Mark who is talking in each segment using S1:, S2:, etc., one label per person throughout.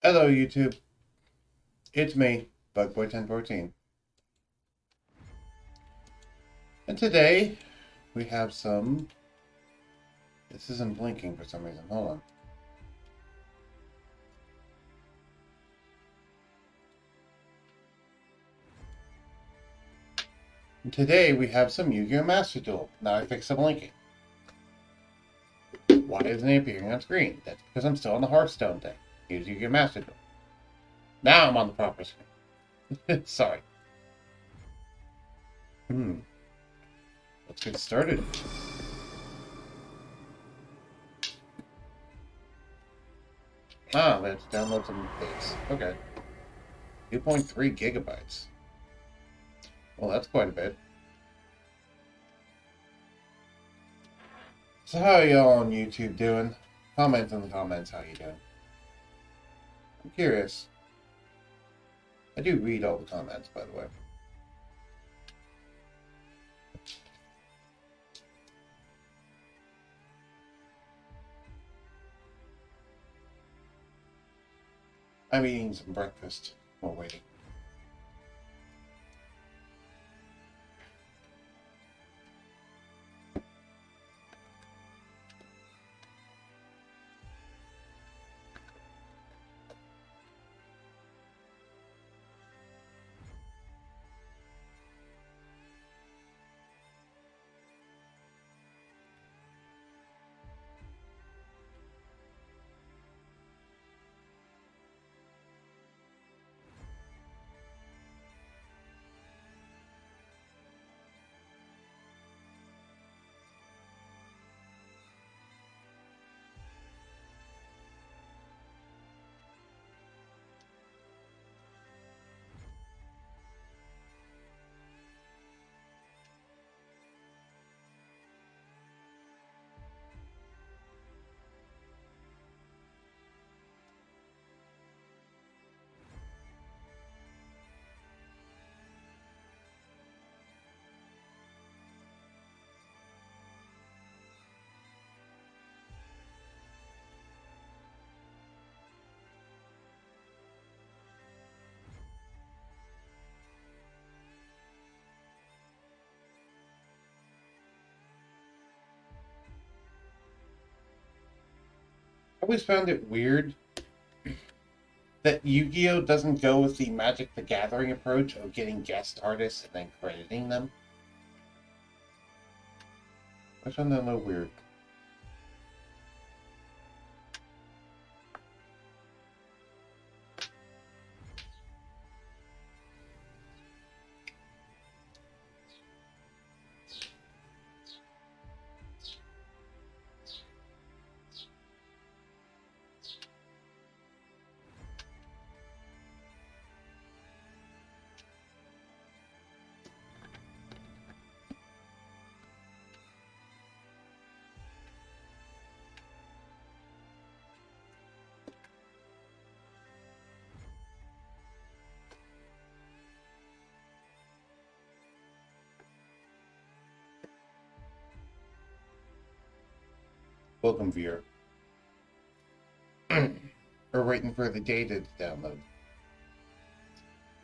S1: Hello YouTube, it's me, Bugboy1014. And today, we have some... This isn't blinking for some reason, hold on. And today, we have some Yu-Gi-Oh! Master Duel. Now I fixed the blinking. Why isn't it appearing on screen? That's because I'm still on the Hearthstone thing. Here's Yu-Gi-Oh! Master Duel. Now I'm on the proper screen. Sorry. Let's get started. Let's download some base. Okay. 2.3 gigabytes. Well, that's quite a bit. So how y'all on YouTube doing? Comment in the comments how you doing. I'm curious. I do read all the comments, by the way. I'm eating some breakfast while waiting. I always found it weird that Yu-Gi-Oh! Doesn't go with the Magic the Gathering approach of getting guest artists and then crediting them. I found that a little weird. Welcome, viewer. We're waiting for the data to download.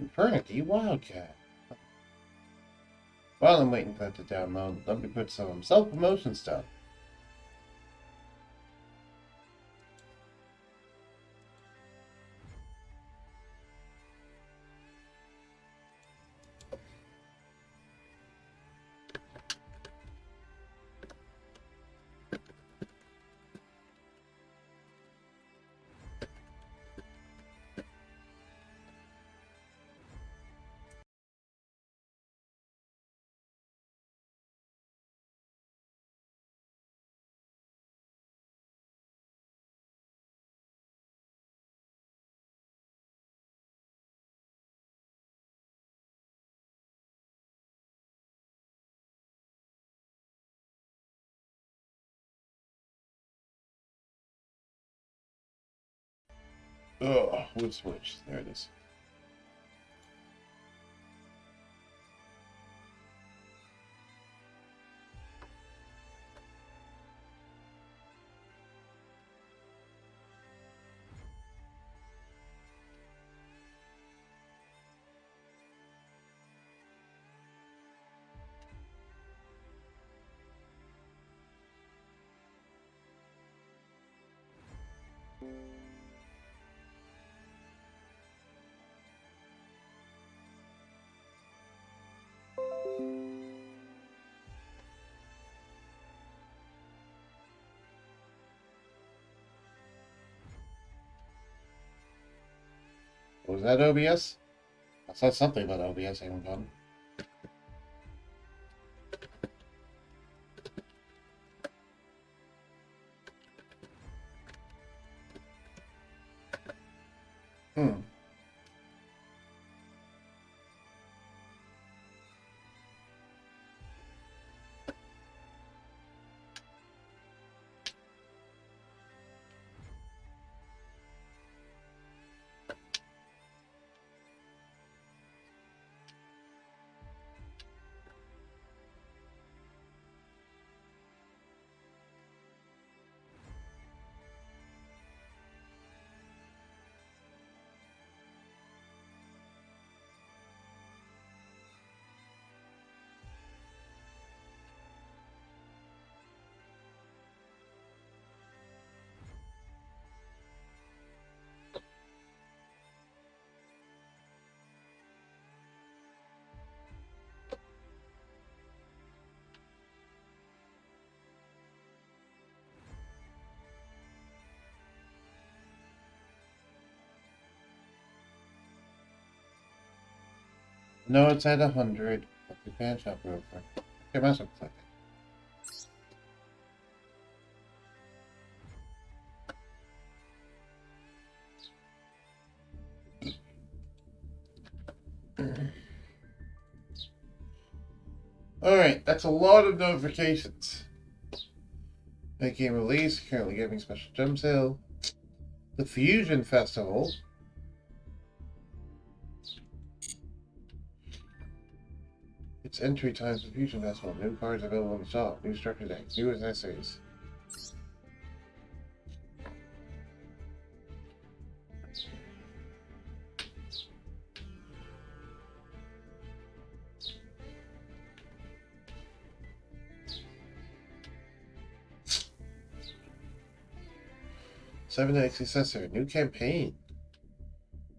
S1: Eternity Wildcat. While I'm waiting for that to download, let me put some self-promotion stuff. Ugh, wood switch. There it is. Was that OBS? I saw something about OBS I haven't done. No, it's at 100. You can't shop real quick. Okay, myself click. Alright, that's a lot of notifications. That game release, currently giving special gem sale. The Fusion Festival. It's entry time for Fusion Festival. New cards available in the shop. New structure deck. New accessories. Seven X accessory. New campaign.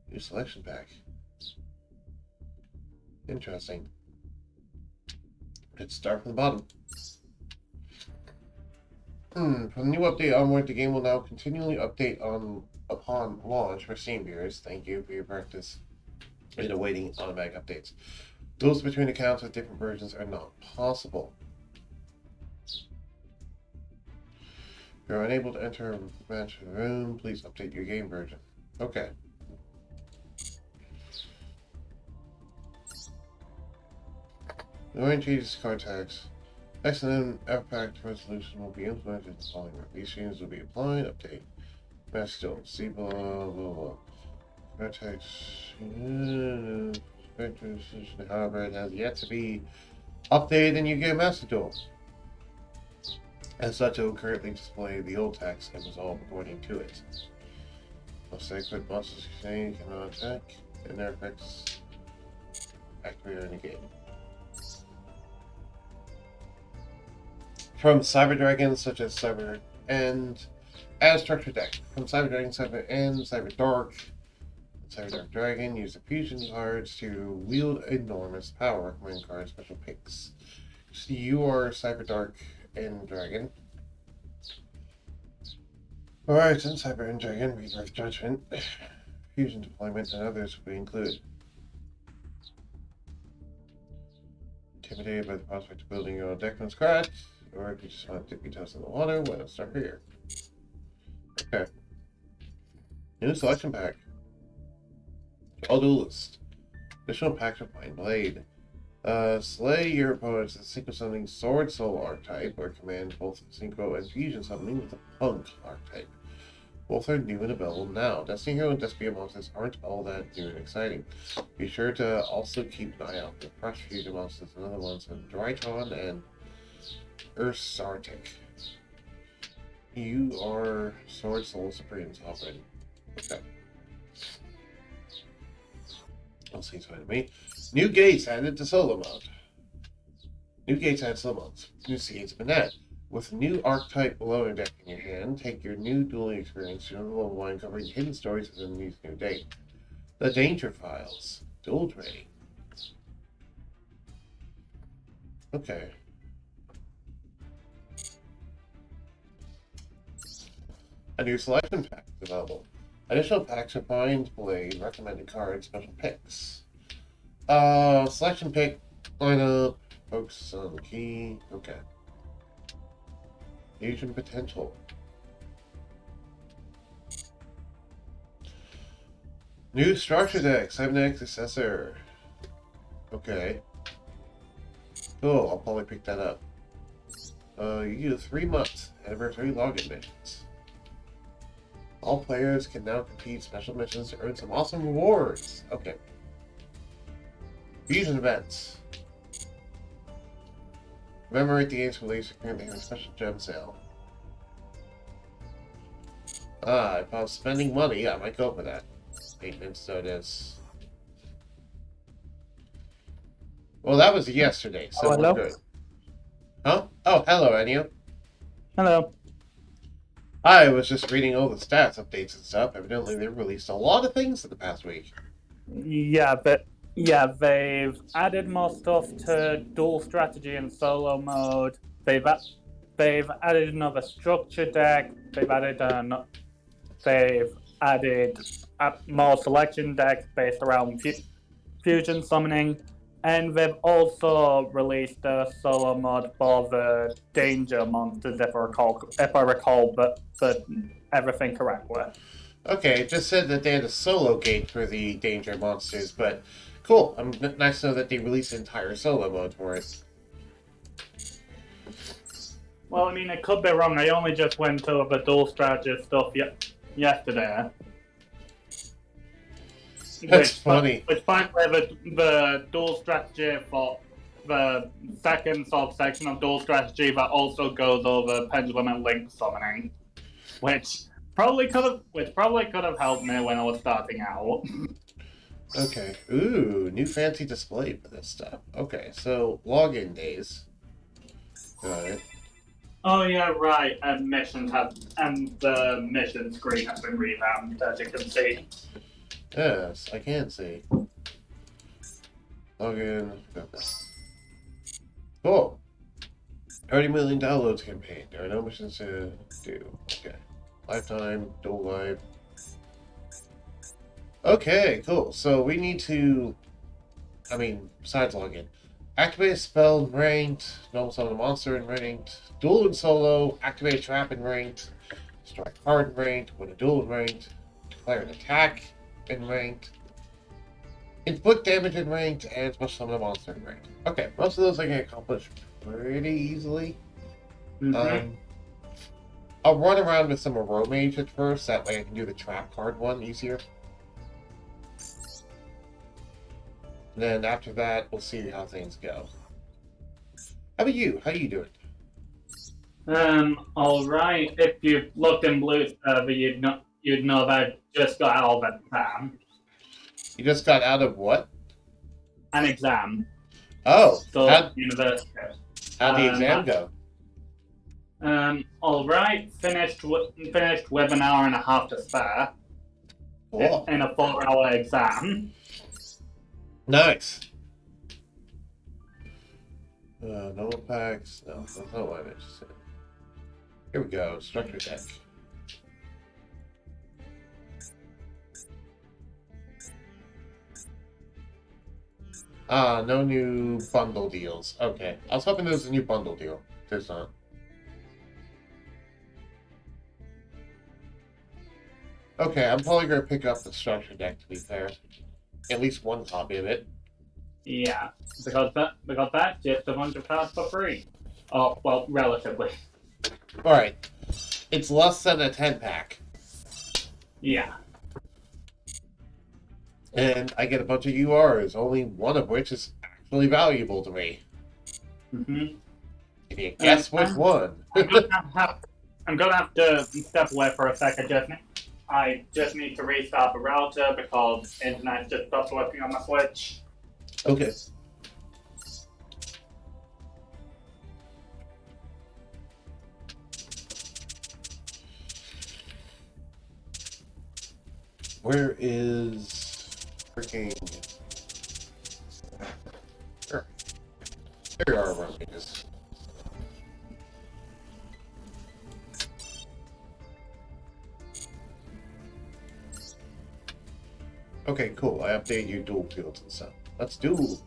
S1: New selection pack. Interesting. Let's start from the bottom. From the new update onward, the game will now continually update upon launch for Steam viewers. Thank you for your practice in awaiting automatic updates. Duels between accounts with different versions are not possible. If you're unable to enter a match room, please update your game version. Okay. No changes to card tags. Excellent F-Pact resolution will be implemented the following. These changes will be applied. Update. Match still. See blah blah blah. Card tags. However, it has yet to be updated in Yu-Gi-Oh! Master Duel. As such, it will currently display the old text and resolve according to it. Most sacred monsters cannot attack, and their effects activate in the game. From Cyber Dragons such as Cyber End, add a structure deck. From Cyber Dragon, Cyber End, Cyber Dark, Cyber Dark Dragon, use the fusion cards to wield enormous power. Command card special picks. So you are Cyber Dark End Dragon. Alright, and Cyber End Dragon, Rebirth Judgment, Fusion Deployment, and others will be included. Intimidated by the prospect of building your own deck from scratch, or if you just want to dip your toes in the water, why not start here? Okay. New selection pack. All Duelist. Additional packs of Mind Blade. Slay your opponents with Synchro Summoning Sword Soul archetype, or command both Synchro and Fusion Summoning with the Punk archetype. Both are new and available now. Destiny Hero and Destiny monsters aren't all that new and exciting. Be sure to also keep an eye out for fresh Fusion monsters and other ones with Drytron and Ursartic. You are Sword Soul Supremes already. Okay. I'll see it's fine to me. New gates added to solo mode. New gates added solo modes. New gates have been added. With a new archetype loading deck in your hand, take your new dueling experience to another level 1 covering hidden stories within these new date. The Danger Files. Duel Training. Okay. A new selection pack is available. Additional packs refined blade, recommended cards, special picks. Selection pick, lineup, focus on the key. Okay. Fusion potential. New structure deck, 7X successor. Okay. Cool, I'll probably pick that up. You do 3 months anniversary login missions. All players can now complete special missions to earn some awesome rewards. Okay. Fusion events. Commemorate the game's release, are currently having a special gem sale. If I was spending money, I might go for that. Maintenance, so it is. Well, that was yesterday, so we're good. Huh? Oh, hello, Ennio.
S2: Hello.
S1: I was just reading all the stats updates and stuff. Evidently, they've released a lot of things in the past week.
S2: Yeah, they've added more stuff to dual strategy and solo mode. They've added another structure deck. They've added more selection decks based around fusion summoning, and they've also released a solo mode for the danger monsters, if I recall, but everything correctly.
S1: Okay, it just said that they had a solo gate for the danger monsters, but cool. Nice to know that they released an entire solo mode for it.
S2: Well, I mean, it could be wrong. I only just went over the dual strategy stuff yesterday.
S1: That's funny.
S2: Which, by the way, the dual strategy for the second subsection of dual strategy that also goes over pendulum and link summoning, which probably could have helped me when I was starting out.
S1: Okay. Ooh, new fancy display for this stuff. Okay, so login days. Got it.
S2: Oh yeah, right. And the mission screen has been revamped, as you can see.
S1: Yes, I can see. Login. Cool. 30 million downloads campaign. There are no missions to do. Okay. Lifetime, dual life. Okay, cool. So we need to, besides login, activate a spell in ranked, normal summon a monster in ranked, duel in solo, activate a trap in ranked, strike a card in ranked, win a duel in ranked, declare an attack in ranked, inflict damage in ranked, and special summon a monster in ranked. Okay, most of those I can accomplish pretty easily.
S2: Mm-hmm.
S1: I'll run around with some Rouge Mage at first, that way I can do the trap card one easier. Then after that, we'll see how things go. How about you? How you doing?
S2: Alright. If you've looked in Blue server, you'd know that I just got out of an exam.
S1: You just got out of what?
S2: An exam.
S1: Oh.
S2: So, university.
S1: How'd the exam go?
S2: Alright. Finished with an hour and a half to spare.
S1: Cool.
S2: In a 4-hour exam.
S1: Nice. No packs. No, that's not what I meant to say. Here we go. Structure deck. No new bundle deals. Okay. I was hoping there was a new bundle deal. There's not. Okay, I'm probably going to pick up the structure deck, to be fair. At least one copy of it.
S2: Yeah, because that's just a bunch of cards for free. Oh, well, relatively.
S1: Alright. It's less than a 10-pack.
S2: Yeah.
S1: And I get a bunch of URs, only one of which is actually valuable to me.
S2: Mm-hmm.
S1: Can you guess which one?
S2: I'm gonna have to step away for a second. I just need to restart the router because internet just stopped working on my Switch.
S1: Okay. Where is freaking... There are runways. Okay, cool. I updated your dual fields and stuff. Let's duel.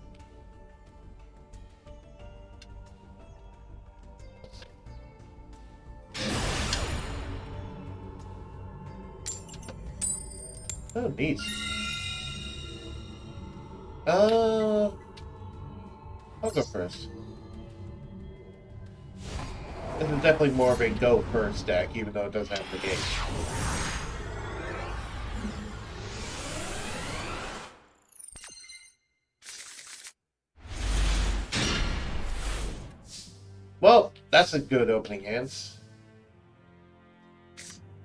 S1: Oh, neat. I'll go first. This is definitely more of a go first deck, even though it does have the gate. Well, that's a good opening hands.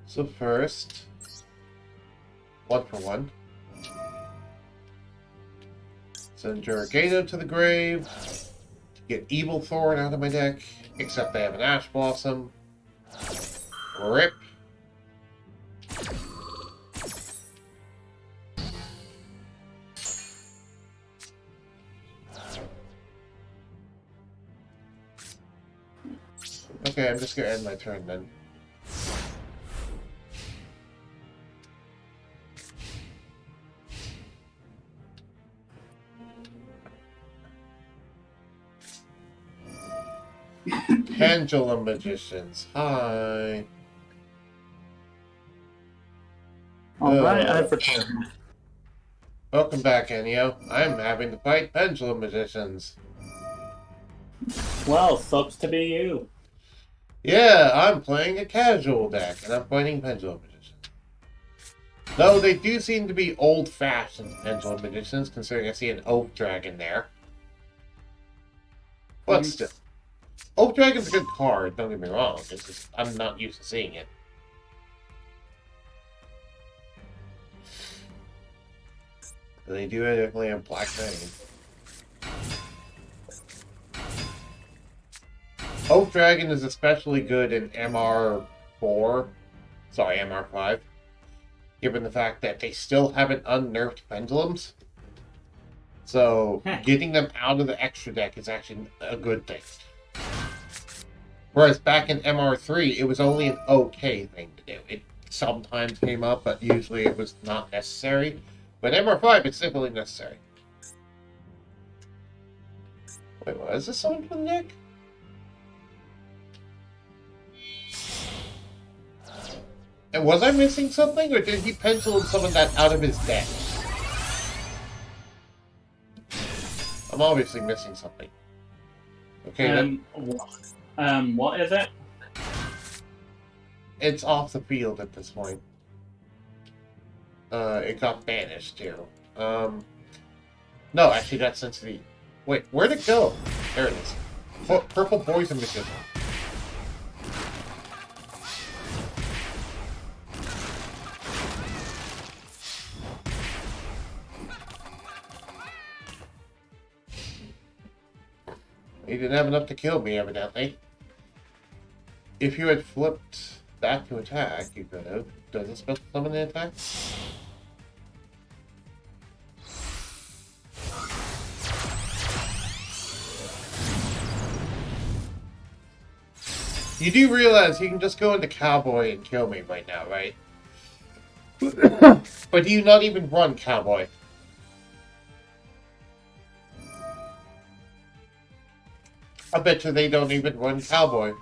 S1: So first, 1 for 1. Send Juragato to the grave to get Evil Thorn out of my deck, except they have an Ash Blossom. Rip. Okay, I'm just gonna end my turn then. Pendulum Magicians, hi.
S2: Alright, I've returned.
S1: Welcome back, Ennio. I'm having to fight Pendulum Magicians.
S2: Well, sucks to be you.
S1: Yeah, I'm playing a casual deck, and I'm fighting Pendulum Magicians. Though they do seem to be old-fashioned Pendulum Magicians, considering I see an Oak Dragon there. But still. Oak Dragon's a good card, don't get me wrong. It's just, I'm not used to seeing it. They do definitely have Black Dragon. Oak Dragon is especially good in MR4. Sorry, MR5. Given the fact that they still haven't unnerfed pendulums. So, getting them out of the extra deck is actually a good thing. Whereas back in MR3, it was only an okay thing to do. It sometimes came up, but usually it was not necessary. But MR5, it's definitely necessary. Wait, what? Is this someone from the deck? And was I missing something, or did he pencil some of that out of his deck? I'm obviously missing something. Okay,
S2: what is it?
S1: It's off the field at this point. It got banished too. No, actually that's since the... Wait, where'd it go? There it is. Purple Poison Magician. He didn't have enough to kill me, evidently. If you had flipped that to attack, you could have. Does it special summon the attack? You do realize you can just go into Cowboy and kill me right now, right? But do you not even run Cowboy? I bet you they don't even run Cowboy.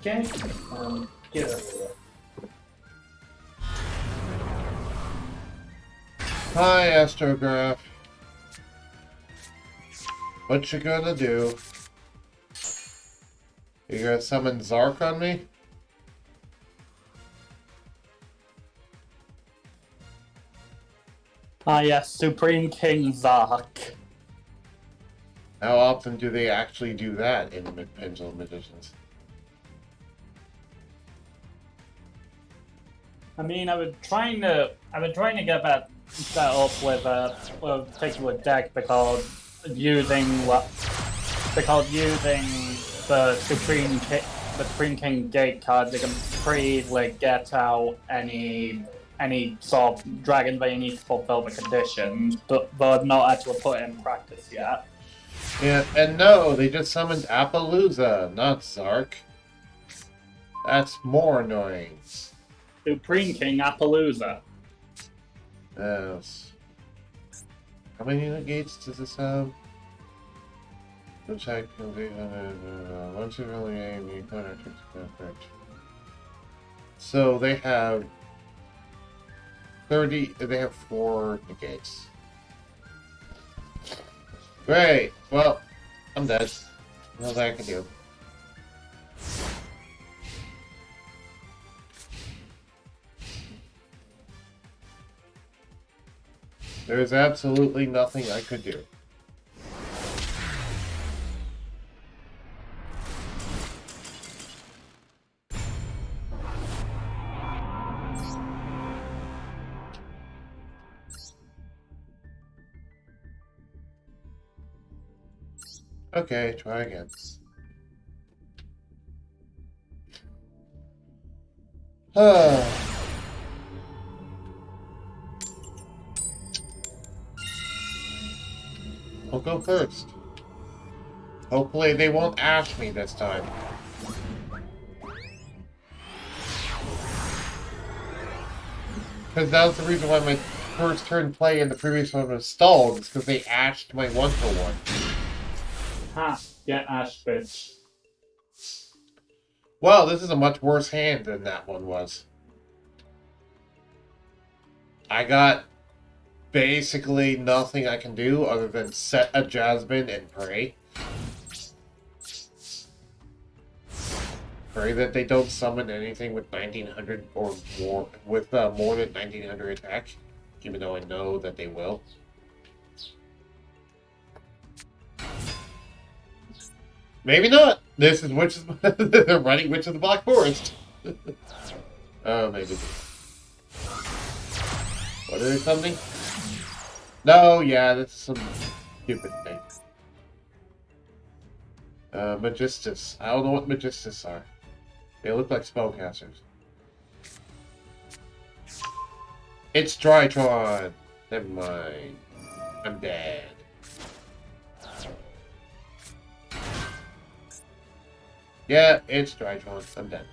S2: Okay. Get over there.
S1: Hi, Astrograph. What you gonna do? You gonna summon Zark on me?
S2: Ah, yes, Supreme King Zark.
S1: How often do they actually do that in Pendulum Magicians?
S2: I mean, I've been trying to get that set up with a particular deck because using the Supreme King Gate card, they can pretty easily get out any any sort of dragon they need to fulfill the conditions, but they've not actually put it in practice yet.
S1: Yeah, and no, they just summoned Appaloosa, not Zark. That's more annoying.
S2: Supreme King Appaloosa.
S1: Yes. How many negates does this have? Attack penalty, once you really aim, you counter effect. So they have 30, they have 4 negates. Great! Well, I'm dead. Nothing I can do. There's absolutely nothing I could do. Okay, try again. I'll go first. Hopefully they won't ash me this time. Because that was the reason why my first turn play in the previous one was stalled, is because they ashed my 1-for-1.
S2: Ha! Get ash, bitch.
S1: Well, this is a much worse hand than that one was. I got basically nothing I can do other than set a Jasmine and pray. Pray that they don't summon anything with 1900 or more, with more than 1900 attack, even though I know that they will. Maybe not. This is Witches. They're running Witch of the Black Forest. Oh, maybe. What is it? Something? No, yeah, that's some stupid thing. Magistus. I don't know what Magistus are. They look like spellcasters. It's Drytron. Never mind. I'm dead. Yeah, it's Drytron. I'm dead.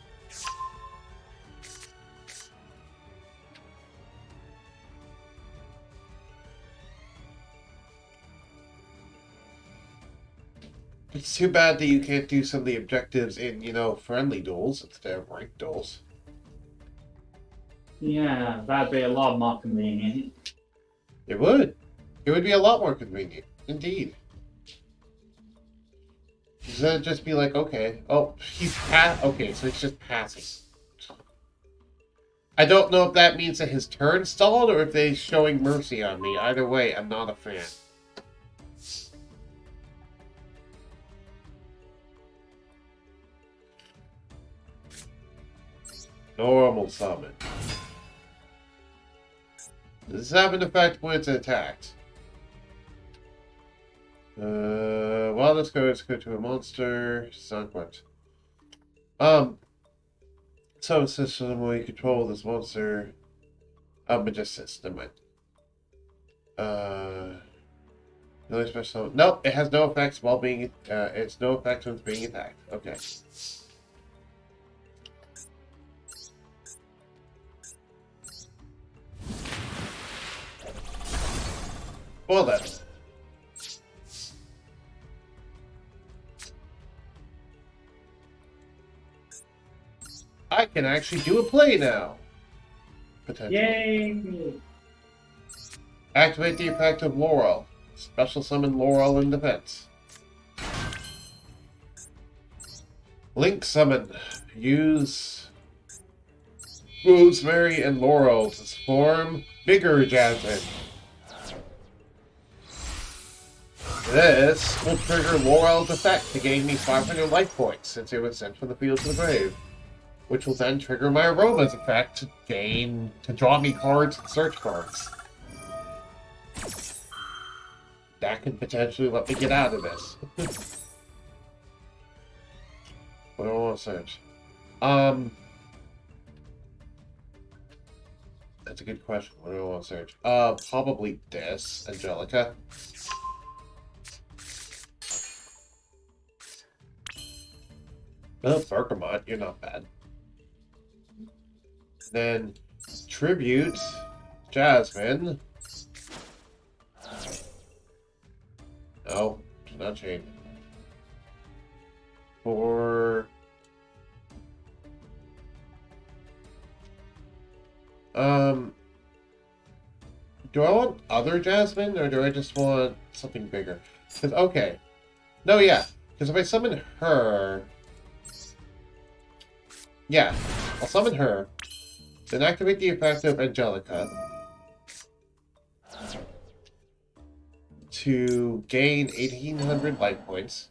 S1: It's too bad that you can't do some of the objectives in, you know, friendly duels instead of ranked duels.
S2: Yeah, that'd be a lot more convenient.
S1: It would. It would be a lot more convenient. Indeed. Instead of just be like, okay, oh, okay, so it's just passing. I don't know if that means that his turn stalled or if they're showing mercy on me. Either way, I'm not a fan. Normal summon. Does this have an effect when it's attacked? Well, let's go to a monster. Sunquent. So system where you control this monster. Magistus, never mind. No special. Nope, it has no effects while being. It's no effect when it's being attacked. Okay. Well then. I can actually do a play now. Potentially.
S2: Yay!
S1: Activate the effect of Laurel. Special summon Laurel in defense. Link summon. Use Rosemary and Laurel to form bigger Jasmine. This will trigger Laurel's effect to gain me 500 life points since it was sent from the field to the grave, which will then trigger my Aroma's effect to draw me cards and search cards. That could potentially let me get out of this. What do I want to search? That's a good question. What do I want to search? Probably this, Angelica. Oh, Bergamot, you're not bad. Then, Tribute, Jasmine. No, do not change. For... do I want other Jasmine, or do I just want something bigger? Because, okay. No, yeah. Because if I summon her... yeah, I'll summon her, then activate the effect of Angelica to gain 1,800 life points,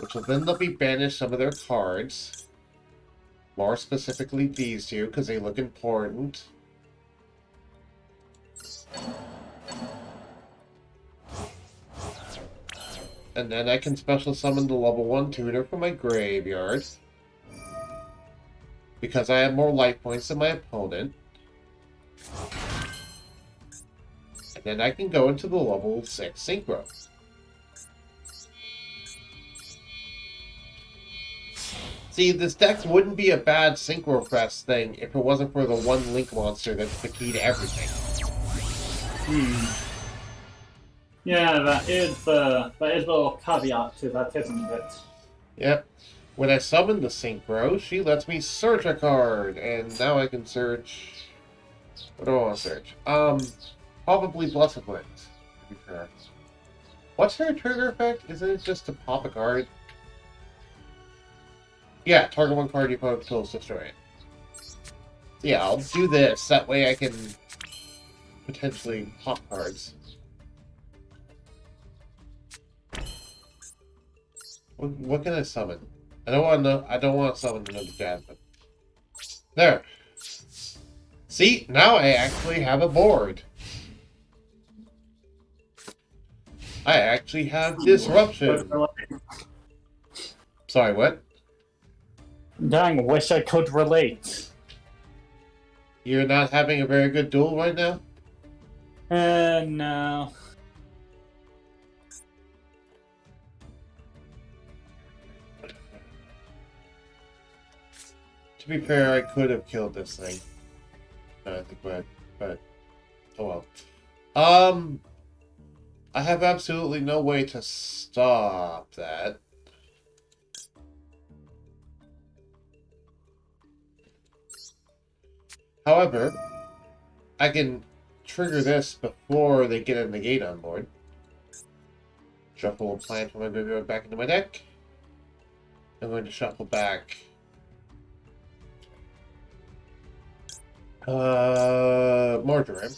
S1: which will then let me banish some of their cards. More specifically these two, because they look important. And then I can special summon the level 1 tutor from my graveyard, because I have more life points than my opponent. And then I can go into the level 6 synchro. See, this deck wouldn't be a bad Synchro Fest thing if it wasn't for the one Link monster that's the key to everything.
S2: Yeah, that is a little caveat to that, isn't it?
S1: Yep. When I summon the Synchro, she lets me search a card, and now I can search... what do I want to search? Probably Blessed Winds, to be fair. What's her trigger effect? Isn't it just to pop a card? Yeah, target one card you opponent kills, destroy it. Yeah, I'll do this. That way I can potentially pop cards. What can I summon? I don't want to summon another Jasmine. There. See, now I actually have a board. I actually have Disruption. Sorry, what?
S2: Dang, wish I could relate.
S1: You're not having a very good duel right now?
S2: No.
S1: To be fair, I could have killed this thing. I think, but oh well. I have absolutely no way to stop that. However, I can trigger this before they get a negate on board. Shuffle a plant from my graveyard back into my deck. I'm going to shuffle back Marjoram.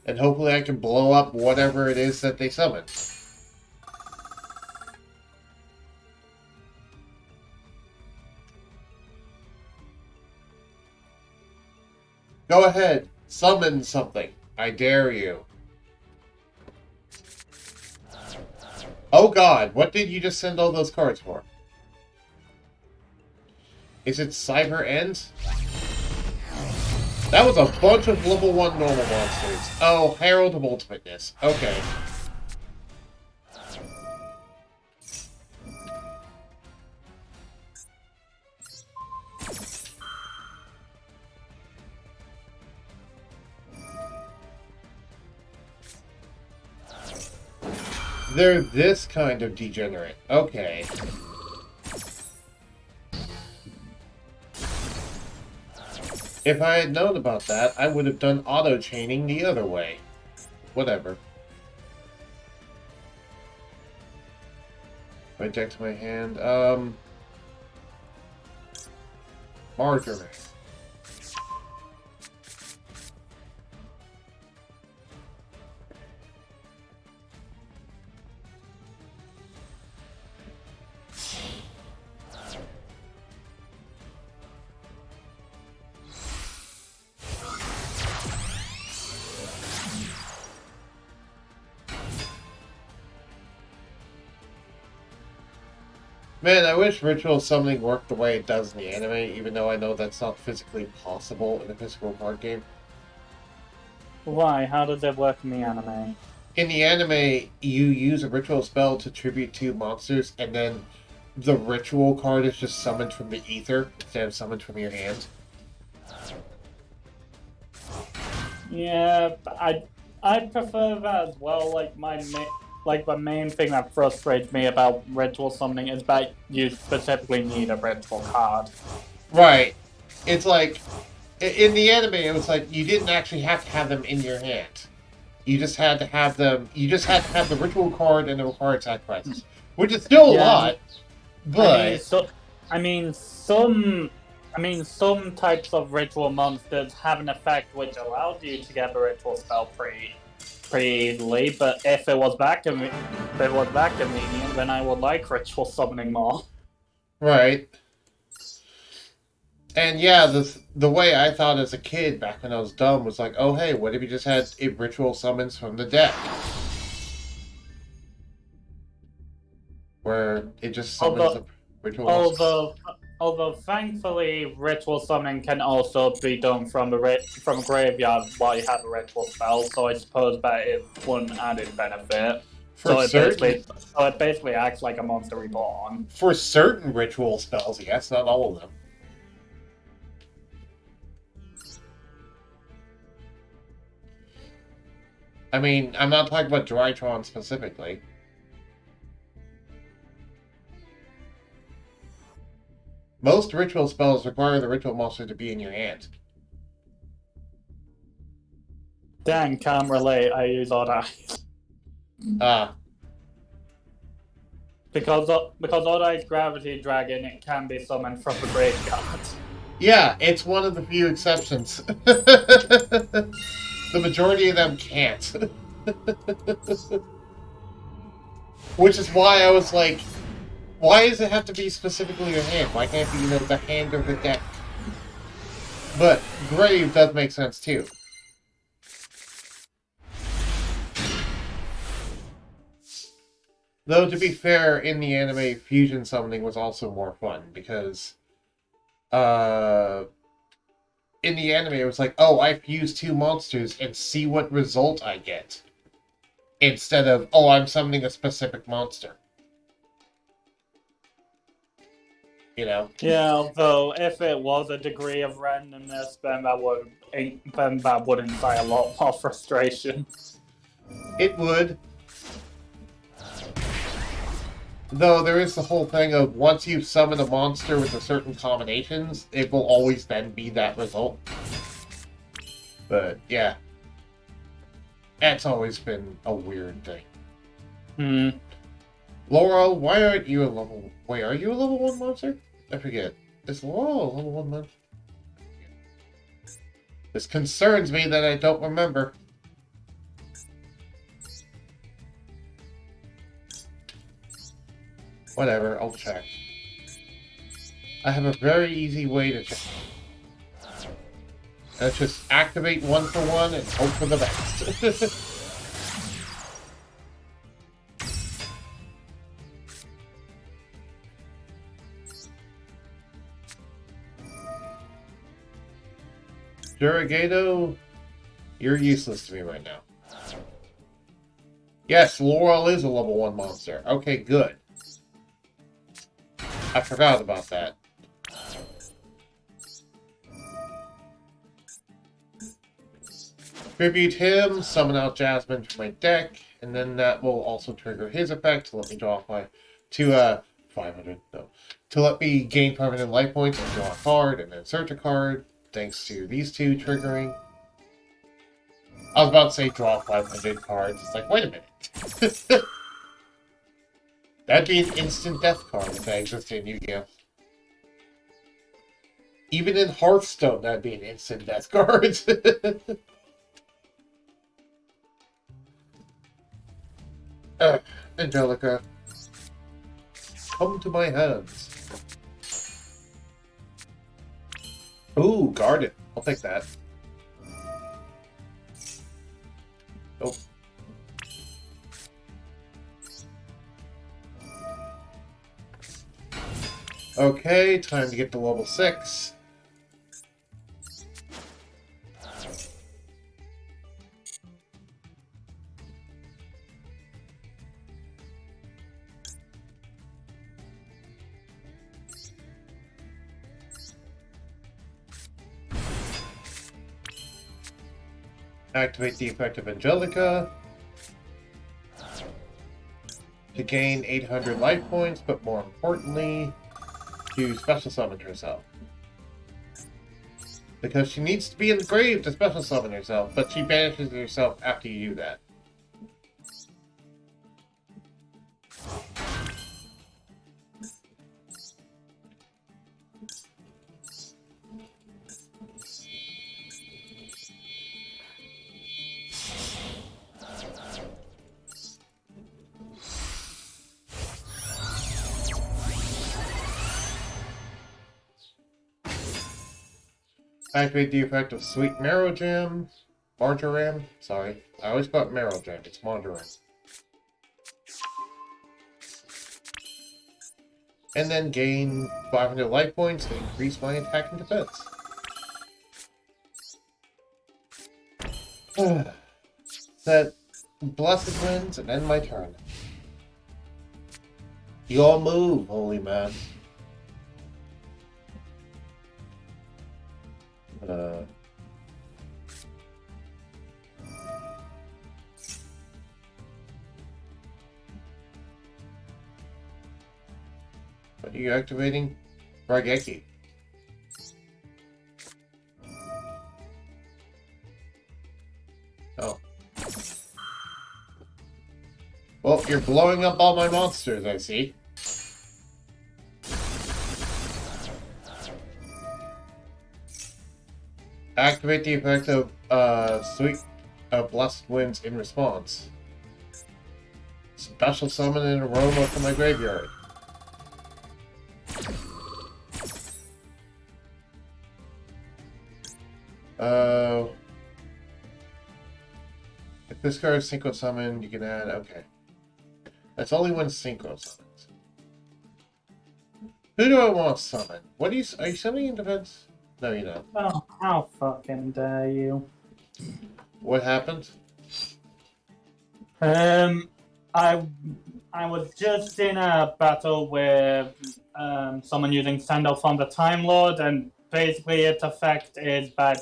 S1: And hopefully I can blow up whatever it is that they summon. Go ahead, summon something. I dare you. Oh god, what did you just send all those cards for? Is it Cyber End? That was a bunch of level 1 normal monsters. Oh, Herald of Ultimateness. Okay. They're this kind of degenerate. Okay. If I had known about that, I would have done auto-chaining the other way. Whatever. Right deck to my hand. Marjoram. Man, I wish ritual summoning worked the way it does in the anime, even though I know that's not physically possible in a physical card game.
S2: Why? How does it work in the anime?
S1: In the anime, you use a ritual spell to tribute to monsters, and then the ritual card is just summoned from the ether instead of summoned from your hand.
S2: Yeah, I prefer that as well. Like the main thing that frustrates me about ritual summoning is that you specifically need a ritual card.
S1: Right. It's like, in the anime, it was like you didn't actually have to have them in your hand. You just had to have them. You just had to have the ritual card and the required sacrifices, which is still a lot. But
S2: I mean some types of ritual monsters have an effect which allows you to get the ritual spell pretty easily. But if it was that convenient, then I would like ritual summoning more.
S1: right, and yeah, the way I thought as a kid back when I was dumb was like, oh hey, what if you just had a ritual summons from the deck, where it just summons the ritual monsters.
S2: Although thankfully ritual summoning can also be done from a graveyard while you have a ritual spell, so I suppose that is one added benefit. So it basically acts like a monster reborn.
S1: For certain ritual spells, yes, not all of them. I mean, I'm not talking about Drytron specifically. Most ritual spells require the ritual monster to be in your hand.
S2: Dang, can't relate. I use Odd Eyes. Because Odd Eyes Gravity Dragon, it can be summoned from the graveyard.
S1: Yeah, it's one of the few exceptions. The majority of them can't. Which is why I was like, why does it have to be specifically your hand? Why can't it be, the hand or the deck? But Grave does make sense too. Though, to be fair, in the anime, fusion summoning was also more fun, because in the anime, it was like, oh, I fuse two monsters and see what result I get. Instead of, oh, I'm summoning a specific monster. You know?
S2: Yeah, although if it was a degree of randomness, then that would incite a lot more frustration.
S1: It would. Though there is the whole thing of once you summon a monster with a certain combinations, it will always then be that result. But yeah. That's always been a weird thing. Laurel, why aren't you a level... Wait, are you a level 1 monster? I forget. Is Laurel a level 1 monster? This concerns me that I don't remember. Whatever, I'll check. I have a very easy way to check. Let's just activate 1 for 1 and hope for the best. Durigato, you're useless to me right now. Yes, Laurel is a level 1 monster. Okay, good. I forgot about that. Tribute him, summon out Jasmine from my deck, and then that will also trigger his effect to let me draw 500, no. To let me gain 500 life points and draw a card, and then search a card, thanks to these two triggering. I was about to say draw 500 cards. It's like, wait a minute. That'd be an instant death card if that existed in Yugioh. Even in Hearthstone, that'd be an instant death card. Angelica, come to my hands. Ooh, Garden. I'll take that. Nope. Okay, time to get to level 6. Activate the effect of Angelica to gain 800 life points, but more importantly, to special summon herself. Because she needs to be in the grave to special summon herself, but she banishes herself after you do that. Activate the effect of Sweet Marrow Marjoram. Sorry, I always call it Marrow Jam. It's Marjoram. And then gain 500 life points to increase my attack and defense. Set Blessed Winds and end my turn. You all move, holy man. What are you activating? Raigeki. Oh. Well, you're blowing up all my monsters, I see. Activate the effect of Blessed Winds in response. Special summon an aroma from my graveyard. If this card is synchro summoned, you can add. Okay, that's only when synchro summons. Who do I want to summon? What are you summoning in defense? No, you're not.
S2: Oh, how fucking dare you?
S1: What happened?
S2: I was just in a battle with someone using Sandal from the Time Lord, and basically its effect is bad.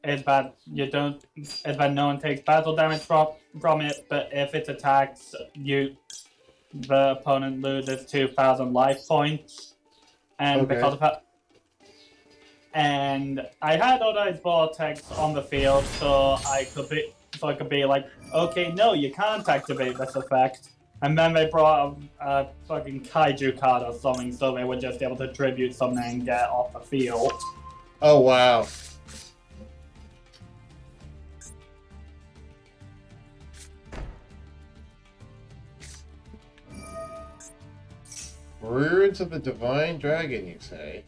S2: Is bad. Is bad. No one takes battle damage from it, but if it attacks you, the opponent loses 2,000 life points, and
S1: Okay.
S2: because of that. And I had Odai's Vortex on the field, so I could be like, okay, no, you can't activate this effect. And then they brought a fucking kaiju card or something, so they were just able to tribute something and get off the field.
S1: Oh wow. Ruins of the Divine Dragon, you say?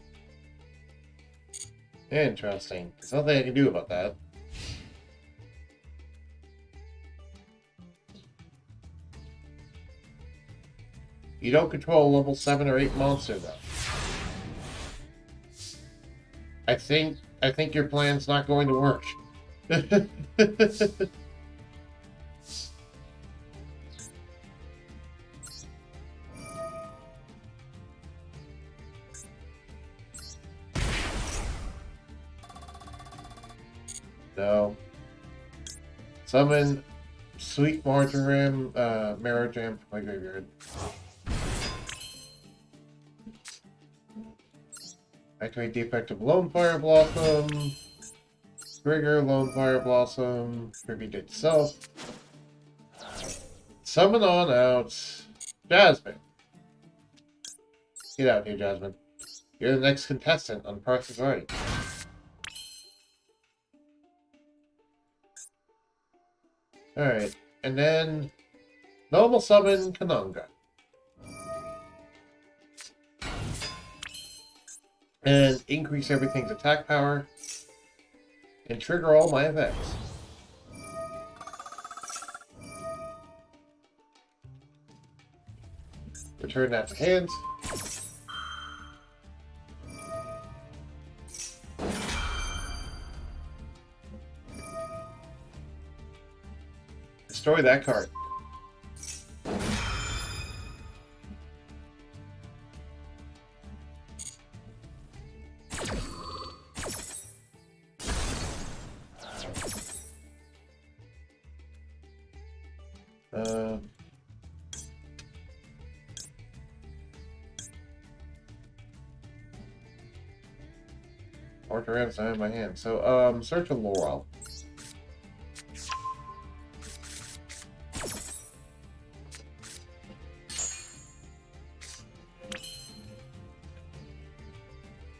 S1: Interesting. There's nothing I can do about that. You don't control a level 7 or 8 monster, though. I think your plan's not going to work. No. Summon Sweet Marjoram, Marrow Jam from my graveyard. Activate the effect of Lone Fire Blossom. Trigger Lone Fire Blossom. Tribute itself. Summon on out Jasmine. Get out here, Jasmine. You're the next contestant on Price is Right. Alright, and then normal summon Kananga. And increase everything's attack power. And trigger all my effects. Return that to hand. destroy that card. Archer M's not in my hand. So, search a Laurel.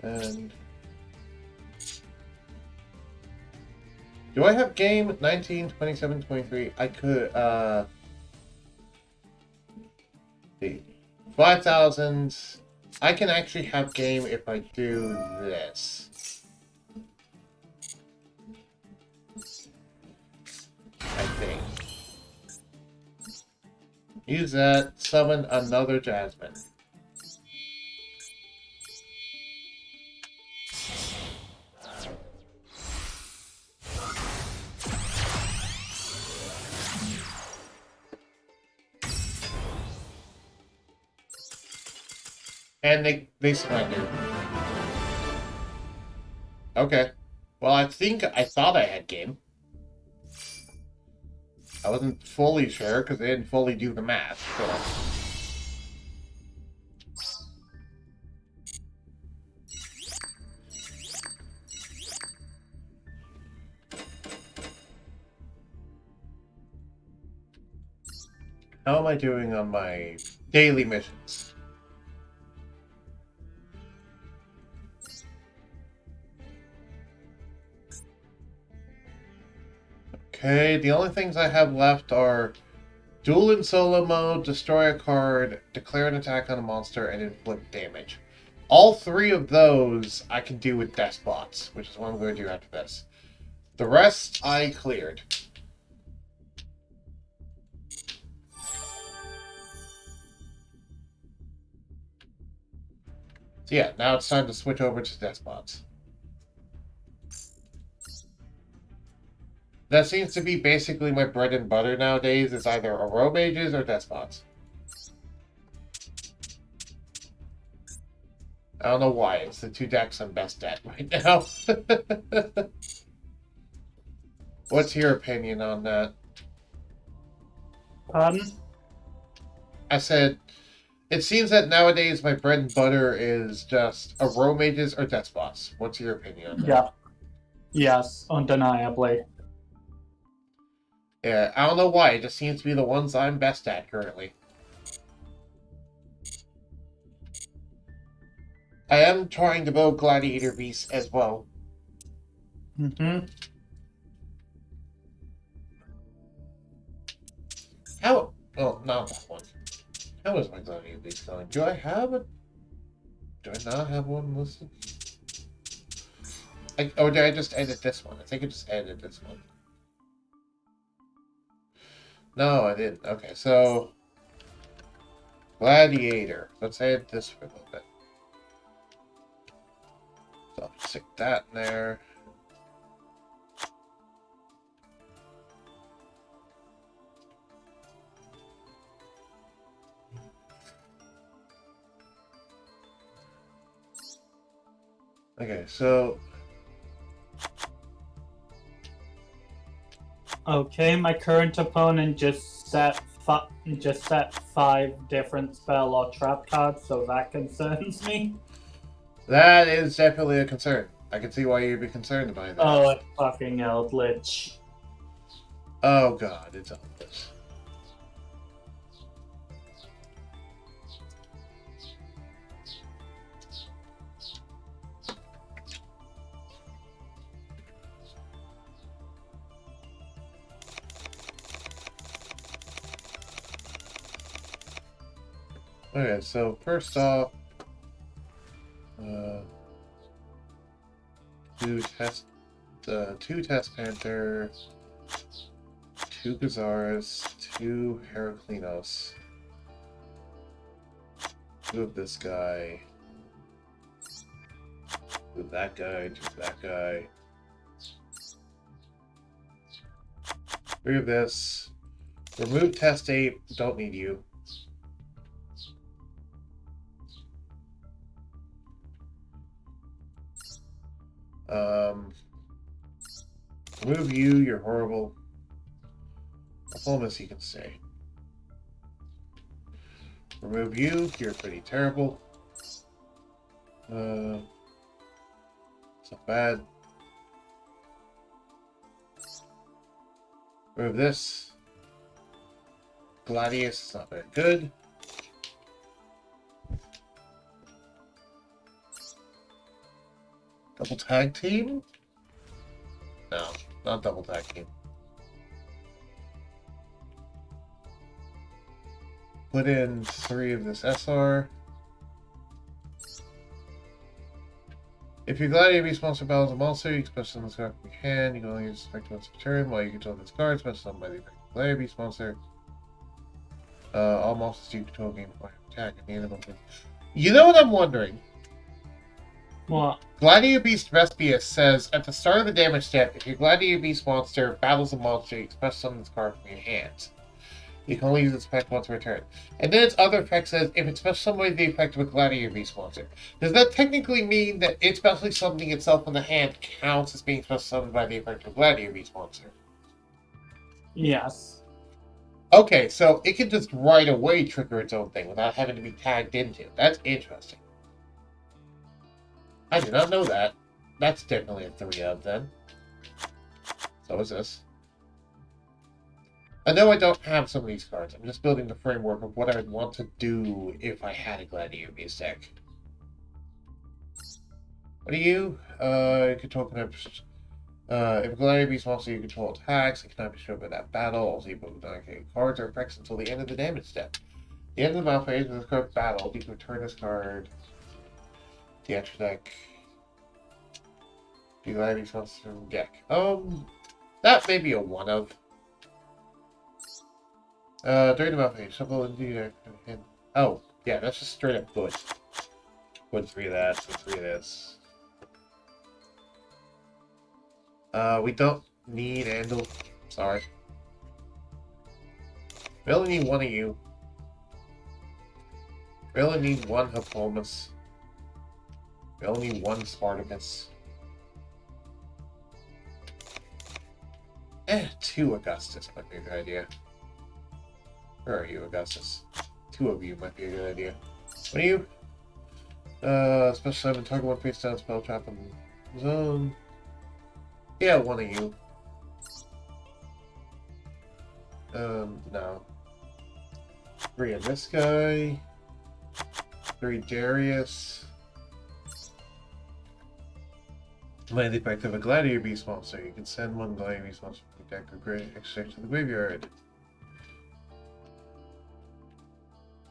S1: And do I have game 19, 27, 23? I could, see. 5,000. I can actually have game if I do this. I think. Use that, summon another Jasmine. And they surrendered. Okay. Well, I thought I had game. I wasn't fully sure because they didn't fully do the math. How am I doing on my daily missions? Okay, the only things I have left are Duel in solo mode, destroy a card, declare an attack on a monster, and inflict damage. All three of those I can do with Despots, which is what I'm going to do after this. The rest I cleared. So yeah, now it's time to switch over to Despots. That seems to be basically my bread and butter nowadays, is either Aro Mages or Despots. I don't know why, it's the two decks I'm best at right now. What's your opinion on that? I said, it seems that nowadays my bread and butter is just Aro Mages or Despots. What's your opinion on that?
S2: Yeah. Yes, undeniably.
S1: Yeah, I don't know why, it just seems to be the ones I'm best at currently. I am trying to build Gladiator Beasts as well. How? Oh, not that one. How is my Gladiator Beast going? Do I have a... Do I not have one listed? Or did I just edit this one? I think I just edited this one. No, I didn't. Okay, so... Gladiator. Let's edit this for a little bit. So I'll stick that in there. Okay, so...
S2: Okay, my current opponent just set 5 different spell or trap cards, so that concerns me.
S1: That is definitely a concern. I can see why you'd be concerned by that.
S2: Oh, it's fucking Eldritch.
S1: Oh god, it's Eldritch. Okay, so first off, two Test Panther, 2 Gazaras, 2 Heraclinos, 2 of this guy, 2 of that guy, 2 of that guy, 3 of this, Remove test 8. Don't need you. Remove you. You're horrible. Diplomacy can stay. Remove you. You're pretty terrible. It's not bad. Remove this. Gladius is not very good. Double tag team? No, not double tag team. Put in 3 of this SR. If your Gladiator Beast monster battles a monster, you can special summon this card from your hand. You can only use effect once per turn while you control this card, special summon by the effective Gladiator Beast monster. All monsters you control gain 5 attack at the end of the turn. You know what I'm wondering?
S2: What?
S1: Gladiator Beast Vespius says, at the start of the damage step, if your Gladiator Beast monster battles a monster, you can special summon this card from your hand. You can only use its effect once per turn. And then its other effect says, if it's special summoned by the effect of a Gladiator Beast monster. Does that technically mean that it specially summoning itself in the hand counts as being special summoned by the effect of a Gladiator Beast monster?
S2: Yes.
S1: Okay, so it can just right away trigger its own thing without having to be tagged into. That's interesting. I did not know that. That's definitely a 3 of then. So is this. I know I don't have some of these cards. I'm just building the framework of what I'd want to do if I had a Gladiator Beast deck. What are you? Control cannot. If a Gladiator Beast monster you control attacks, it cannot be shown by that battle. Also, you put cards or effects until the end of the damage step. At the end of the battle phase, when this card battled, you can return this card to the extra deck. The Gladiator Beast monster from deck. That may be a 1 of. During the battle phase, shuffle into deck. Oh, yeah, that's just straight up good. Put 3 of that, so 3 of this. We don't need Andal. Sorry. We only need 1 of you. We only need 1 Hippolymus. We only need 1 Spartacus. 2 Augustus might be a good idea. Where are you, Augustus? 2 of you might be a good idea. What are you? Special summon, target 1 face down, spell trap on zone. Yeah, 1 of you. No. 3 of this guy. 3 Darius. By the effect of a Gladiator Beast monster, you can send 1 Gladiator Beast monster from the deck or exchange to the graveyard.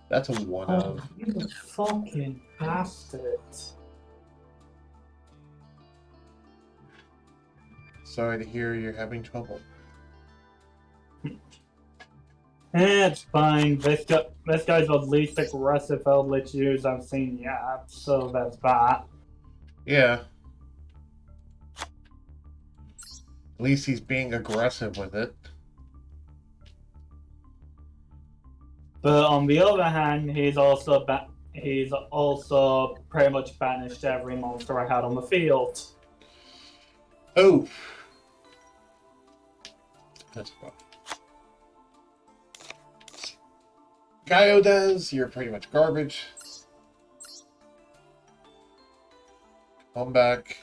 S1: That's a 1 of.
S2: You fucking bastard.
S1: Sorry to hear you're having trouble.
S2: It's fine. This guy's the least aggressive Eldritch use I've seen yet, so that's that.
S1: Yeah. At least he's being aggressive with it.
S2: But on the other hand, he's also pretty much banished every monster I had on the field.
S1: Oh, that's rough. Yugioh does. You're pretty much garbage. Come back.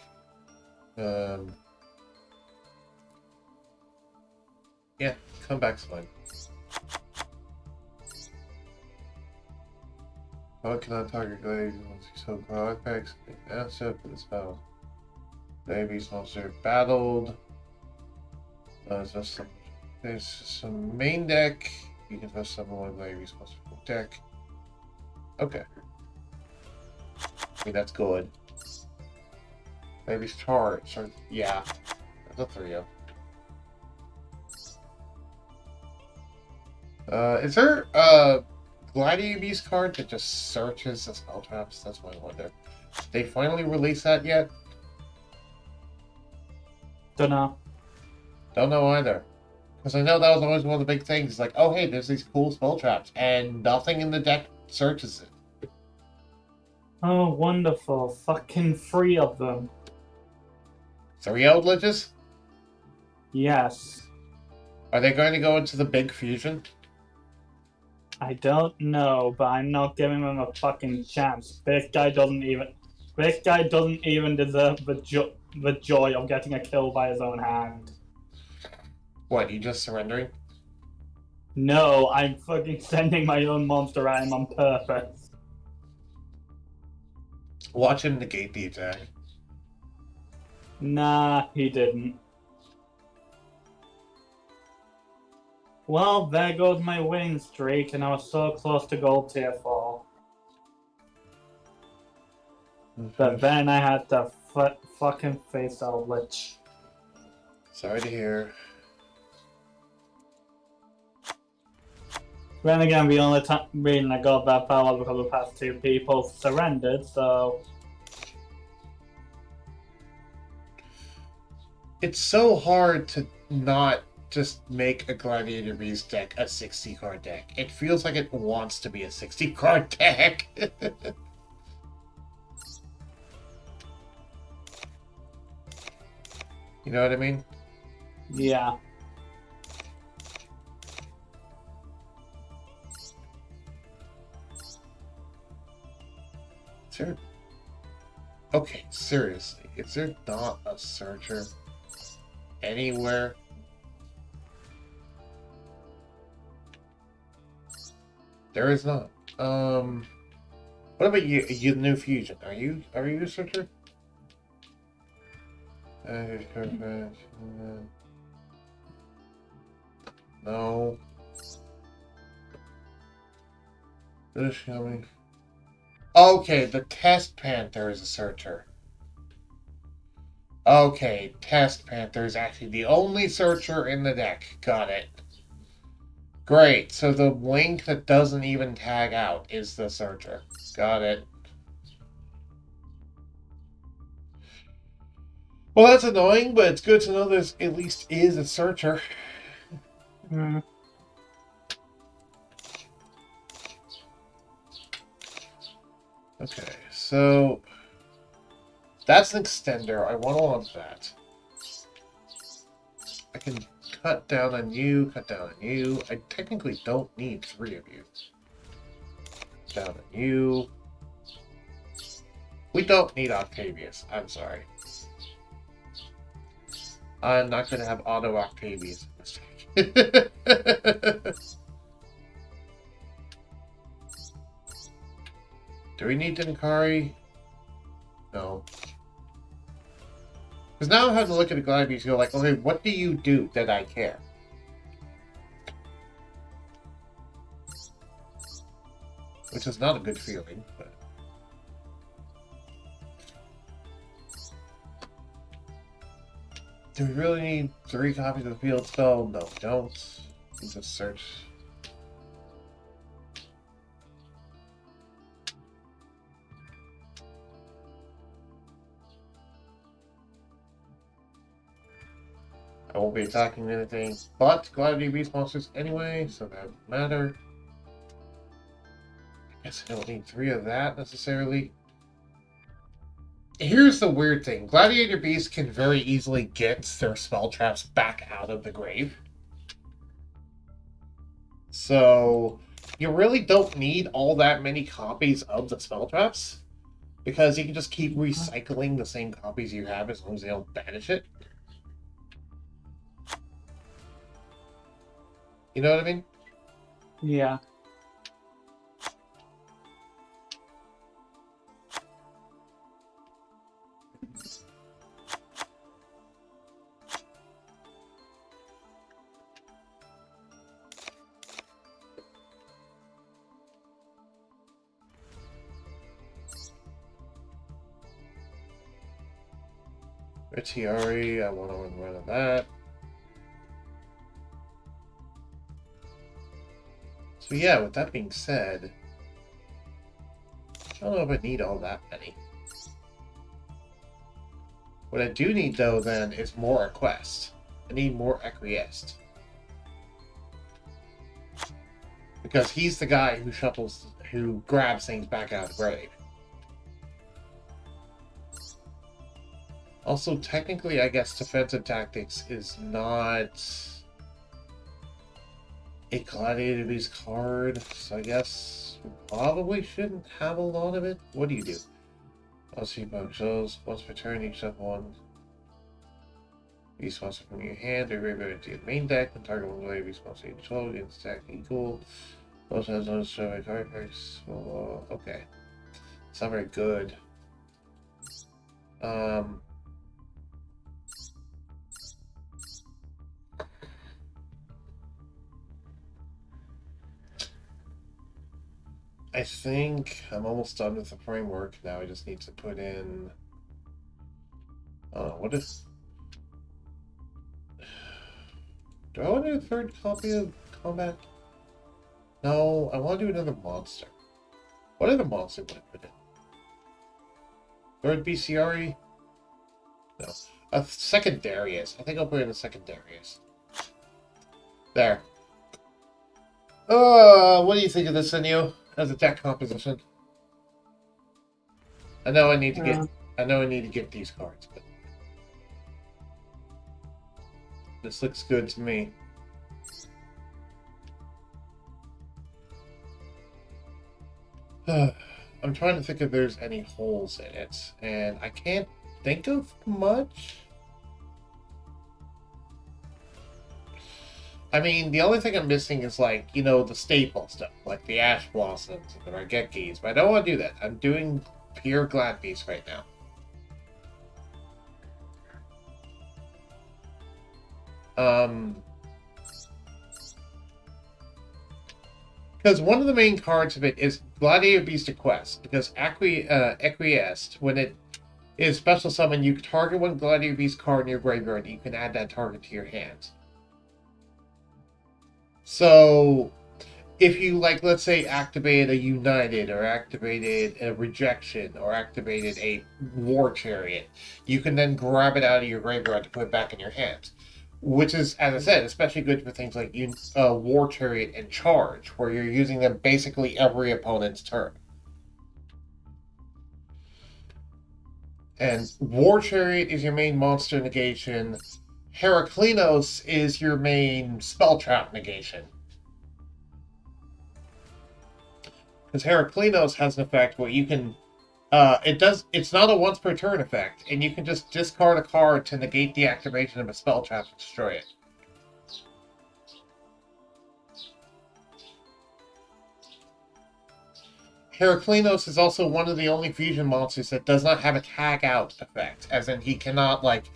S1: Yeah, come back's fine. How can I target Gladiators once you so call effects? Answer for this battle. Gladiator Beast monster battled. There's some main deck. You can just summon 1 Gladiator Beast monster from deck. Okay. I mean, that's good. Maybe charge. Yeah. That's a 3 of. Is there a Gladiator Beast card that just searches the spell traps? That's what I wonder. Did they finally release that yet?
S2: Don't know.
S1: Don't know either. Because I know that was always one of the big things. It's like, oh hey, there's these cool spell traps, and nothing in the deck searches it.
S2: Oh, wonderful. Fucking 3 of them.
S1: 3 outledges?
S2: Yes.
S1: Are they going to go into the big fusion?
S2: I don't know, but I'm not giving him a fucking chance. This guy doesn't even deserve the joy of getting a kill by his own hand.
S1: What, you just surrendering?
S2: No, I'm fucking sending my own monster at him on purpose.
S1: Watch him negate the attack.
S2: Nah, he didn't. Well, there goes my winning streak, and I was so close to gold tier 4. But then I had to fucking face Eldritch.
S1: Sorry to hear.
S2: Then again, the only reason I got that far was because the past 2 people surrendered, so...
S1: It's so hard to not just make a Gladiator Beast deck a 60-card deck. It feels like it wants to be a 60-card deck. You know what I mean?
S2: Yeah.
S1: Is there... Okay, seriously. Is there not a searcher anywhere? There is not. What about you? You new fusion? Are you a searcher? No. This coming. Okay, the Test Panther is a searcher. Okay, Test Panther is actually the only searcher in the deck. Got it. Great, so the link that doesn't even tag out is the searcher. Got it. Well, that's annoying, but it's good to know there's at least is a searcher.
S2: Hmm.
S1: Okay, so that's an extender. I want to launch that. I can cut down on you, cut down on you. I technically don't need 3 of you. Down on you. We don't need Octavius. I'm sorry. I'm not going to have auto Octavius in this deck. Do we need Dinkari? No. Because now I'm having to look at the Gladiators and go like, okay, what do you do that I care? Which is not a good feeling, but... Do we really need 3 copies of the field spell? No, we don't. We just search. I won't be attacking anything but Gladiator Beast monsters anyway, so that doesn't matter. I guess I don't need 3 of that necessarily. Here's the weird thing. Gladiator Beasts can very easily get their spell traps back out of the grave. So, you really don't need all that many copies of the spell traps. Because you can just keep recycling the same copies you have as long as they don't banish it. You know what I mean?
S2: Yeah.
S1: Retiari, I want to run rid of that. So yeah, with that being said, I don't know if I need all that many. What I do need though then is more Request. I need more Acquiesced. Because he's the guy who grabs things back out of the grave. Also, technically, I guess defensive tactics is not a Gladiator Beast card, so I guess we probably shouldn't have a lot of it. What do you do? I'll see bug shows. Once per turn, you shuffle one Beast monster from your hand or graveyard to your main deck. When target one Gladiator Beast monster you control against attack equal. Also has no destroy card effects. Well, okay. It's not very good. I think I'm almost done with the framework. Now I just need to put in... what if... Do I want to do a third copy of combat? No, I want to do another monster. What other monster would I put in? Third BCRE? No. A second Darius. I think I'll put in a second Darius. There. What do you think of this, Sinio? As a deck composition? I know I need to get these cards, but this looks good to me. I'm trying to think if there's any holes in it, and I can't think of much. I mean, the only thing I'm missing is, like, you know, the staple stuff, like the Ash Blossoms and the Raigekis, but I don't want to do that. I'm doing pure Glad Beast right now. Because one of the main cards of it is Gladiator Beast Quest, because Acquiesced, when it is special summon, you target one Gladiator Beast card in your graveyard, and you can add that target to your hand. So, if you, like, let's say, activated a United, or activated a Rejection, or activated a War Chariot, you can then grab it out of your graveyard to put it back in your hand. Which is, as I said, especially good for things like War Chariot and Charge, where you're using them basically every opponent's turn. And War Chariot is your main monster negation. Heraklinos is your main spell trap negation. Because Heraklinos has an effect where you can... it's not a once per turn effect, and you can just discard a card to negate the activation of a spell trap to destroy it. Heraklinos is also one of the only fusion monsters that does not have a tag out effect, as in he cannot, like,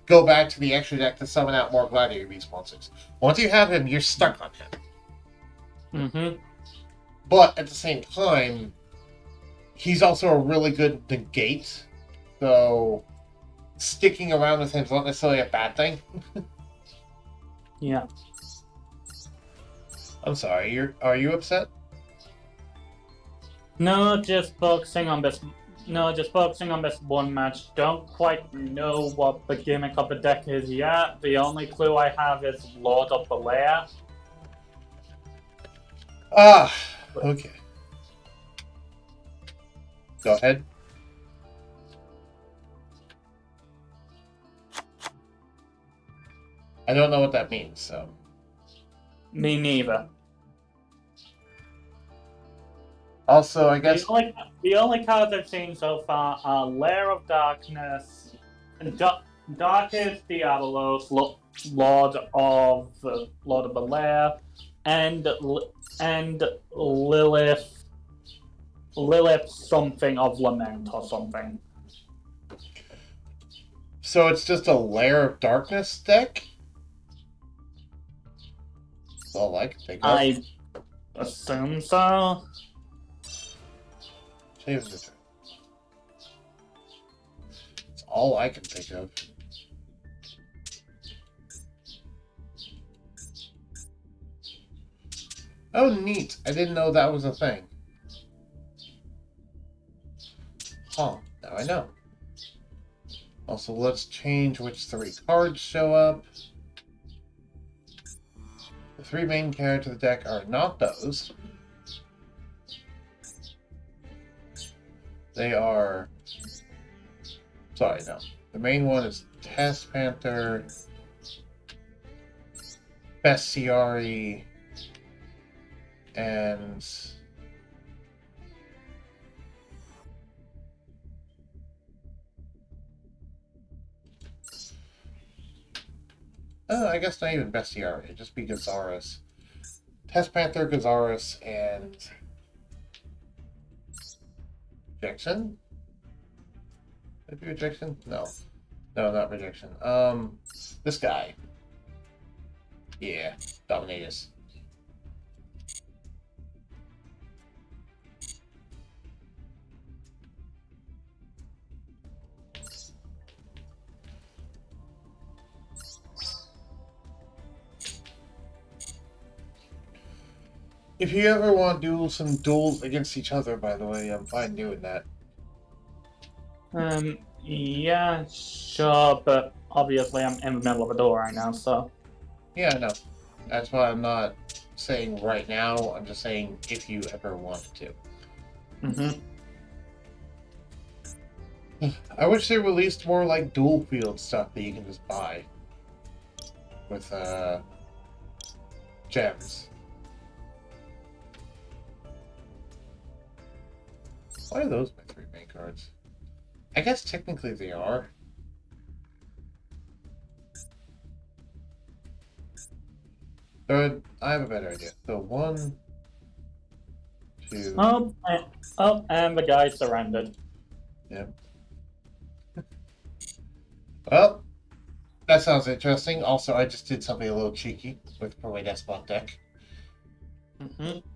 S1: go back to the extra deck to summon out more Gladiator Beast monsters. Once you have him, you're stuck on him.
S2: Mm-hmm.
S1: But at the same time, he's also a really good negate, so sticking around with him is not necessarily a bad thing.
S2: Yeah.
S1: I'm sorry, are you upset?
S2: No, just focusing on this. No, just focusing on this one match. Don't quite know what the gimmick of the deck is yet. The only clue I have is Lord of the Lair.
S1: Ah, okay. Go ahead. I don't know what that means, so.
S2: Me neither.
S1: Also, I guess...
S2: The only cards I've seen so far are Lair of Darkness, Darkest Diabolos, Lord of the Lair, and Lilith something of Lament or something.
S1: So it's just a Lair of Darkness deck? That's all I can think of.
S2: I assume so.
S1: Save the turn. That's all I can think of. Oh, neat. I didn't know that was a thing. Huh. Now I know. Also, let's change which 3 cards show up. The three main characters of the deck are not those. They are... Sorry, no. The main one is Test Panther, Bestiari, and... I guess not even Bestiari, it'd just be Gazaris. Test Panther, Gazaris, and... Rejection? Maybe Rejection? No. No, not Rejection. This guy. Yeah, Dominatus. If you ever want to do some duels against each other, by the way, I'm fine doing that.
S2: Yeah, sure, but obviously I'm in the middle of a duel right now, so...
S1: Yeah, I know. That's why I'm not saying right now, I'm just saying if you ever wanted to. I wish they released more, like, dual field stuff that you can just buy. With, gems. Why are those my three main cards? I guess technically they are. But I have a better idea. So 1, 2...
S2: and the guy surrendered.
S1: Yep. Well, that sounds interesting. Also, I just did something a little cheeky with my Despot deck.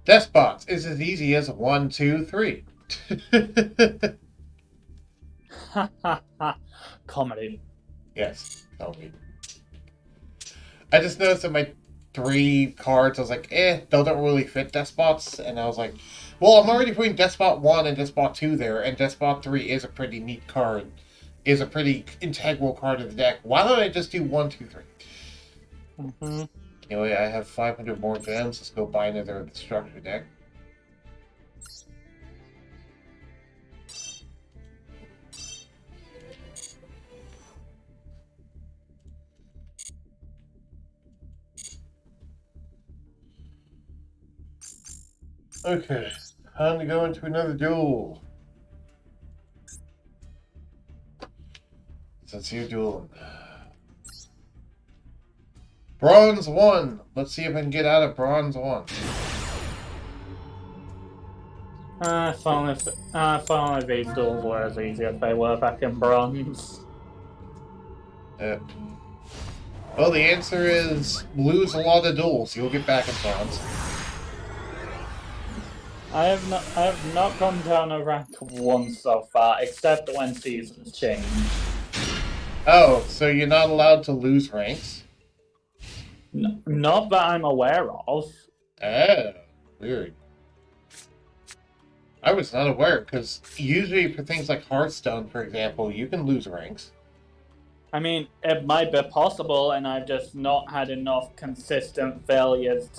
S1: Despots is as easy as 1, 2, 3.
S2: Comedy.
S1: Yes, comedy. I just noticed that my 3 cards, I was like, they don't really fit Despots. And I was like, well, I'm already putting Despot 1 and Despot 2 there, and Despot 3 is a pretty neat card. Is a pretty integral card of the deck. Why don't I just do 1, 2, 3? Anyway, I have 500 more gems. Let's go buy another Destructor deck. Okay, time to go into another duel. Since you're dueling. Bronze 1. Let's see if I can get out of Bronze 1.
S2: If only these duels were as easy as they were back in Bronze.
S1: Well, the answer is lose a lot of duels. You'll get back in Bronze.
S2: I have not gone down a rank once so far, except when seasons change.
S1: Oh, so you're not allowed to lose ranks?
S2: Not that I'm aware of.
S1: Oh, weird. I was not aware, because usually for things like Hearthstone, for example, you can lose ranks.
S2: I mean, it might be possible, and I've just not had enough consistent failures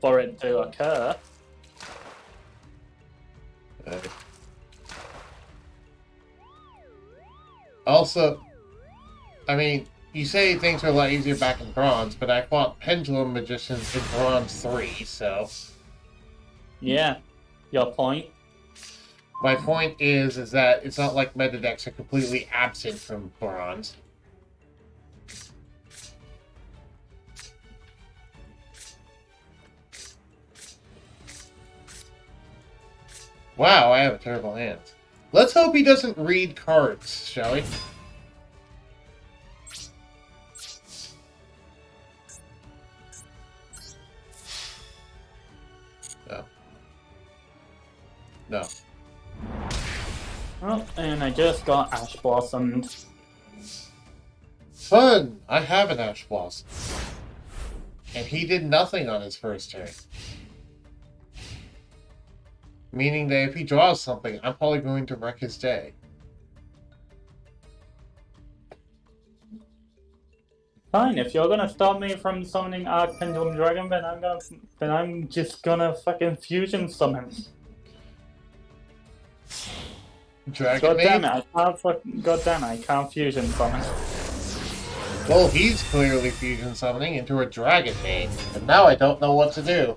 S2: for it to occur.
S1: Also, I mean, you say things are a lot easier back in Bronze, but I fought Pendulum Magicians in Bronze 3, so...
S2: Yeah, your point?
S1: My point is that it's not like meta decks are completely absent from Bronze. Wow, I have a terrible hand. Let's hope he doesn't read cards, shall we? No. No.
S2: Oh, and I just got Ash Blossomed.
S1: Fun! I have an Ash Blossom. And he did nothing on his first turn. Meaning that if he draws something, I'm probably going to wreck his day.
S2: Fine, if you're gonna stop me from summoning Archpendulum Dragon, then I'm just gonna fucking fusion summon.
S1: Dragon
S2: God damn
S1: Maid?
S2: it, I can't fusion summon.
S1: Well, he's clearly fusion summoning into a Dragon Maid, and now I don't know what to do.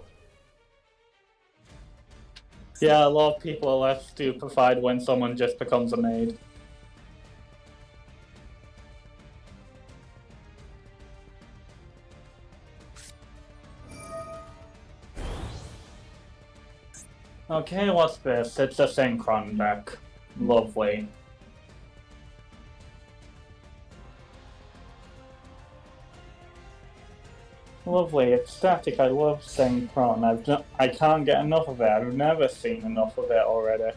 S2: Yeah, a lot of people are left stupefied when someone just becomes a maid. Okay, what's this? It's a Synchron deck. Lovely. Lovely, it's static. I love Synchron. I can't get enough of it. I've never seen enough of it already.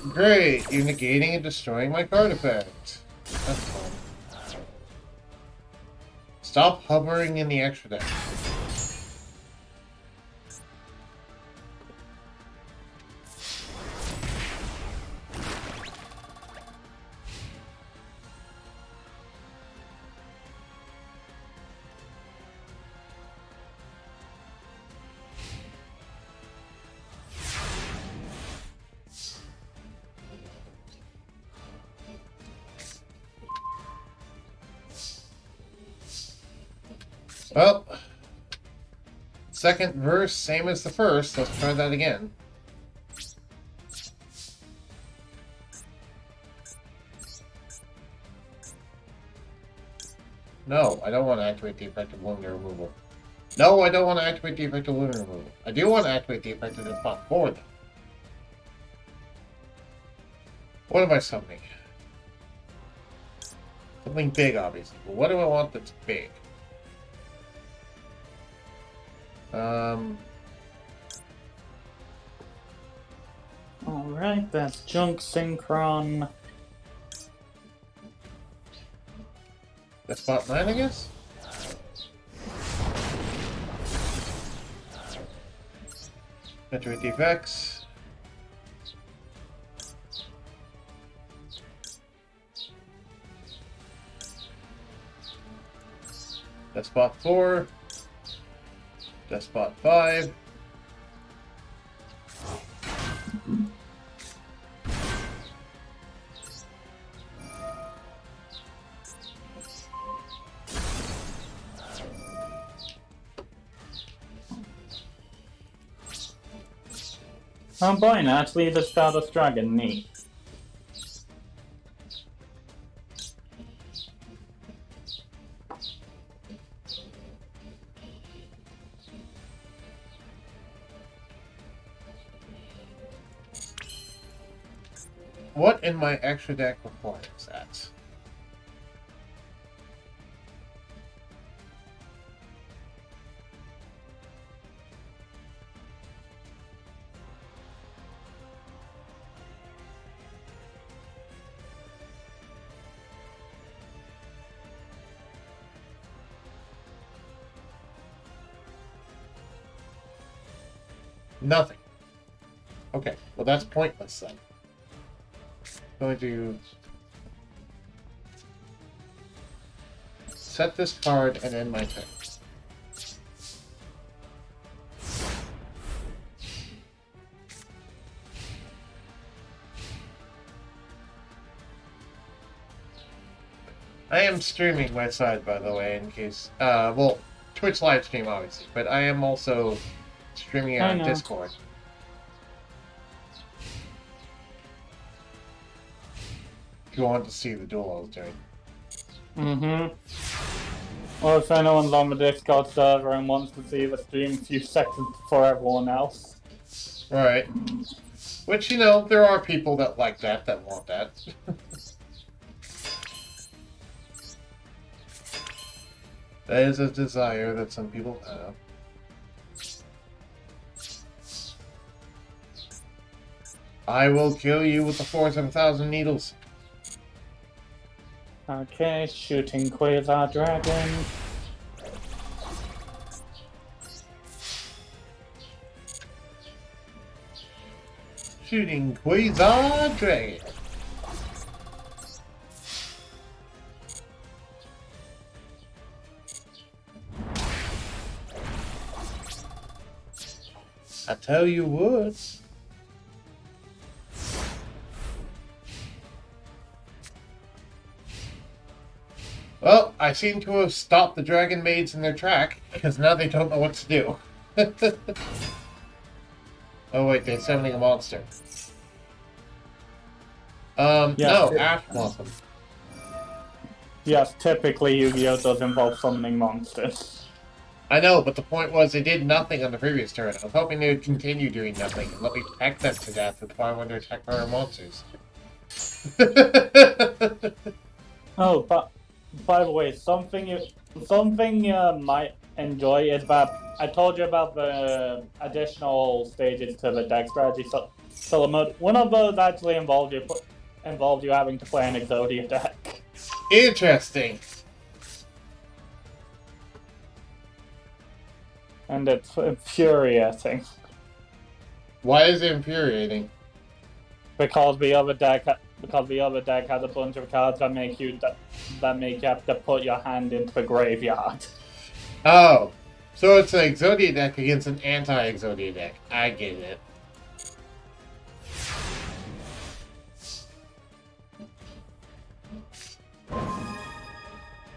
S1: Great, you're negating and destroying my card effect. That's fun. Stop hovering in the extra deck. Well, second verse, same as the first. Let's try that again. No, I don't want to activate the effect of lunar removal. No, I don't want to activate the effect of lunar removal. I do want to activate the effect of the spot 4, though. What am I summoning? Something big, obviously. But what do I want that's big?
S2: Alright, that's Junk Synchron.
S1: That's spot 9, I guess? Activate the effects. That's spot 4. That's spot 5.
S2: Oh boy, actually the Stardust Dragon, neat.
S1: What in my extra deck requires that? Nothing. Okay, well that's pointless then. Going to set this card and end my turn. I am streaming my side, by the way, in case, well, Twitch live stream, obviously, but I am also streaming it on Discord. If you want to see the duel I was doing.
S2: Or if anyone's on the Discord server and wants to see the stream a few seconds before everyone else.
S1: Right. Which, you know, there are people that like that want that. That is a desire that some people have. I will kill you with the force of 1,000 needles.
S2: Okay, shooting Quasar Dragon.
S1: shooting Quasar Dragon. I tell you what. Well, I seem to have stopped the Dragon Maids in their track, because now they don't know what to do. Oh wait, they're summoning a monster. No, Ash Blossom.
S2: Yes, typically Yu-Gi-Oh! Does involve summoning monsters.
S1: I know, but the point was they did nothing on the previous turn. I was hoping they would continue doing nothing and let me peck them to death before I went to attack our monsters.
S2: Oh, but by the way, something you might enjoy is that I told you about the additional stages to the deck strategy solo mode. One of those actually involved you having to play an Exodia deck.
S1: Interesting.
S2: And it's infuriating.
S1: Why is it infuriating?
S2: Because the other deck has a bunch of cards that make you have to put your hand into the graveyard.
S1: Oh, so it's an Exodia deck against an anti-Exodia deck. I get it.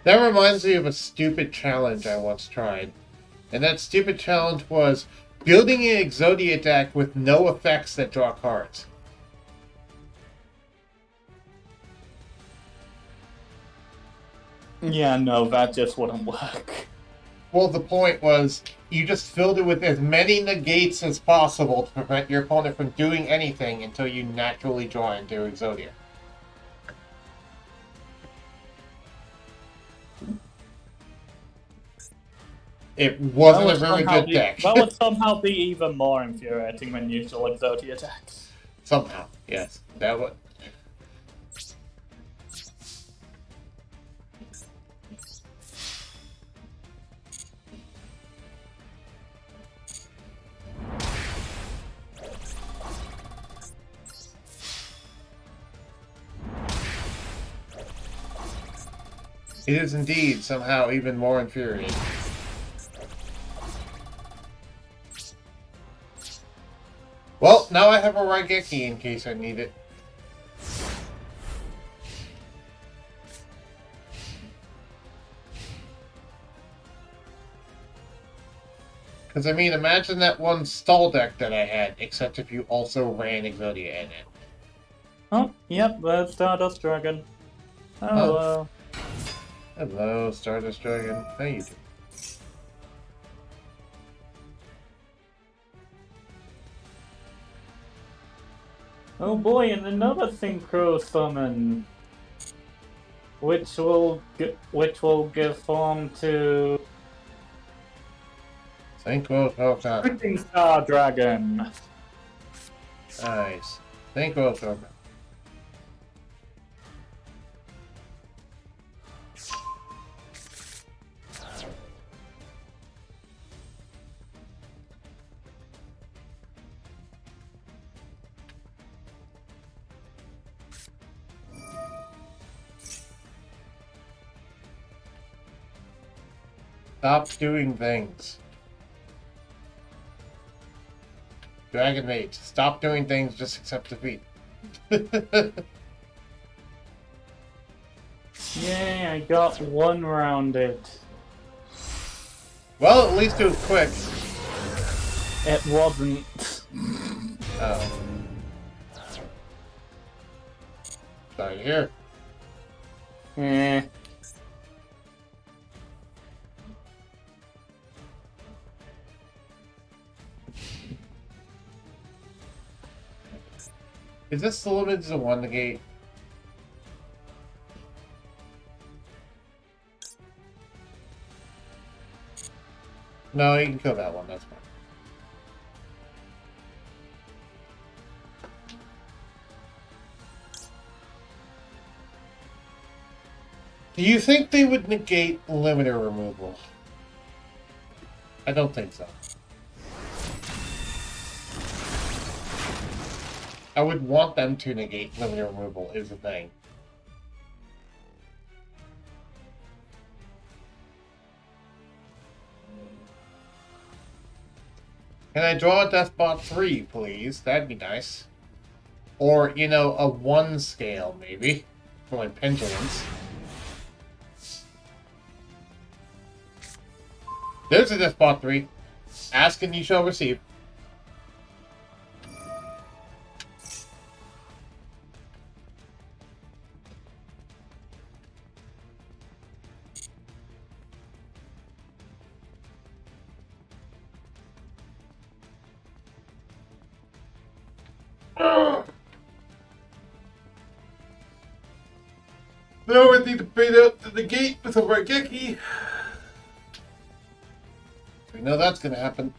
S1: That reminds me of a stupid challenge I once tried. And that stupid challenge was building an Exodia deck with no effects that draw cards.
S2: Yeah, no, that just wouldn't work.
S1: Well, the point was, you just filled it with as many negates as possible to prevent your opponent from doing anything until you naturally draw into Exodia. It wasn't a very good deck.
S2: That would somehow be even more infuriating than usual Exodia decks.
S1: Somehow, yes. That would. It is indeed somehow even more infuriating. Well, now I have a Raigeki in case I need it. Because, I mean, imagine that one stall deck that I had, except if you also ran Exodia in it.
S2: Oh, yep, that's Stardust Dragon. Hello.
S1: Hello, Stardust Dragon. How you doing?
S2: Oh boy, and another synchro summon, which will give form to
S1: Synchro Token.
S2: Shooting Star Dragon.
S1: Nice. Synchro Token. Stop doing things. Dragon Mage, stop doing things, just accept defeat.
S2: Yay, I got one rounded.
S1: Well, at least it was quick.
S2: It wasn't.
S1: Oh. Sorry to hear.
S2: Eh.
S1: Is this still limited to one negate? No, you can kill that one, that's fine. Do you think they would negate limiter removal? I don't think so. I would want them to negate limit removal is the thing. Can I draw a Deathbot 3, please? That'd be nice. Or, you know, a 1 scale, maybe. For my pendulums. There's a Deathbot 3. Ask and you shall receive. Now I need to bait out to the gate with a Raigeki. We know that's gonna happen.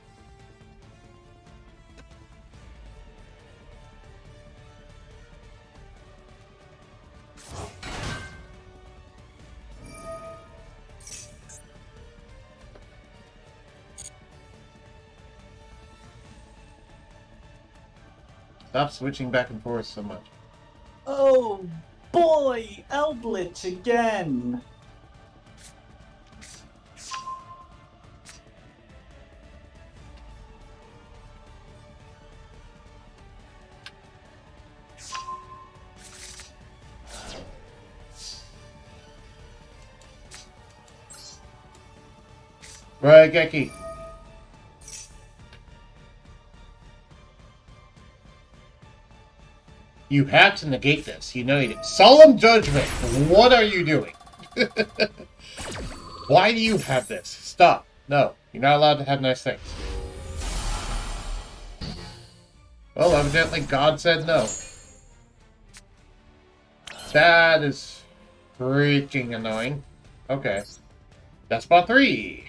S1: Stop switching back and forth so much.
S2: Oh boy, Eldritch again.
S1: Raigeki. You have to negate this. You know you did. Solemn Judgment. What are you doing? Why do you have this? Stop. No. You're not allowed to have nice things. Well, evidently God said no. That is freaking annoying. Okay. That's spot 3.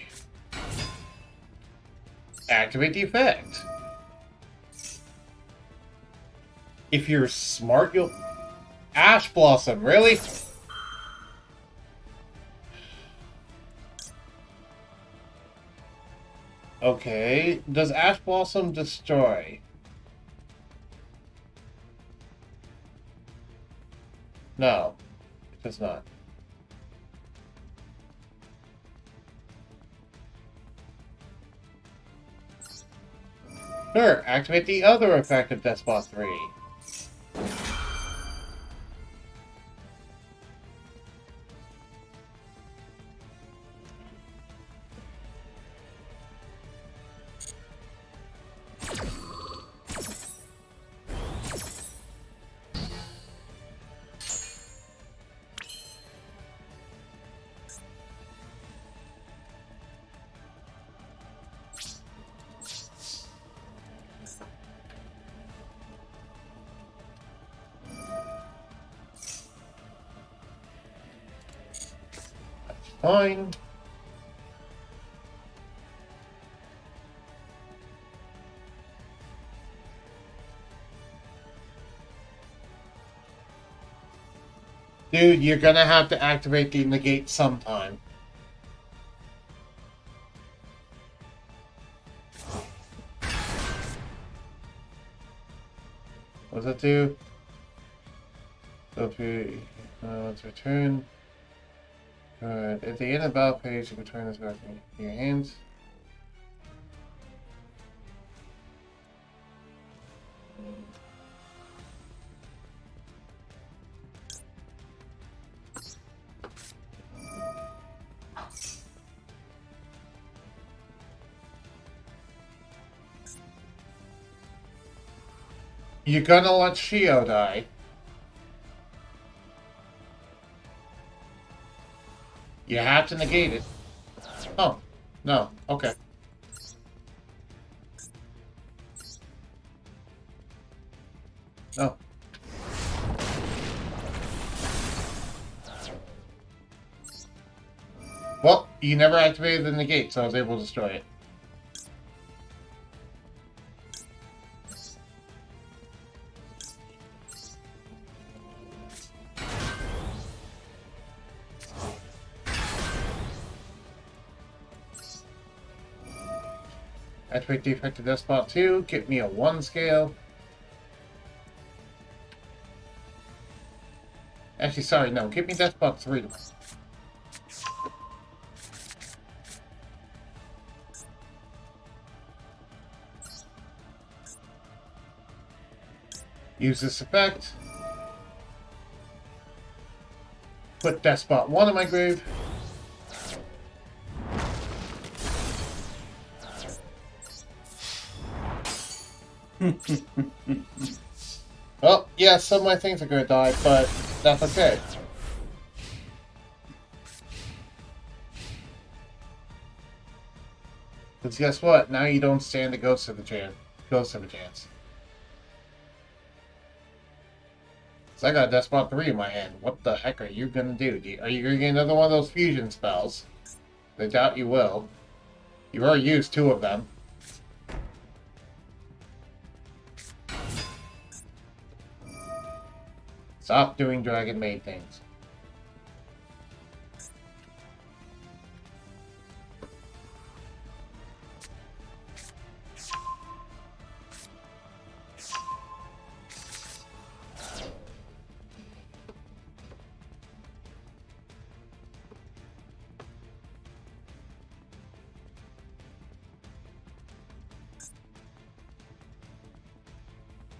S1: Activate the effect. If you're smart, you'll... Ash Blossom, really? Okay. Does Ash Blossom destroy? No. It does not. Sure, activate the other effect of Despot 3. Fine. Dude, you're gonna have to activate the negate sometime. What does that do? So if you let's return. Good. At the end of the battle page, you can turn this back in your hands. You're gonna let Shio die. You have to negate it. Oh, no. Okay. No. Well, you never activated the negate, so I was able to destroy it. Activate the effective Death Spot 2, get me a 1 scale. Actually, sorry, no. Give me Despot 3 tomorrow. Use this effect. Put Despot 1 in my grave. Well, yeah, some of my things are gonna die, but that's okay. Because guess what? Now you don't stand the ghost of a chance. So I got a Despot 3 in my hand. What the heck are you gonna do? Are you gonna get another one of those fusion spells? I doubt you will. You've already used 2 of them. Stop doing Dragon Maid things.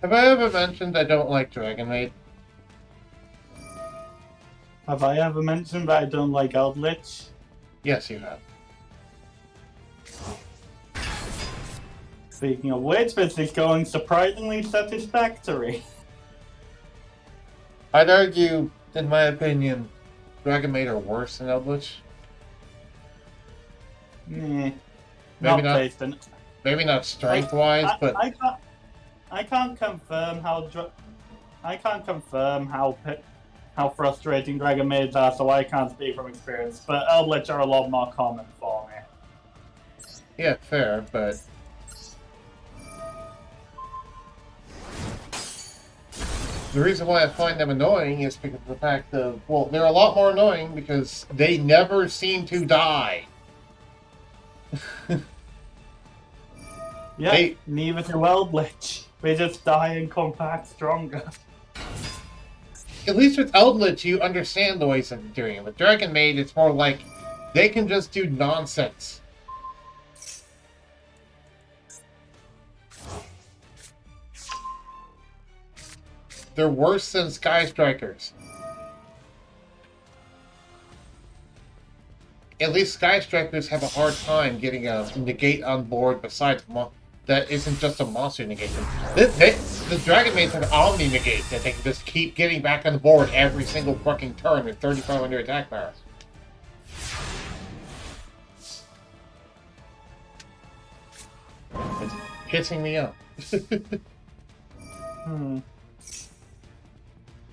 S1: Have I ever mentioned I don't like Dragon Maid?
S2: Have I ever mentioned that I don't like Eldritch?
S1: Yes, you have.
S2: Speaking of which, this is going surprisingly satisfactory.
S1: I'd argue, in my opinion, Dragon Maid are worse than Eldritch.
S2: Maybe
S1: Maybe not.
S2: tasting.
S1: Maybe not strength-wise, but
S2: I can't confirm how frustrating Dragon Maids are, so I can't speak from experience. But Eldritch are a lot more common for me.
S1: yeah, fair. But the reason why I find them annoying is because of the fact of, well, they're a lot more annoying because they never seem to die.
S2: Yeah, neither do Eldritch. They just die and come back stronger.
S1: At least with Eldritch, you understand the ways of doing it. With Dragon Maid, it's more like they can just do nonsense. They're worse than Sky Strikers. At least Sky Strikers have a hard time getting a negate on board besides that isn't just a monster negation. The Dragon Maids have Omni negate that they can just keep getting back on the board every single fucking turn with 3,500 attack power. It's pissing me off.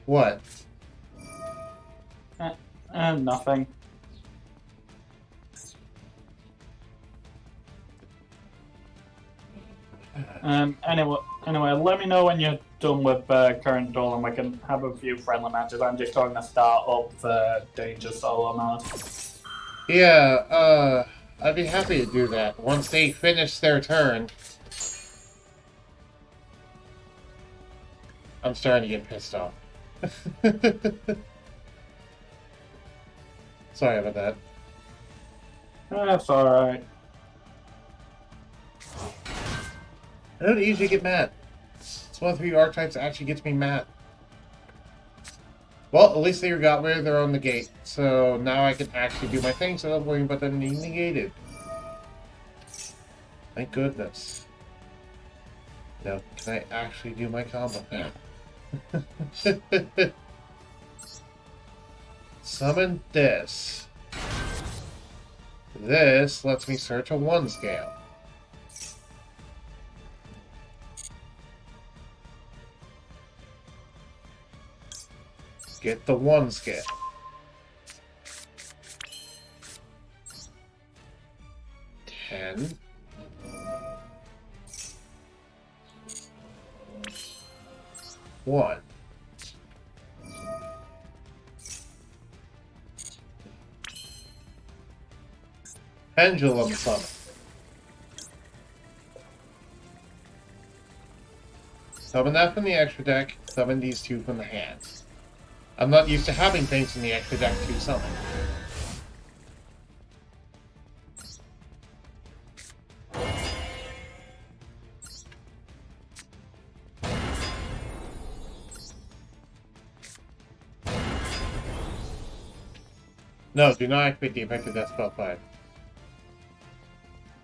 S1: What?
S2: Nothing. Anyway, let me know when you're done with current duel and we can have a few friendly matches. I'm just going to start up the Danger solo mode.
S1: Yeah, I'd be happy to do that once they finish their turn. I'm starting to get pissed off. Sorry about that.
S2: That's alright.
S1: I don't usually get mad. It's one of the few archetypes that actually gets me mad. Well, at least they got rid of their own negate, so now I can actually do my thing instead of worrying about them being negated. Thank goodness. Now, can I actually do my combo now? Summon this. This lets me search a 1 scale. Get the 1 scale. Ten. One. Pendulum summon. Summon that from the extra deck, summon these 2 from the hands. I'm not used to having things in the extra deck to summon. No, do not activate the effective death spell 5.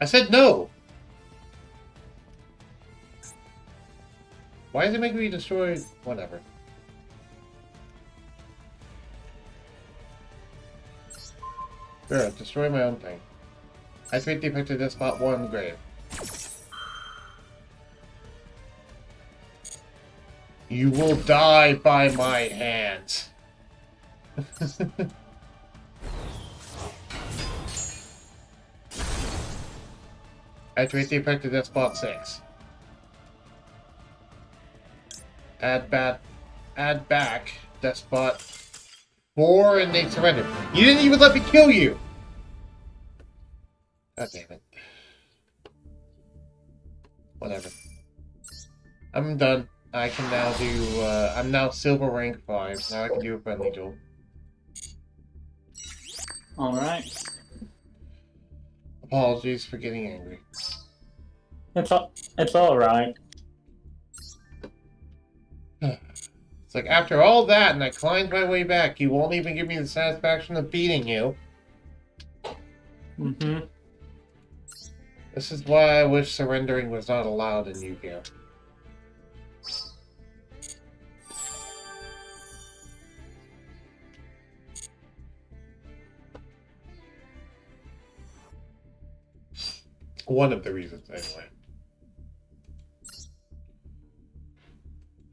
S1: I said no! Why is it making me destroy... Whatever. Sure, destroy my own thing. Activate the effective death spot 1 in the grave. You will die by my hands. Activate the effective death spot 6. Add back death spot 4 and they surrender. You didn't even let me kill you! God damn it. Whatever. I'm done. I can now do, I'm now silver rank 5. Now I can do a friendly duel.
S2: Alright.
S1: Apologies for getting angry.
S2: It's alright.
S1: It's like, after all that, and I climbed my way back, you won't even give me the satisfaction of beating you.
S2: Mm-hmm.
S1: This is why I wish surrendering was not allowed in Yugioh. One of the reasons, anyway.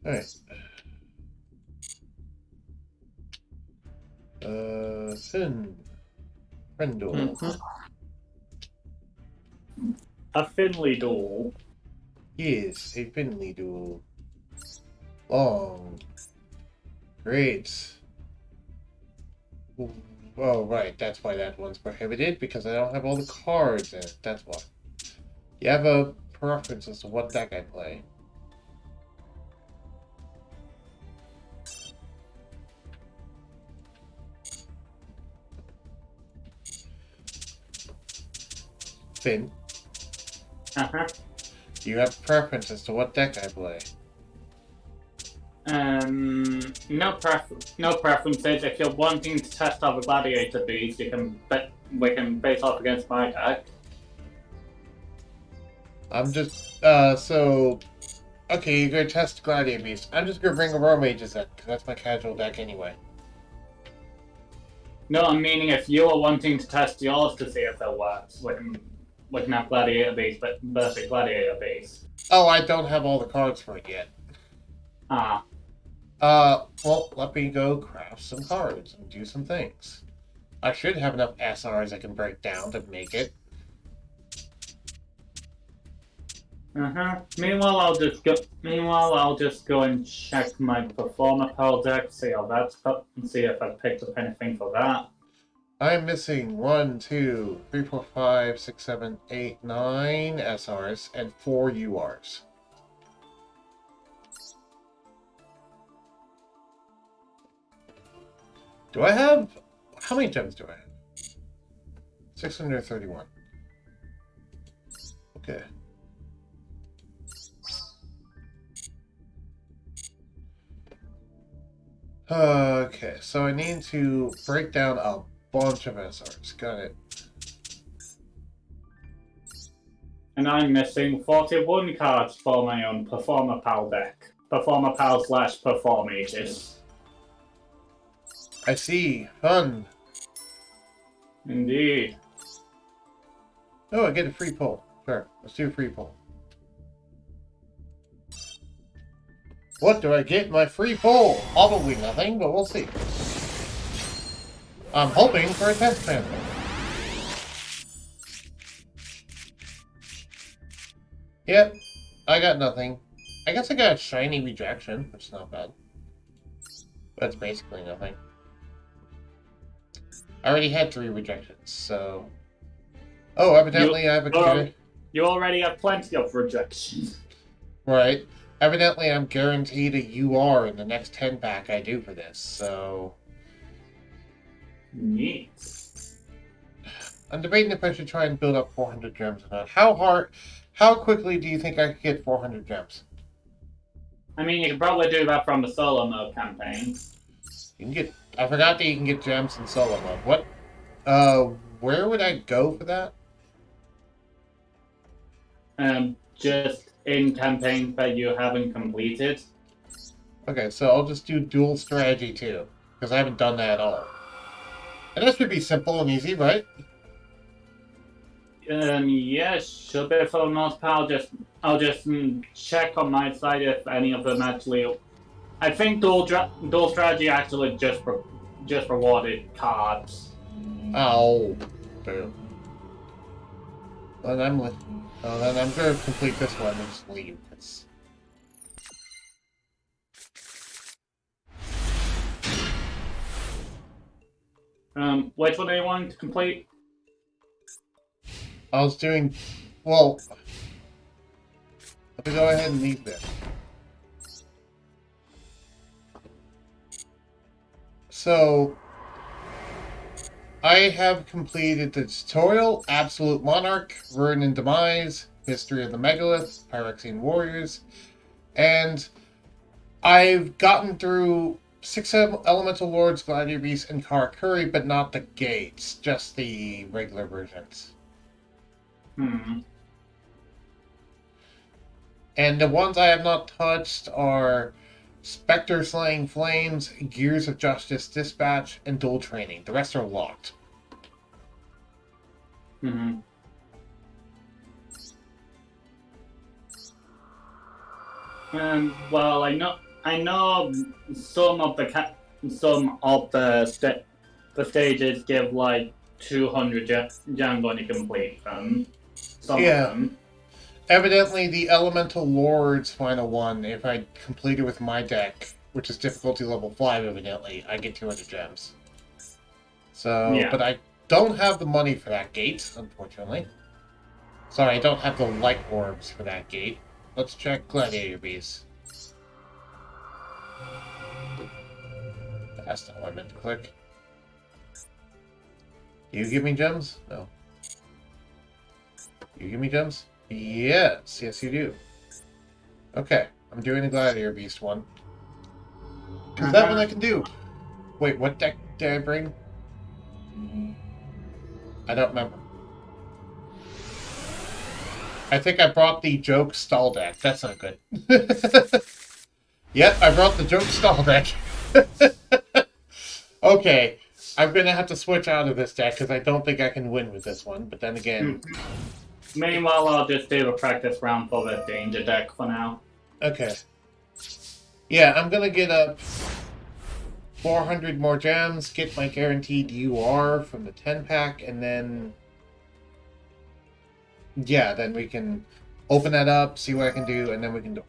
S1: Alright. Sin. Friendle.
S2: Mm-hmm. A Finley duel.
S1: Yes, a Finley duel. Long. Great. Oh, right, that's why that one's prohibited, because I don't have all the cards in it, that's why. You have a preference as to what deck I play. Finn,
S2: Uh-huh.
S1: do you have preference as to what deck I play?
S2: No preferences. If you're wanting to test out the gladiator beast, we can face off against my deck.
S1: I'm just, okay, you're gonna test Gladiator Beast. I'm just gonna bring a Row Mages in, because that's my casual deck anyway.
S2: No, I'm meaning if you are wanting to test yours to see if it works, we can have gladiator beast, but versus gladiator beast.
S1: Oh, I don't have all the cards for it yet.
S2: Ah.
S1: Well, let me go craft some cards and do some things. I should have enough SRs I can break down to make it.
S2: Meanwhile, I'll just go and check my performer pal deck, see how that's cut, and see if I've picked up anything for that.
S1: I'm missing 1, 2, 3, 4, 5, 6, 7, 8, 9 SRs and 4 URs. Do I have... How many gems do I have? 631. Okay. Okay, so I need to break down a bunch of SRs. Got it.
S2: And I'm missing 41 cards for my own performer pal deck. Performer pal / perform ages.
S1: I see. Fun.
S2: Indeed.
S1: Oh, I get a free pull. Sure, let's do a free pull. What do I get in my free pull? Probably nothing, but we'll see. I'm hoping for a test panel. Yep, I got nothing. I guess I got a shiny rejection, which is not bad. That's basically nothing. I already had 3 rejections, so... Oh, evidently I have a...
S2: You already have plenty of rejections.
S1: Right. evidently I'm guaranteed a UR in the next 10 pack I do for this, so...
S2: Neat.
S1: I'm debating if I should try and build up 400 gems or not. How quickly do you think I could get 400 gems?
S2: I mean, you can probably do that from the solo mode campaign.
S1: You can get... I forgot that you can get gems in solo mode. What? Where would I go for that?
S2: Just in campaigns that you haven't completed.
S1: Okay, so I'll just do dual strategy too, because I haven't done that at all. And this should be simple and easy, right?
S2: Yeah, should be for the most part. I'll just check on my side if any of them actually. I think dual strategy actually just rewarded cards.
S1: Oh, boo. Then I'm going to complete this one and just leave.
S2: Which one are you wanting to complete?
S1: I was doing... Well... Let me go ahead and leave this. So... I have completed the tutorial, Absolute Monarch, Ruin and Demise, History of the Megalith, Phyrexian Warriors, and I've gotten through 6 Elemental Lords, Gladiator Beasts, and Karakuri, but not the gates, just the regular versions. And the ones I have not touched are Spectre Slaying Flames, Gears of Justice Dispatch, and Dual Training. The rest are locked.
S2: Well, I know some of the stages give like 200 gems when you complete them. Some of them.
S1: Evidently, the Elemental Lord's final one, if I complete it with my deck, which is difficulty level 5, evidently, I get 200 gems. So, yeah. But I don't have the money for that gate, unfortunately. Sorry, I don't have the light orbs for that gate. Let's check Gladiator Beasts. That's not what I meant to click. Do you give me gems? No. You give me gems? Yes, yes you do. Okay, I'm doing the Gladiator Beast one. Because that one I can do. Wait, what deck did I bring? I don't remember. I think I brought the Joke Stall deck. That's not good. Yep, I brought the Joke Stall deck. Okay, I'm going to have to switch out of this deck because I don't think I can win with this one. But then again...
S2: Meanwhile, I'll just do a practice round for the Danger deck for now.
S1: Okay. Yeah, I'm going to get up 400 more gems, get my guaranteed UR from the 10-pack, and then... Yeah, then we can open that up, see what I can do, and then we can do...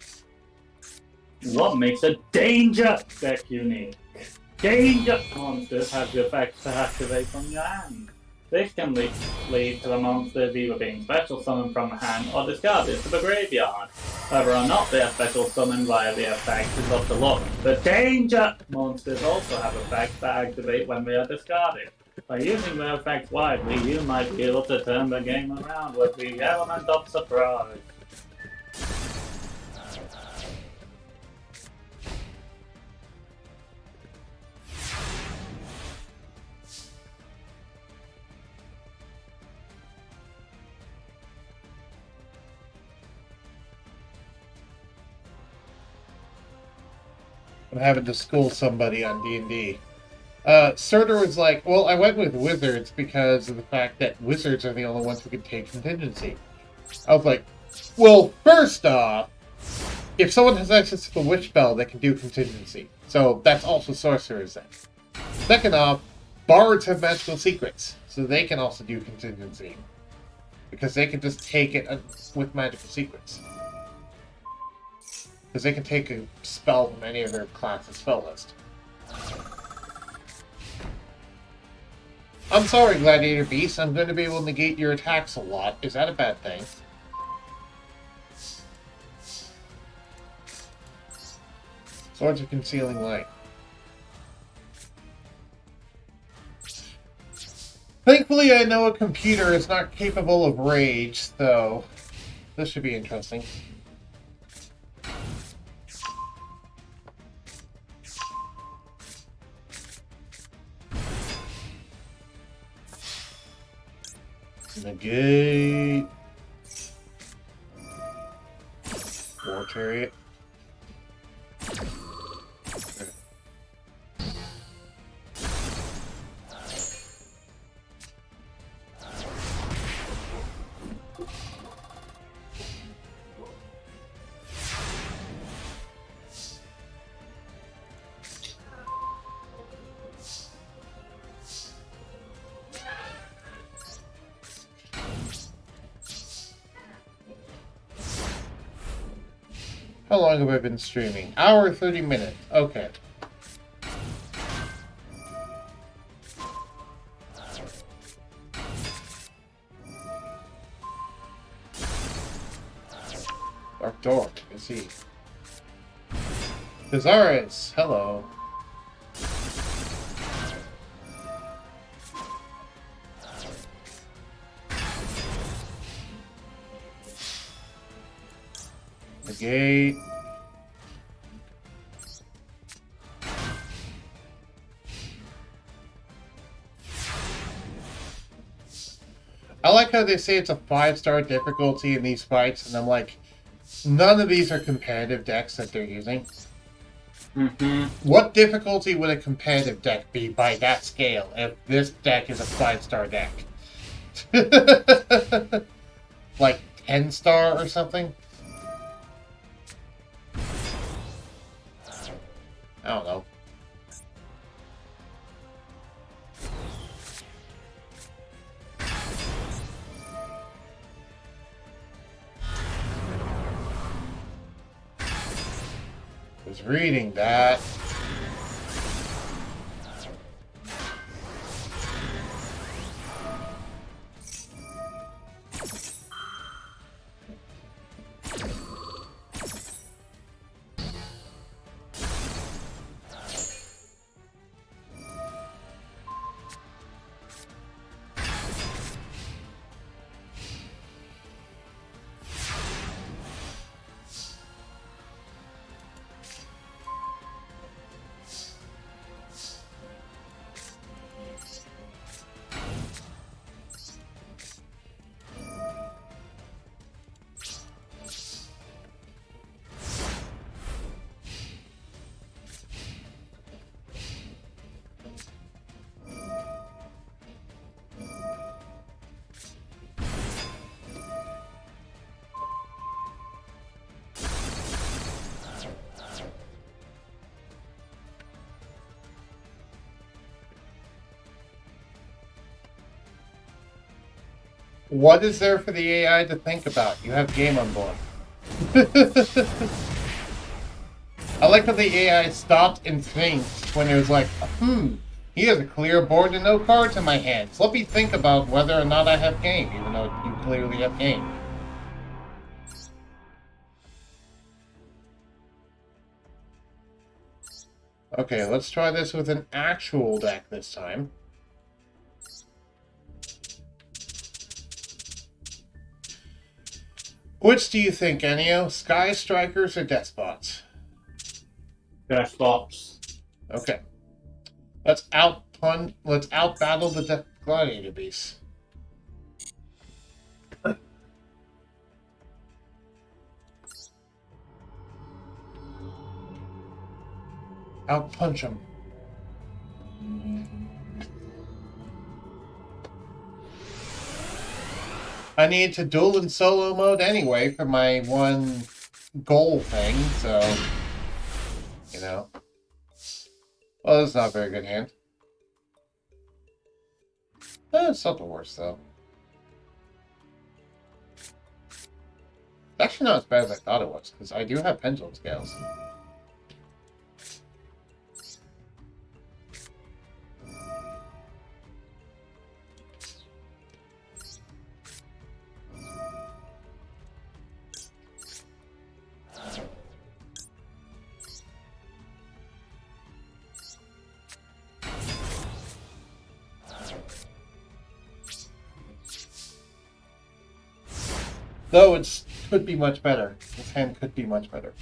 S2: What makes a Danger deck unique? Danger monsters have the effect to activate from your hand. This can lead to the monsters either being special summoned from the hand or discarded to the graveyard. Whether or not they are special summoned via the effect is up to luck. The Danger monsters also have effects that activate when they are discarded. By using their effects widely, you might be able to turn the game around with the element of surprise.
S1: I'm having to school somebody on D&D. Surtur was like, well, I went with Wizards because of the fact that Wizards are the only ones who can take contingency. I was like, well, first off, if someone has access to the Witch Spell, they can do contingency. So that's also Sorcerers then. Second off, Bards have magical secrets, so they can also do contingency. Because they can just take it with magical secrets. Because they can take a spell from any of their class's spell list. I'm sorry, Gladiator Beast. I'm going to be able to negate your attacks a lot. Is that a bad thing? Swords of Concealing Light. Thankfully, I know a computer is not capable of rage, so this should be interesting. Negate. War Chariot. Okay. How long have I been streaming? Hour 30 minutes. Okay. Dark Door. I see. Thesaurus. Hello. Negate. I like how they say it's a 5-star difficulty in these fights, and I'm like, none of these are competitive decks that they're using. What difficulty would a competitive deck be by that scale if this deck is a 5-star deck? Like 10-star or something? I don't know. Was reading that. What is there for the AI to think about? You have game on board. I like how the AI stopped and think when it was like, he has a clear board and no cards in my hands. Let me think about whether or not I have game, even though you clearly have game. Okay, let's try this with an actual deck this time. Which do you think, Ennio? Sky Strikers or Despots?
S2: Despots.
S1: Okay. Let's out-battle the Gladiator Beast. Out-punch him. I need to duel in solo mode anyway for my one goal thing, so, you know. Well, that's not a very good hand. It's not the worst, though. It's actually not as bad as I thought it was, because I do have pendulum scales. Though it could be much better. This hand could be much better.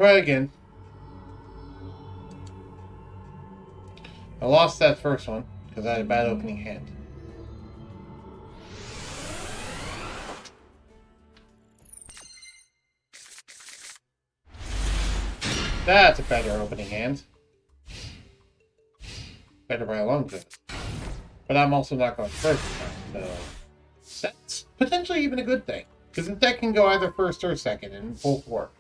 S1: Try again. I lost that first one because I had a bad opening hand. That's a better opening hand. Better by a long shot. But I'm also not going first this time, so that's potentially even a good thing. Because the deck can go either first or second and both work.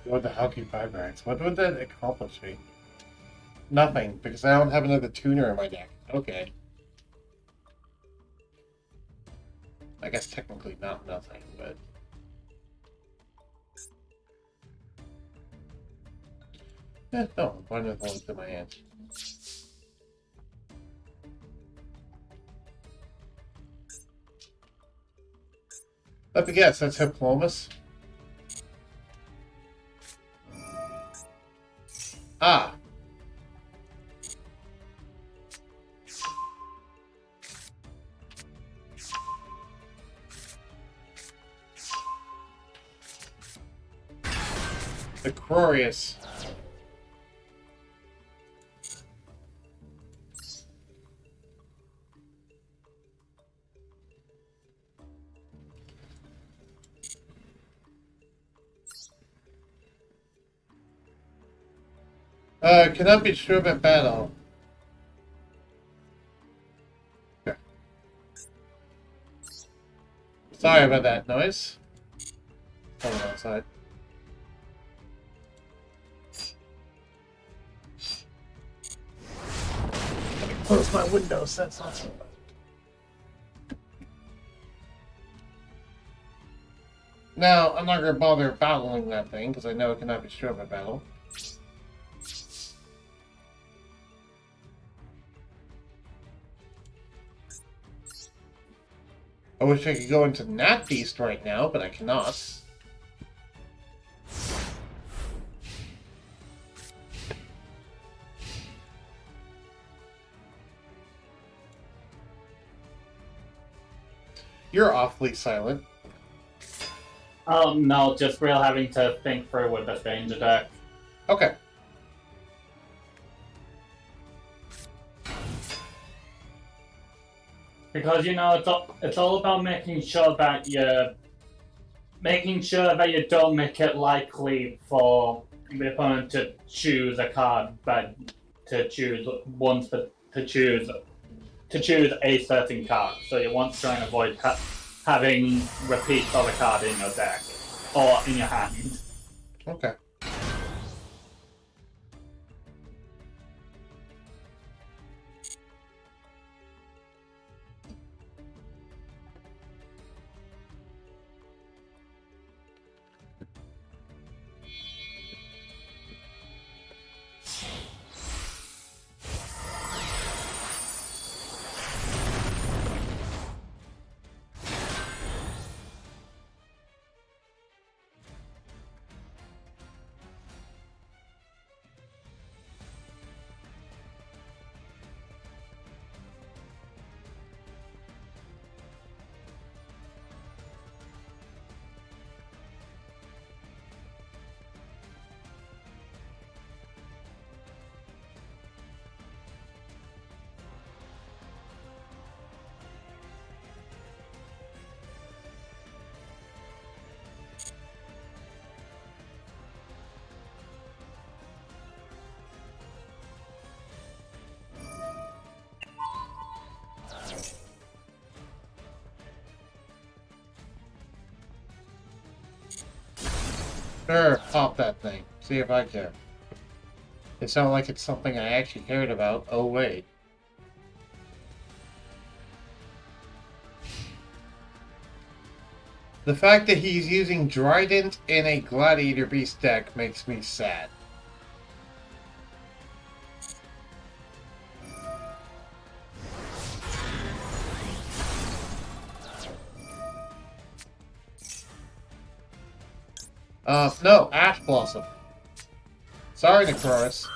S1: What the hell, 5 What would that accomplish me? Nothing, because I don't have another tuner in my deck. Okay. I guess technically not nothing, but... no, one of the ones in my hand. Let me guess, that's Hippolymus? Ah! The Crorius. Cannot be true at battle. Okay. Sorry about that noise. Someone outside. Let me close my windows, that's not so bad. Now, I'm not going to bother battling that thing, because I know it cannot be destroyed by battle. I wish I could go into Nat Beast right now, but I cannot. You're awfully silent.
S2: Oh no, just real having to think through with this danger deck.
S1: Okay.
S2: Because it's all about making sure that you don't make it likely for the opponent to choose a card, but to choose a certain card. So you want to try and avoid having repeats of a card in your deck or in your hand.
S1: Okay. Sure, pop that thing. See if I care. It sounds like it's something I actually cared about. Oh, wait. The fact that he's using Trident in a Gladiator Beast deck makes me sad. No, Ash Blossom. Sorry, Necroris.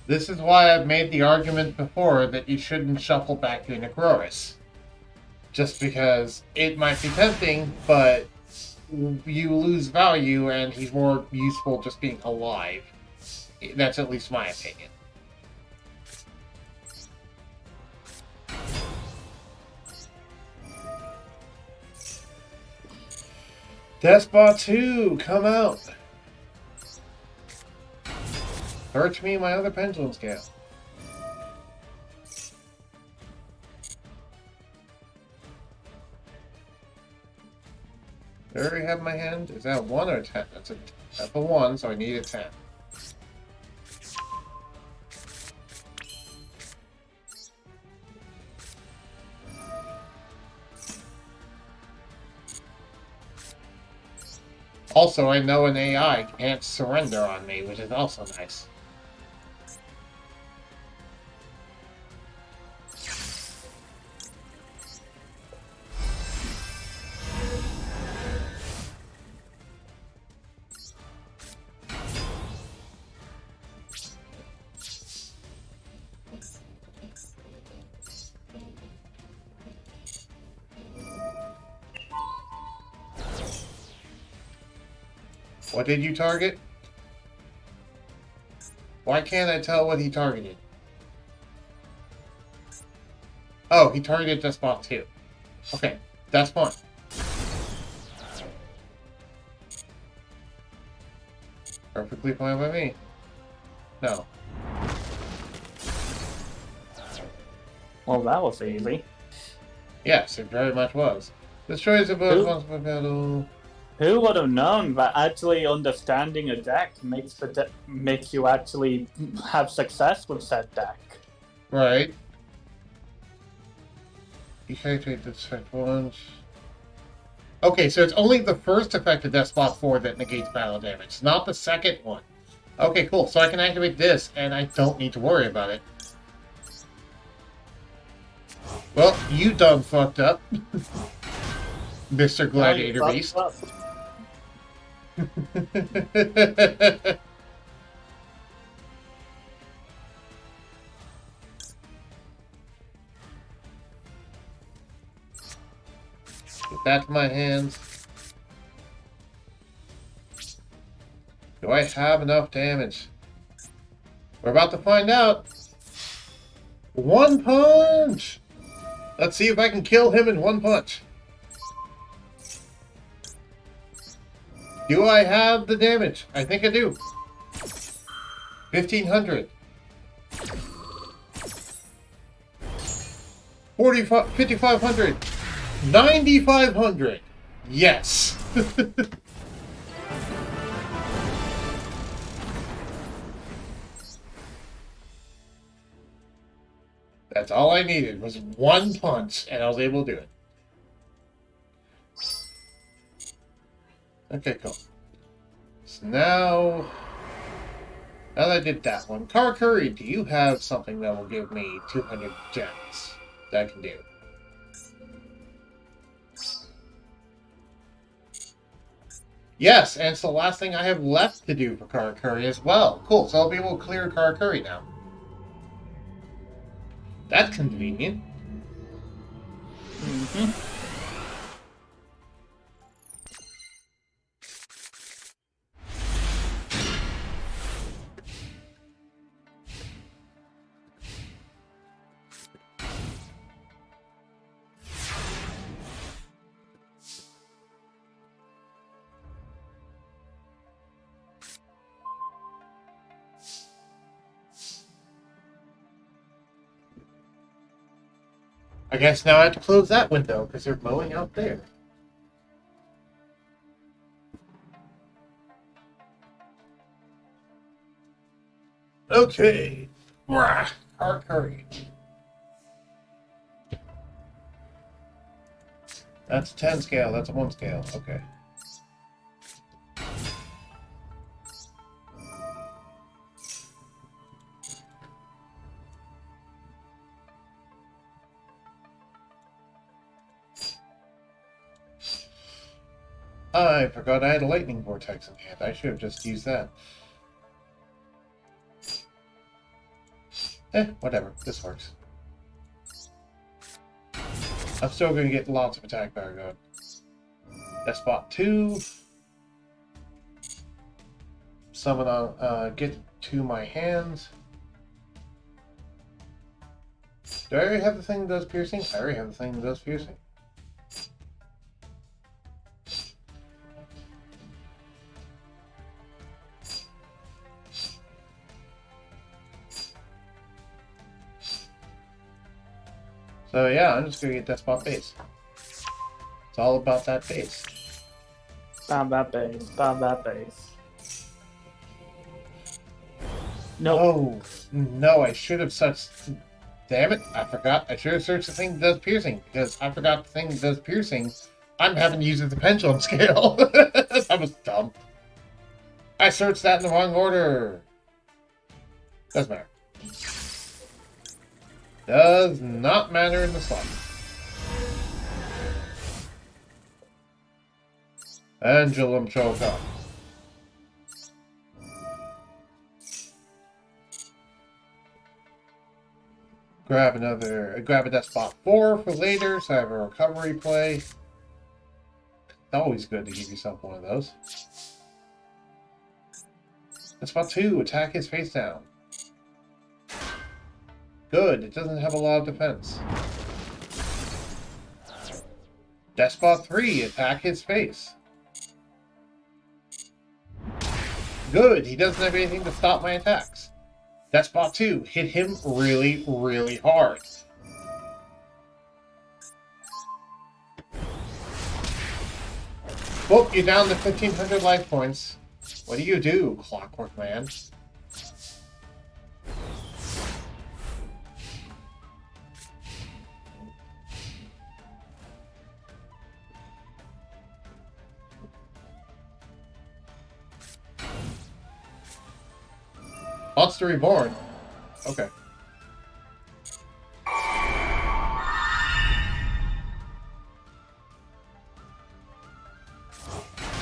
S1: This is why I've made the argument before that you shouldn't shuffle back your Necroris. Just because it might be tempting, but you lose value and he's more useful just being alive. That's at least my opinion. Despot 2, come out! Search me my other pendulum scale. I already have my hand. Is that 1 or 10? That's a 1, so I need a 10. Also, I know an AI can't surrender on me, which is also nice. What did you target? Why can't I tell what he targeted? Oh, he targeted Despot 2. Okay, that's fine. Perfectly fine by me. No.
S2: Well, that was easy.
S1: Yes, it very much was. Destroys the boat once per battle.
S2: Who would have known that actually understanding a deck makes you actually have success with said deck?
S1: Right. You can't take this effect once. Okay, so it's only the first effect of Death Spot 4 that negates battle damage, not the second one. Okay, cool. So I can activate this, and I don't need to worry about it. Well, you done fucked up, Mr. Gladiator Beast. Get that to my hands. Do I have enough damage? We're about to find out. One punch! Let's see if I can kill him in one punch. Do I have the damage? I think I do. 1,500. 5,500. 9,500. Yes. That's all I needed was one punch, and I was able to do it. Okay, cool. So now that I did that one, Karakuri, do you have something that will give me 200 gems that I can do? Yes, and it's the last thing I have left to do for Karakuri as well. Cool, so I'll be able to clear Karakuri now. That's convenient.
S2: Mm-hmm.
S1: I guess now I have to close that window because they're mowing out there. Okay. Karakuri. That's a 10 scale, that's a 1 scale. Okay. I forgot I had a lightning vortex in hand. I should have just used that. Whatever. This works. I'm still going to get lots of attack power going. That's spot 2. Summon on, get to my hands. Do I already have the thing that does piercing? I already have the thing that does piercing. So yeah, I'm just gonna get that spot base. It's all about that base.
S2: Found that base. Found that base. No.
S1: Oh, no, I should have searched... Damn it, I forgot. I should have searched the thing that does piercing, because I forgot the thing that does piercing. I'm having to use the pendulum scale. That was dumb. I searched that in the wrong order. Doesn't matter. Does not matter in the slightest. Pendulum choke up. Grab a death spot 4 for later, so I have a recovery play. It's always good to give yourself one of those. Death spot 2, attack his face down. Good, it doesn't have a lot of defense. Death spot 3, attack his face. Good, he doesn't have anything to stop my attacks. Death spot 2, hit him really, really hard. Well, you're down to 1,500 life points. What do you do, Clockwork Man? Monster Reborn. Okay.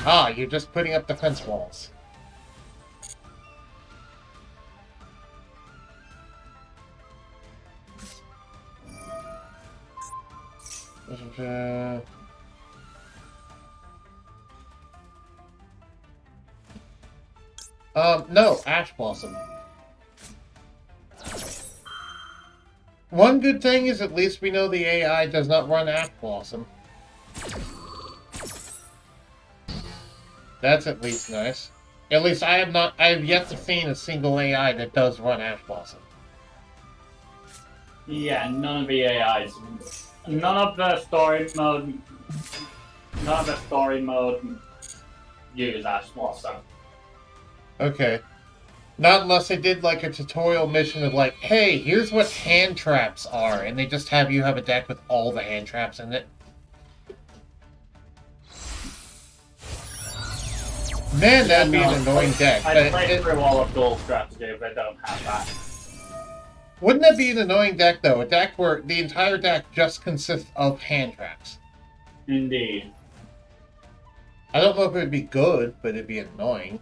S1: Ah, you're just putting up defense walls. No, Ash Blossom. One good thing is at least we know the AI does not run Ash Blossom. That's at least nice. At least I have yet to see a single AI that does run Ash Blossom.
S2: Yeah, none of the AIs. None of the story mode use Ash Blossom.
S1: Okay. Not unless they did like a tutorial mission of like, hey, here's what hand traps are, and they just have you have a deck with all the hand traps in it. Man, that'd be an annoying deck.
S2: I'd play through all of Duel strategy if I don't have that.
S1: Wouldn't that be an annoying deck, though? A deck where the entire deck just consists of hand traps.
S2: Indeed.
S1: I don't know if it would be good, but it'd be annoying.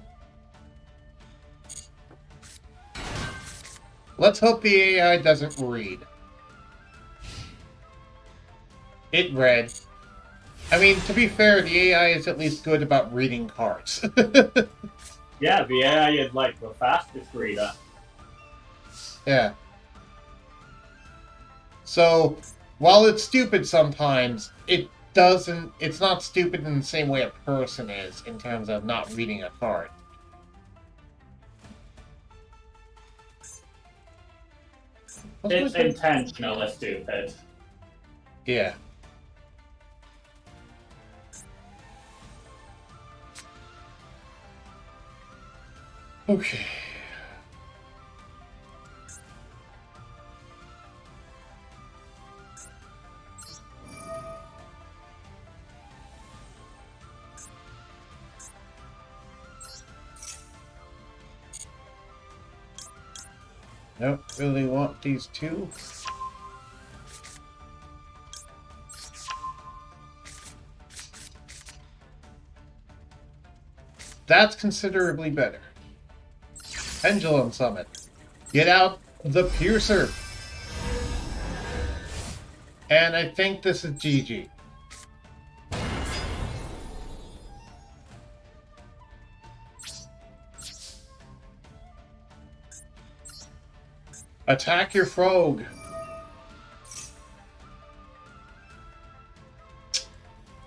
S1: Let's hope the AI doesn't read. It read. I mean, to be fair, the AI is at least good about reading cards.
S2: Yeah, the AI is like the fastest reader.
S1: Yeah. So, while it's stupid sometimes, it's not stupid in the same way a person is in terms of not reading a card.
S2: It's intentionally stupid.
S1: Yeah. Okay. Nope, really want these two. That's considerably better. Pendulum Summit. Get out the Piercer. And I think this is GG. Attack your frog.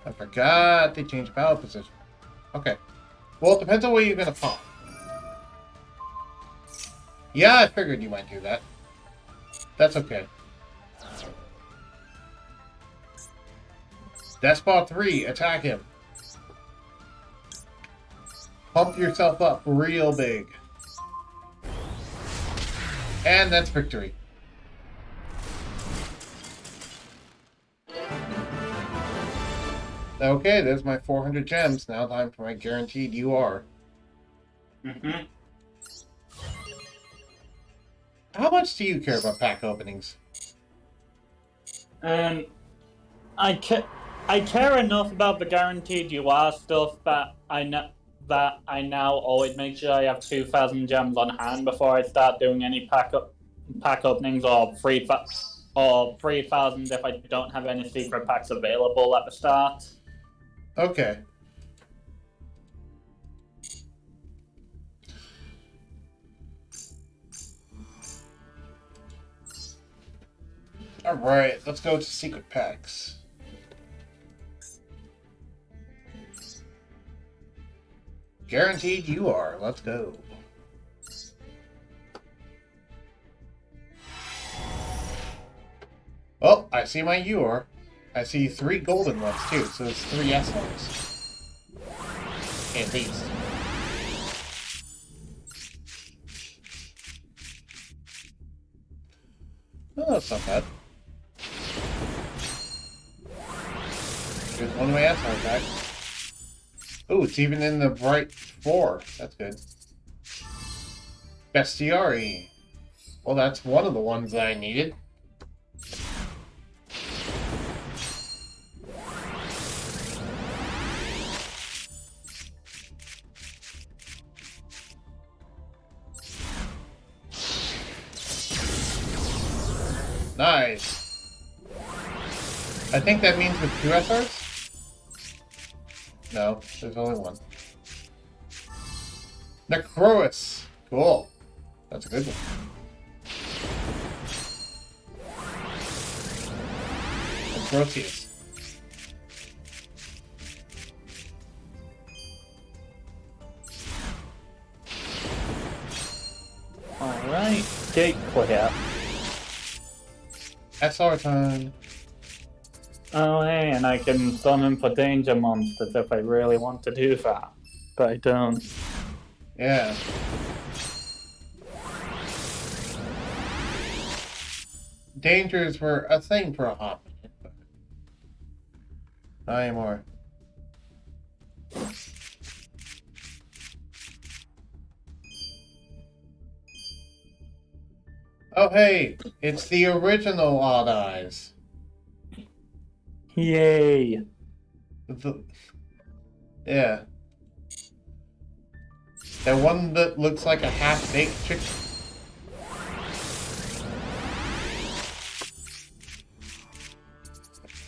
S1: I forgot they changed battle position. Okay. Well, it depends on where you're going to pop. Yeah, I figured you might do that. That's okay. Despot 3, attack him. Pump yourself up real big. And that's victory. Okay, there's my 400 gems. Now time for my guaranteed UR.
S2: Mm-hmm.
S1: How much do you care about pack openings?
S2: I care enough about the guaranteed UR stuff that I now always make sure I have 2,000 gems on hand before I start doing any pack openings or 3,000 if I don't have any secret packs available at the start.
S1: Okay. Alright, let's go to secret packs. Guaranteed UR, let's go. Oh, I see my UR. I see 3 golden ones too, so it's 3 S ones. At least. Oh, that's not bad. Here's one of my SR back. Oh, it's even in the bright 4. That's good. Bestiari. Well, that's one of the ones that I needed. Nice. I think that means with 2 SRs? No, there's only one. Necrois. Cool. That's a good one. Necrotius.
S2: Alright, gate clear.
S1: SR time.
S2: Oh hey, and I can summon for danger monsters if I really want to do that. But I don't.
S1: Yeah. Dangers were a thing for a hot minute, but not anymore. Oh hey, it's the original Odd Eyes.
S2: Yay!
S1: Yeah. That one that looks like a half-baked chicken.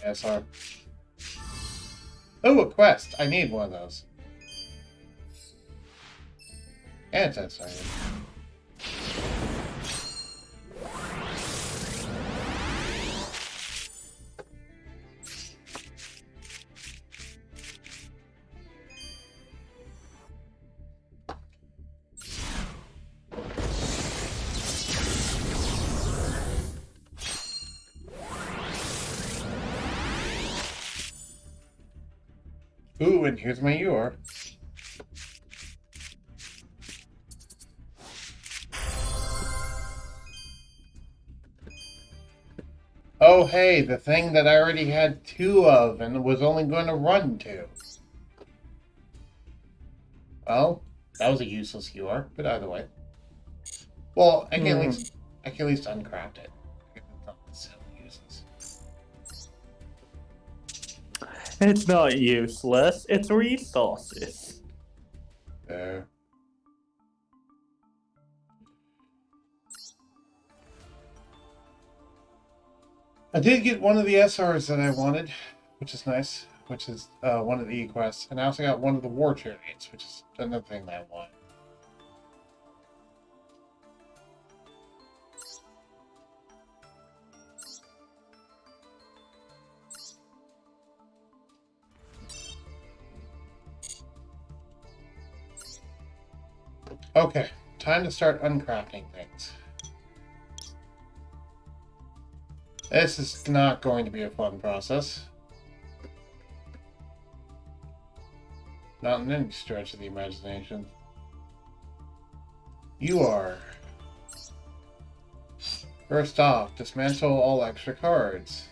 S1: SR. Oh, a quest. I need one of those. And it's SR. Ooh, and here's my UR. Oh, hey, the thing that I already had 2 of and was only going to run 2. Well, that was a useless UR, but either way. Well, I can at least uncraft it. It's not necessarily useless.
S2: It's not useless, it's resources.
S1: There. I did get one of the SRs that I wanted, which is nice, which is one of the E-quests. And I also got one of the War Chariots, which is another thing that I want. Okay, time to start uncrafting things. This is not going to be a fun process. Not in any stretch of the imagination. You are. First off, dismantle all extra cards.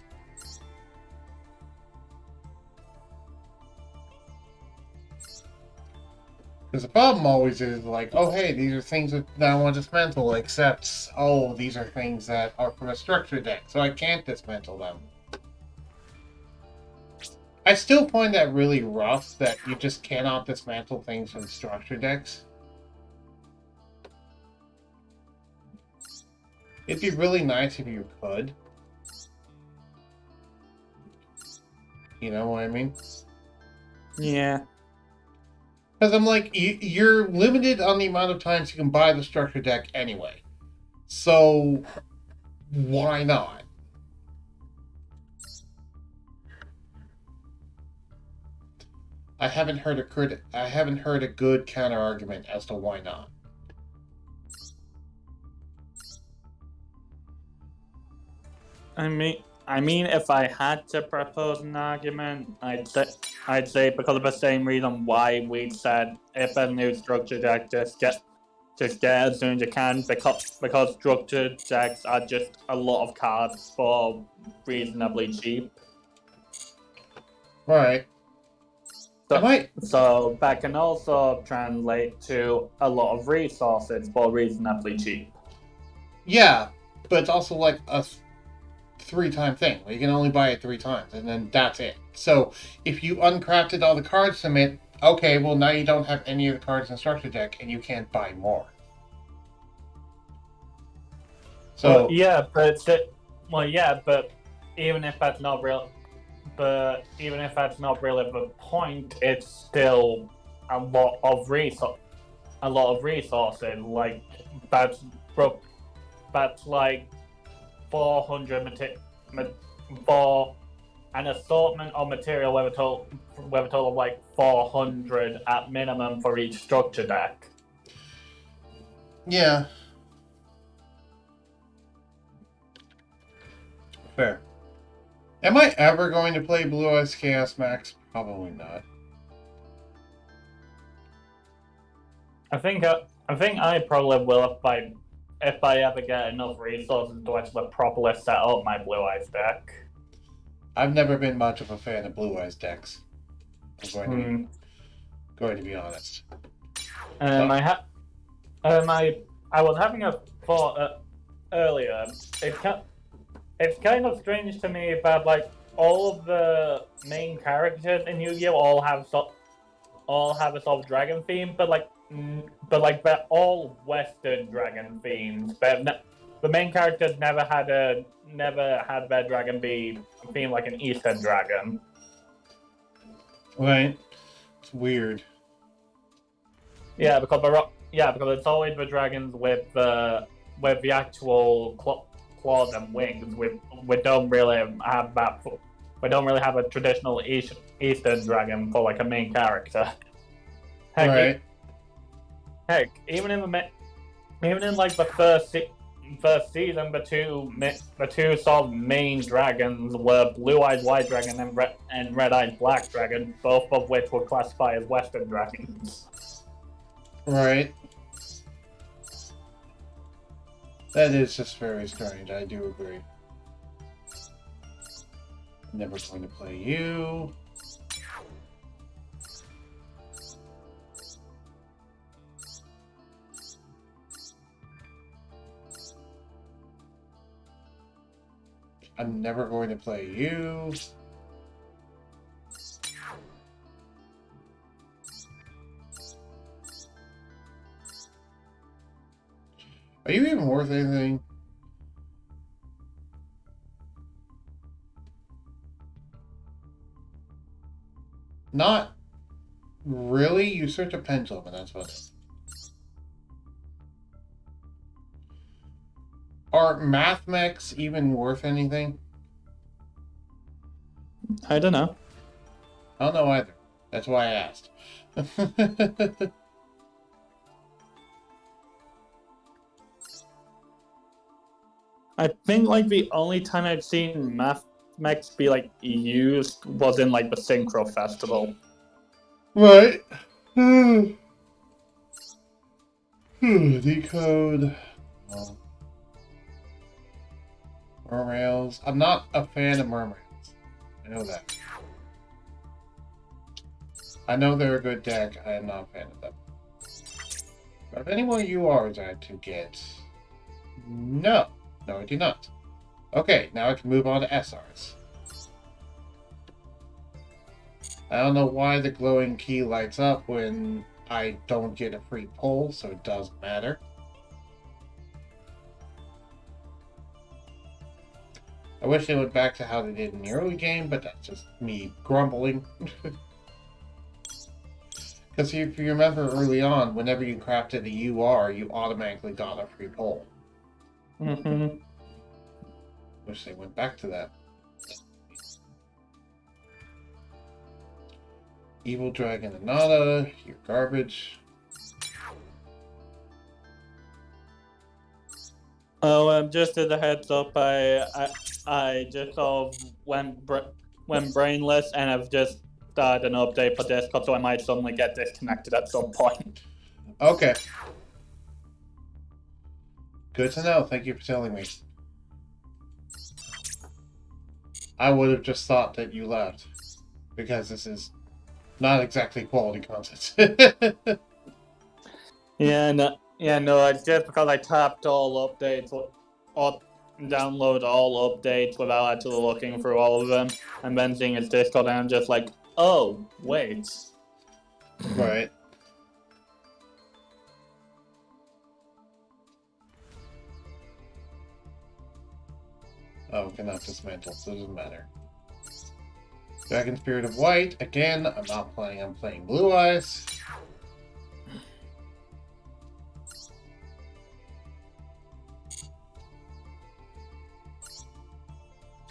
S1: Because the problem always is like, oh hey, these are things that I want to dismantle, except, oh, these are things that are from a structure deck, so I can't dismantle them. I still find that really rough, that you just cannot dismantle things from structure decks. It'd be really nice if you could. You know what I mean?
S2: Yeah.
S1: Because I'm like, you're limited on the amount of times you can buy the structure deck anyway. So, why not? I haven't heard a good counter argument as to why not.
S2: I mean, I mean, if I had to propose an argument, I'd say because of the same reason why we said if a new structure deck just get as soon as you can, because structured decks are just a lot of cards for reasonably cheap.
S1: Right.
S2: So that can also translate to a lot of resources for reasonably cheap.
S1: Yeah, but it's also like a 3-time thing. You can only buy it 3 times, and then that's it. So if you uncrafted all the cards from it, okay, well now you don't have any of the cards in the structure deck, and you can't buy more. So
S2: but even if that's not real, but even if that's not really the point, it's still a lot of resources. Like that's like 400 for an assortment of material with a total of like 400 at minimum for each structure deck.
S1: yeah, fair. Am I ever going to play Blue Eyes Chaos Max? Probably not.
S2: I think I probably will if I ever get enough resources to actually properly set up my Blue Eyes deck.
S1: I've never been much of a fan of Blue Eyes decks. I'm going to be honest.
S2: I was having a thought earlier. It's kind of strange to me that like all of the main characters in Yu-Gi-Oh all have a sort of dragon theme, but they're all Western dragon themes. But the main characters never had their dragon be theme like an Eastern dragon.
S1: Right. It's weird.
S2: Yeah, because it's always the dragons with the actual claws and wings. We don't really have that. We don't really have a traditional Eastern dragon for like a main character. Heck, even in like the first season, the two sort of main dragons were Blue Eyed White Dragon and Red Eyed Black Dragon, both of which would classify as Western dragons.
S1: Right. That is just very strange. I do agree. Never going to play you. I'm never going to play you. Are you even worth anything? Not really. You search a pendulum, and that's what it is. Are math mechs even worth anything?
S2: I don't know.
S1: I don't know either. That's why I asked.
S2: I think like the only time I've seen math mechs be like used was in like the Synchro Festival.
S1: Right. Decode. Mermails. I'm not a fan of mermaids. I know that. I know they're a good deck. I am not a fan of them. But if any one of you are that to get... No. No, I do not. Okay, now I can move on to SRs. I don't know why the glowing key lights up when I don't get a free pull, so it doesn't matter. I wish they went back to how they did in the early game, but that's just me grumbling. Because if you remember early on, whenever you crafted a UR, you automatically got a free pull.
S2: Mm-hmm.
S1: Wish they went back to that. Evil Dragon Anada, you're garbage.
S2: Oh, just as a heads up, I I just sort of went brainless, and I've just started an update for Discord, so I might suddenly get disconnected at some point.
S1: Okay. Good to know. Thank you for telling me. I would have just thought that you left. Because this is not exactly quality content.
S2: No, it's just because I tapped all updates, or download all updates without actually looking through all of them, and then seeing his Discord, and I'm just like, oh, wait.
S1: Right. Oh, cannot dismantle, so it doesn't matter. Dragon Spirit of White. Again, I'm not planning on playing Blue Eyes.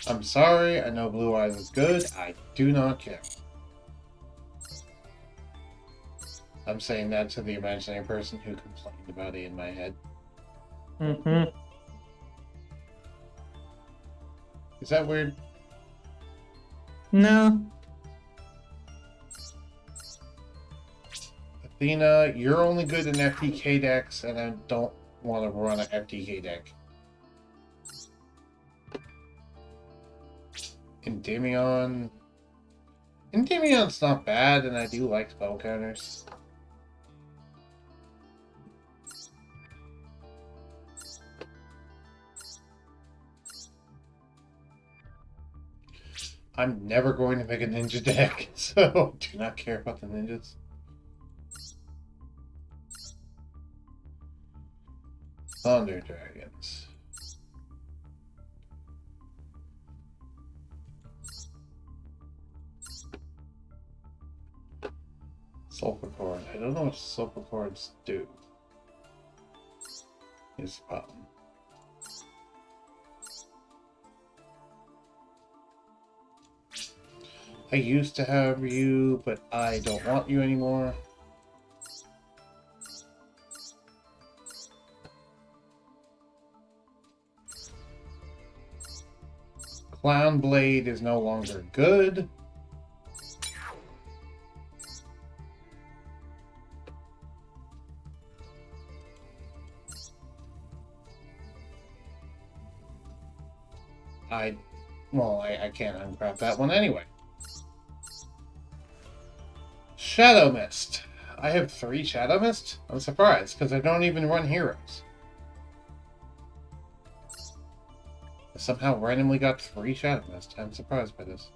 S1: I'm sorry, I know Blue Eyes is good. I do not care. I'm saying that to the imaginary person who complained about it in my head.
S2: Mm-hmm.
S1: Is that weird?
S2: No.
S1: Athena, you're only good in FTK decks, and I don't want to run an FTK deck. Endymion. Endymion's not bad, and I do like spell counters. I'm never going to make a ninja deck, so do not care about the ninjas. Thunder Dragons. Sulfur Cord. I don't know what Sulfur Cords do. Is the problem. I used to have you, but I don't want you anymore. Clown Blade is no longer good. I can't uncrap that one anyway. Shadow Mist. I have 3 Shadow Mist? I'm surprised, because I don't even run heroes. I somehow randomly got 3 Shadow Mist. I'm surprised by this.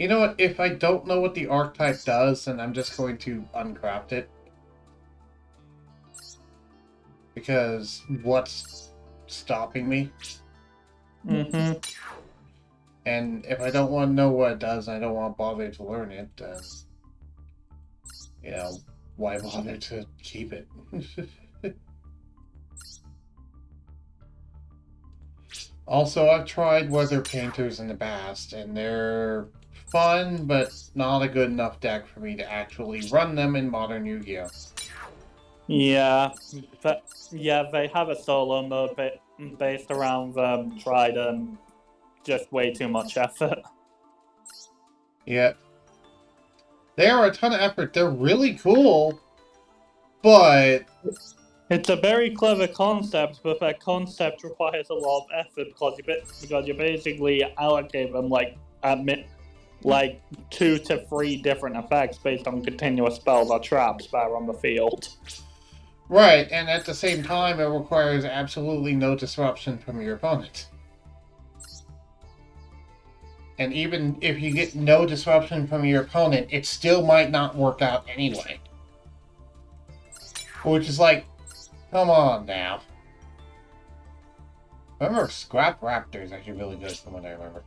S1: You know what? If I don't know what the archetype does, then I'm just going to uncraft it. Because what's stopping me?
S2: Mm-hmm.
S1: And if I don't want to know what it does, I don't want to bother to learn it, you know, why bother to keep it? Also, I've tried Weather Painters in the past, and they're fun, but not a good enough deck for me to actually run them in modern Yu-Gi-Oh!
S2: Yeah, they have a solo mode based around Trident. Just way too much effort.
S1: Yeah. They are a ton of effort. They're really cool, but
S2: It's a very clever concept, but that concept requires a lot of effort because you basically allocate them like 2 to 3 different effects based on continuous spells or traps that are on the field.
S1: right, and at the same time, it requires absolutely no disruption from your opponent. And even if you get no disruption from your opponent, it still might not work out anyway. Which is like, come on now. Remember, Scrap Raptor is actually really good from what I remember.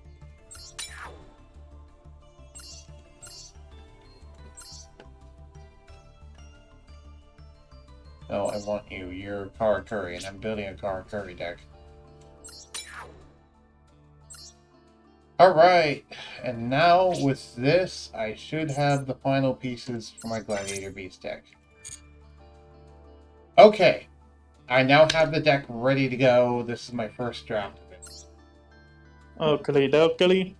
S1: No, I want you. You're Karakuri, and I'm building a Karakuri deck. Alright, and now with this, I should have the final pieces for my Gladiator Beast deck. Okay, I now have the deck ready to go. This is my first draft of it.
S2: Oakley dokley.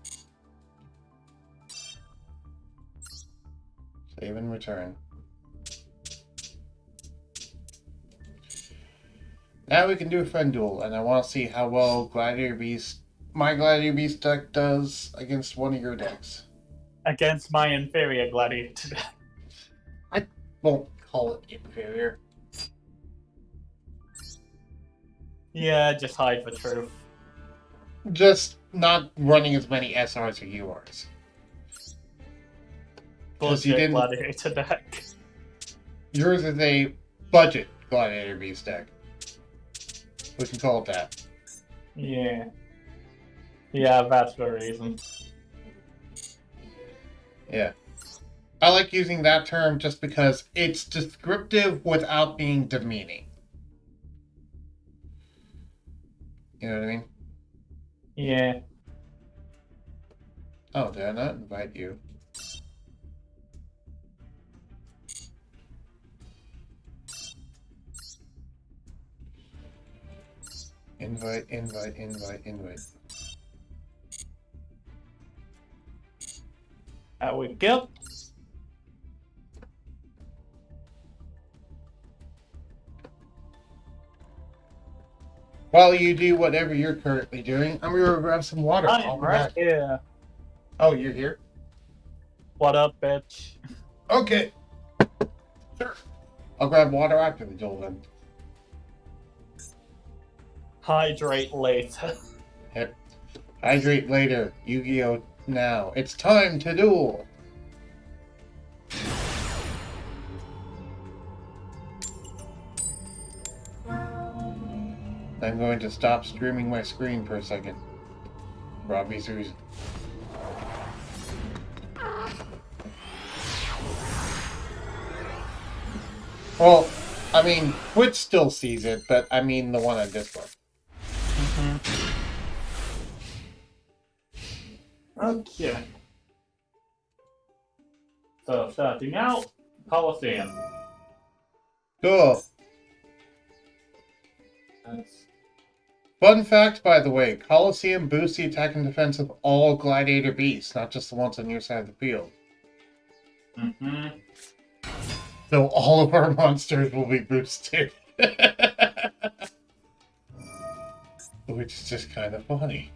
S1: Save and return. Now we can do a friend duel, and I want to see how well my Gladiator Beast deck does against one of your decks.
S2: Against my inferior gladiator deck.
S1: I won't call it inferior.
S2: Yeah, just hide the truth.
S1: Just not running as many SRs or URs.
S2: Bullshit gladiator deck.
S1: Yours is a budget Gladiator Beast deck. We can call it that.
S2: Yeah. Yeah, that's the reason.
S1: Yeah. I like using that term just because it's descriptive without being demeaning. You know what I mean?
S2: Yeah.
S1: Oh, did I not invite you? Invite.
S2: There we go.
S1: While you do whatever you're currently doing, I'm gonna grab some water.
S2: I'm right here.
S1: Oh, you're here?
S2: What up, bitch?
S1: Okay. Sure. I'll grab water after the duel then.
S2: Hydrate later.
S1: Yep. Hydrate later. Yu-Gi-Oh! Now. It's time to duel! I'm going to stop streaming my screen for a second. For obvious reason. Well, I mean, Twitch still sees it, but I mean the one on Discord.
S2: Okay. So, starting out, Coliseum.
S1: Cool.
S2: That's...
S1: Fun fact, by the way, Coliseum boosts the attack and defense of all Gladiator beasts, not just the ones on your side of the field. So all of our monsters will be boosted. Which is just kind of funny.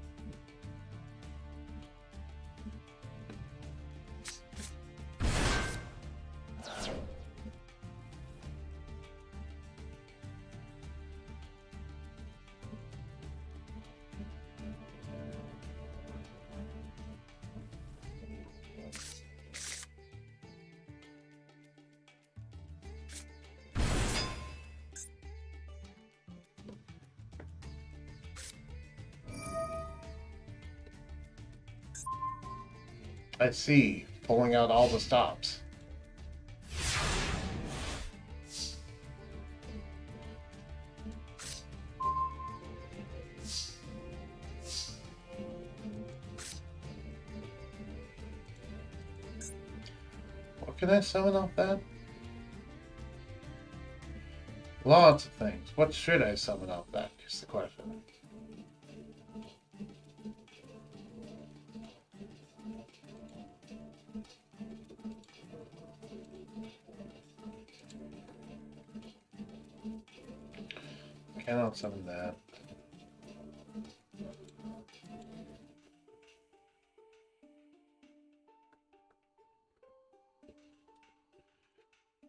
S1: I see. Pulling out all the stops. What can I summon off that? Lots of things. What should I summon off that? Is the question. Cannot summon that.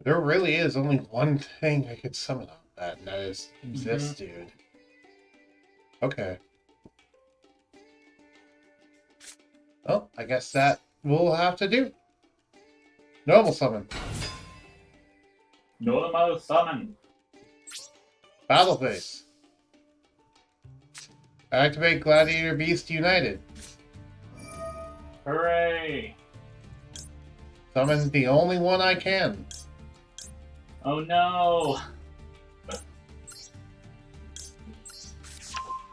S1: There really is only one thing I could summon off that, and that is this dude. Okay. Well, I guess that we'll have to do. Normal summon.
S2: Normal summon.
S1: Battle phase. Activate Gladiator Beast United.
S2: Hooray!
S1: Summon the only one I can.
S2: Oh no!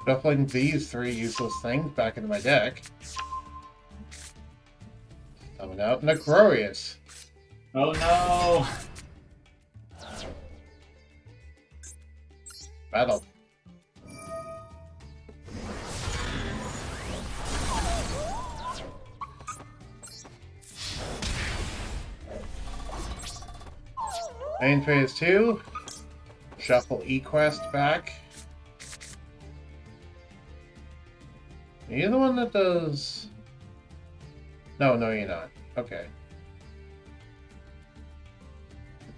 S1: Shuffling these three useless things back into my deck. Summon out Necrorius.
S2: Oh no!
S1: Battle. Main phase 2. Shuffle Equest back. Are you the one that does... No, you're not. Okay.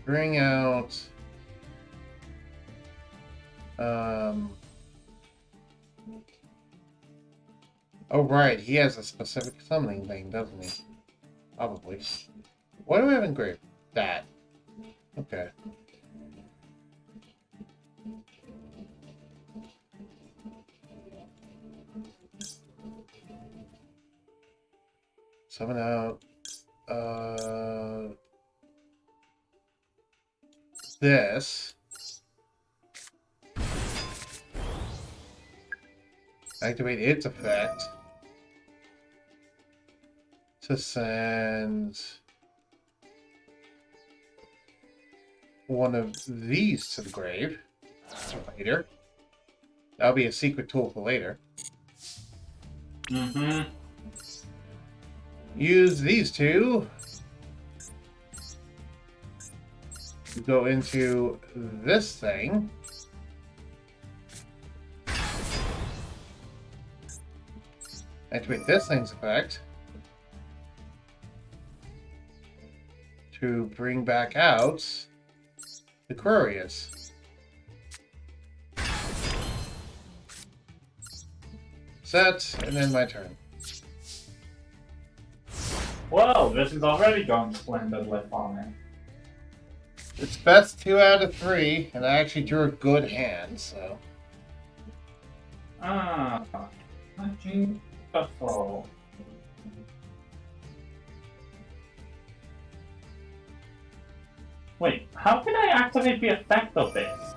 S1: Bring out... Oh, right. He has a specific summoning thing, doesn't he? Probably. What do we have engraved? That. Okay. Summon out. This. Activate its effect to send one of these to the grave later. That'll be a secret tool for later.
S2: Mm-hmm.
S1: Use these two to go into this thing. Activate this thing's effect to bring back out the Aquarius. Set, and then my turn.
S2: Whoa, this is already going splendidly for me.
S1: It's best 2 out of 3, and I actually drew a good hand, so.
S2: Beautiful. Wait, how can I activate the effect of this?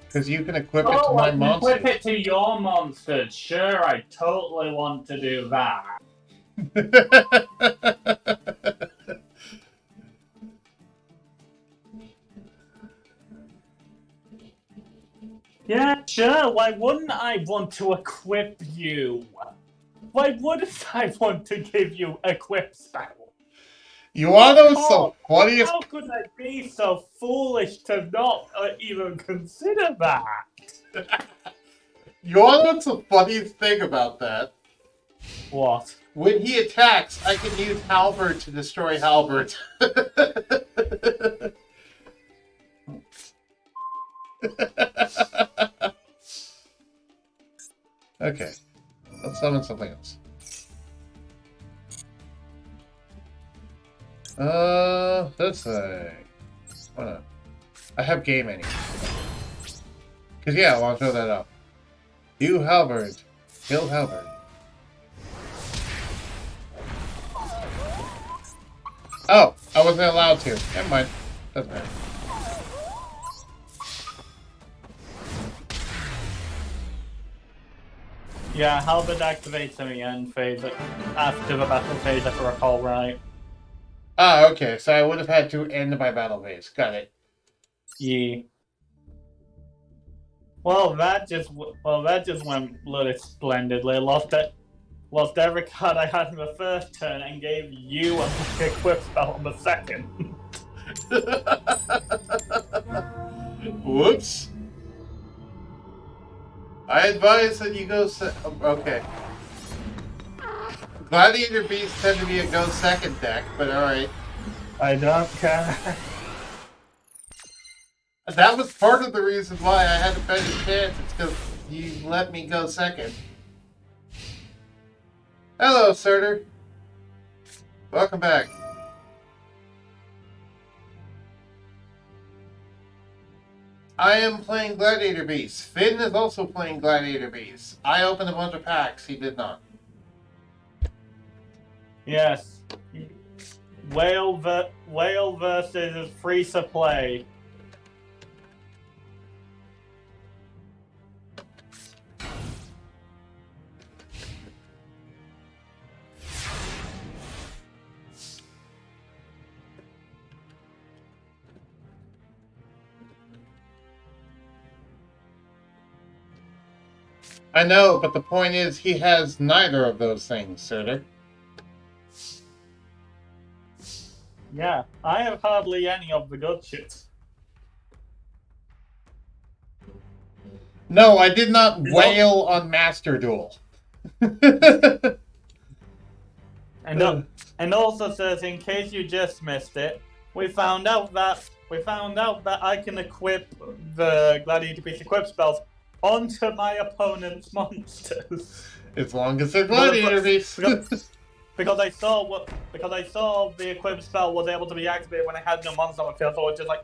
S1: Because you can equip it to
S2: Oh,
S1: my
S2: I can
S1: monster.
S2: equip it to your monsters. Sure, I totally want to do that. Yeah, sure. Why wouldn't I want to equip you? Why wouldn't I want to give you equip spell?
S1: You are the funniest.
S2: How could I be so foolish to not even consider that?
S1: You want to know what's the funniest thing about that?
S2: What?
S1: When he attacks, I can use Halberd to destroy Halberd. Okay, let's summon something else. This thing. Why not? I have game anyway. Because, yeah, I want to throw that up. You Halberd. Kill Halberd. Oh, I wasn't allowed to. Never mind. Doesn't matter.
S2: Yeah, Halberd activates in the end phase after the battle phase, if I recall right.
S1: Ah, okay. So I would have had to end my battle phase. Got it.
S2: Yeah. Well, that just went bloody splendidly. Lost every card I had in the first turn and gave you a equip spell on the second.
S1: Whoops. I advise that you go okay. Gladiator Beasts tend to be a go second deck, but alright.
S2: I don't care.
S1: That was part of the reason why I had a better chance. It's because you let me go second. Hello, Surtur. Welcome back. I am playing Gladiator Beasts. Finn is also playing Gladiator Beasts. I opened a bunch of packs. He did not.
S2: Yes. Whale versus is free to play.
S1: I know, but the point is he has neither of those things, Suitor.
S2: Yeah, I have hardly any of the good shit.
S1: No, I did not wail on Master Duel.
S2: And also says, in case you just missed it, we found out that I can equip the Gladiator Beast equip spells onto my opponent's monsters.
S1: As long as they're Gladiator Beasts.
S2: Because I saw the equip spell was able to be activated when I had no monster on the field, so I was just like,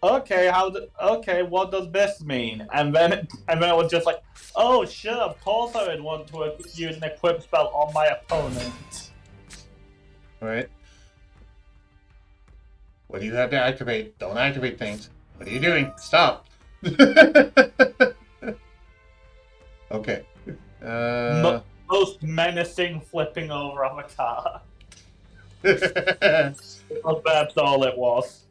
S2: okay, what does this mean? And then it was just like, oh sure, of course I would want to use an equip spell on my opponent.
S1: Alright. What do you have to activate? Don't activate things. What are you doing? Stop. Okay.
S2: Most menacing flipping over of a car. That's all it was.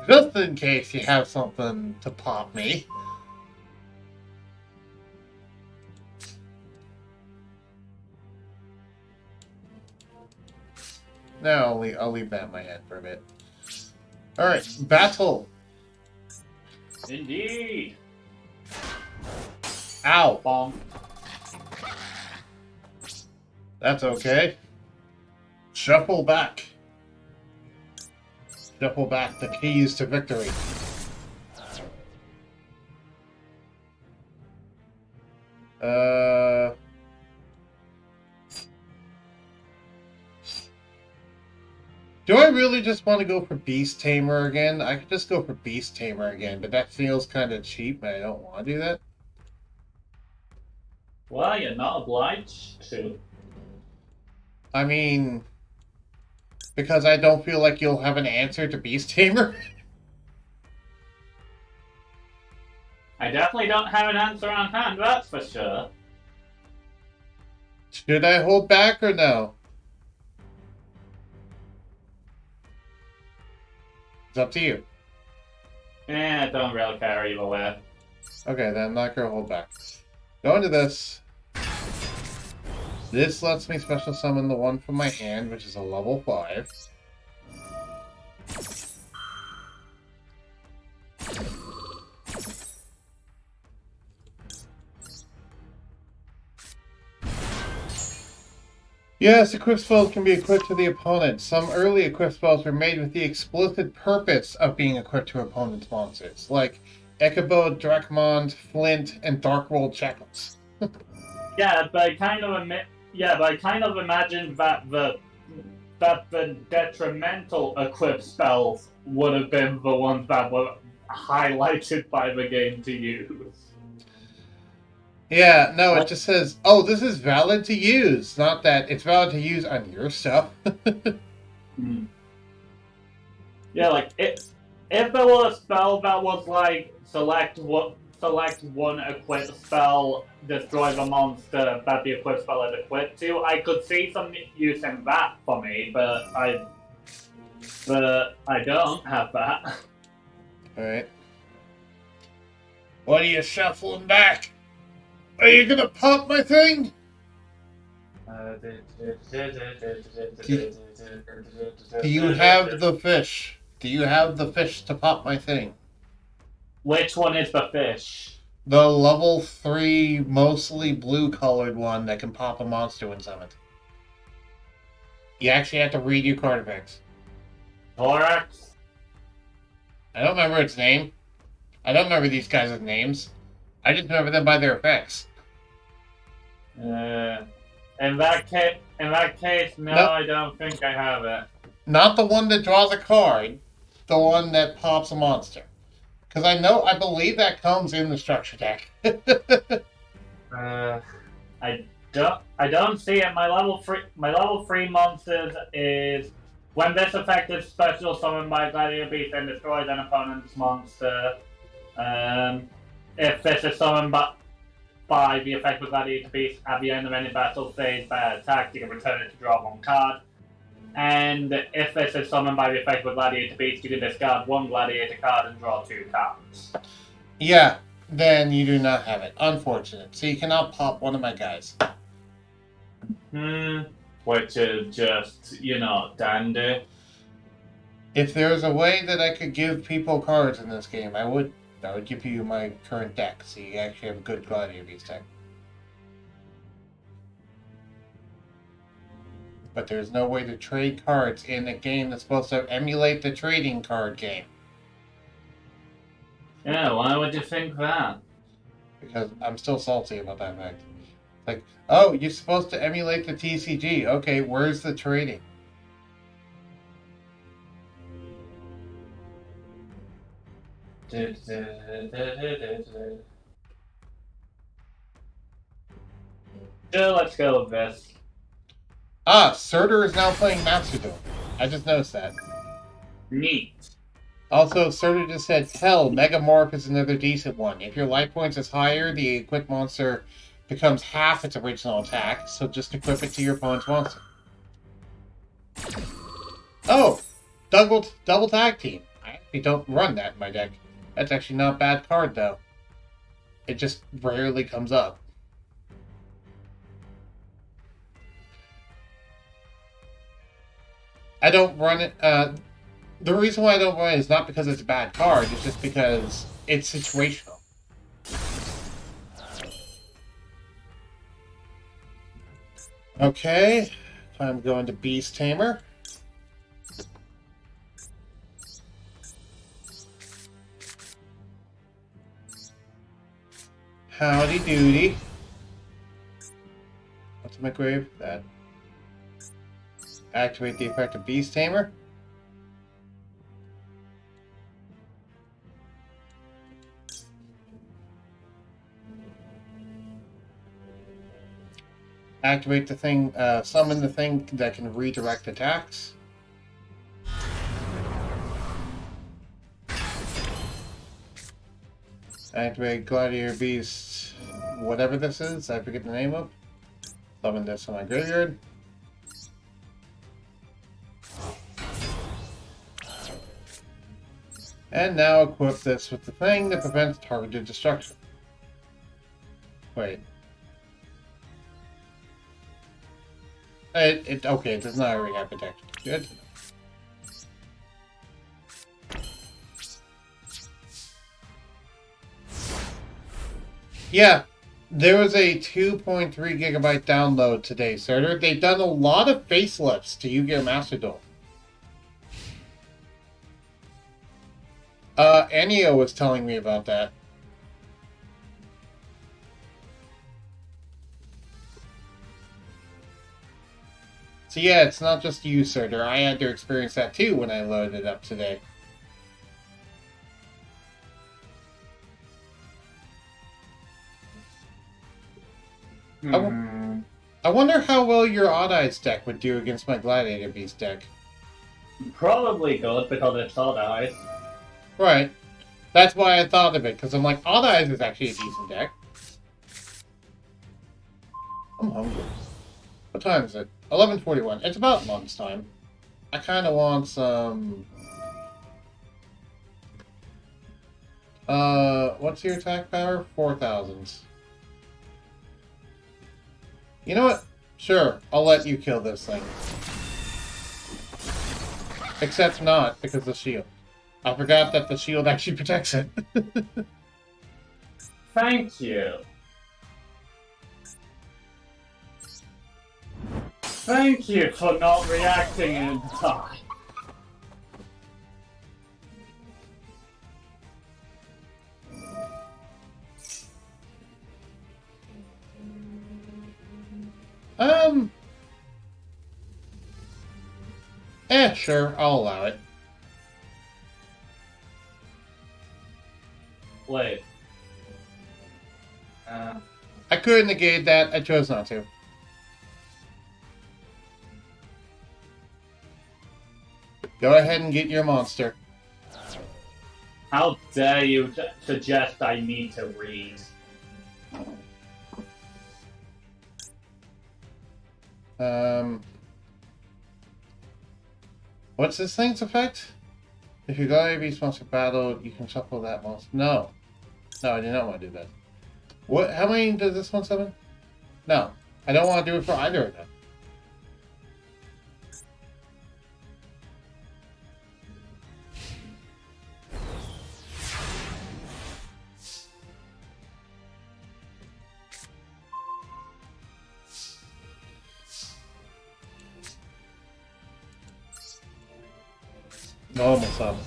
S1: Just in case you have something to pop me. No, I'll leave that in my head for a bit. Alright, battle.
S2: Indeed.
S1: Ow.
S2: Bonk.
S1: That's okay. Shuffle back. Shuffle back the keys to victory. Do I really just want to go for Beast Tamer again? I could just go for Beast Tamer again, but that feels kind of cheap, and I don't want to do that.
S2: Well, you're not obliged to.
S1: I mean, because I don't feel like you'll have an answer to Beast Tamer.
S2: I definitely don't have an answer on hand, that's for sure.
S1: Should I hold back or no? It's up to you.
S2: I don't really care either way.
S1: Okay, then I'm not gonna hold back. Go into this. This lets me special summon the one from my hand, which is a level 5. Yes, equip spells can be equipped to the opponent. Some early equip spells were made with the explicit purpose of being equipped to opponent's monsters, like Ichabod, Dracmond, Flint, and Darkworld Shackles.
S2: Yeah, but I kind of imagined that the detrimental equip spells would have been the ones that were highlighted by the game to use.
S1: Yeah, no, it just says, oh, this is valid to use, not that it's valid to use on your stuff.
S2: Yeah, like, if there was a spell that was like, select one equip spell, destroy the monster that the equip spell is equipped to, I could see some use in that for me, but I don't have that.
S1: Alright. What are you shuffling back? Are you gonna pop my thing? Do you have the fish? Do you have the fish to pop my thing?
S2: Which one is the fish?
S1: The level 3, mostly blue-colored one that can pop a monster when summoned. You actually have to read your card effects.
S2: Thorax?
S1: I don't remember its name. I don't remember these guys' names. I just remember them by their effects.
S2: In that case, no, I don't think I have it.
S1: Not the one that draws a card. The one that pops a monster. Because I believe that comes in the structure deck.
S2: I don't see it. My level 3 monsters is when this effect is special summoned by Gladiator Beast and destroys an opponent's monster. If this is summoned by the effect of Gladiator Beast at the end of any battle phase by attack, you can return it to draw 1 card. And if this is summoned by the effect of Gladiator Beast, you can discard 1 Gladiator card and draw 2 cards.
S1: Yeah, Then you do not have it. Unfortunate. So you cannot pop one of my guys.
S2: Which is just, dandy.
S1: If there was a way that I could give people cards in this game, I would give you my current deck, so you actually have a good Gladiator Beast deck. But there's no way to trade cards in a game that's supposed to emulate the trading card game.
S2: Yeah, why would you think that?
S1: Because I'm still salty about that fact. Like, oh, you're supposed to emulate the TCG. Okay, where's the trading?
S2: Let's go with this.
S1: Ah, Surtur is now playing Master Duel. I just noticed that.
S2: Neat.
S1: Also, Surtur just said, hell, Megamorph is another decent one. If your life points is higher, the equipped monster becomes half its original attack, so just equip it to your opponent's monster. Oh! Double tag team. I actually don't run that in my deck. That's actually not a bad card, though. It just rarely comes up. I don't run it. The reason why I don't run it is not because it's a bad card, it's just because it's situational. Okay, time to go into Beast Tamer. Howdy doody. What's in my grave? That. Activate the effect of Beast Tamer. Activate the thing, summon the thing that can redirect attacks. Activate Gladiator Beast, whatever this is, I forget the name of. Summon this on my graveyard. And now equip this with the thing that prevents targeted destruction. Wait. Okay, it does not already have protection. Good. Yeah, there was a 2.3 gigabyte download today, Surtur. They've done a lot of facelifts to Yu-Gi-Oh! Master Duel. Ennio was telling me about that. So yeah, it's not just you, Surtur. I had to experience that too when I loaded it up today. I wonder how well your Odd Eyes deck would do against my Gladiator Beast deck.
S2: Probably good because it's Odd Eyes.
S1: Right. That's why I thought of it, because I'm like, Odd Eyes is actually a decent deck. I'm hungry. What time is it? 11:41. It's about lunchtime. I kind of want some... what's your attack power? 4,000. You know what? Sure, I'll let you kill this thing. Except not, because of the shield. I forgot that the shield actually protects it.
S2: Thank you. Thank you for not reacting in time.
S1: Sure, I'll allow it.
S2: Wait.
S1: I could have negated that, I chose not to. Go ahead and get your monster.
S2: How dare you suggest I need to read?
S1: What's this thing's effect? If you got a beast monster battle, you can shuffle that monster. No. No, I do not want to do that. What? How many does this one summon? No, I don't want to do it for either of them. Normal summon.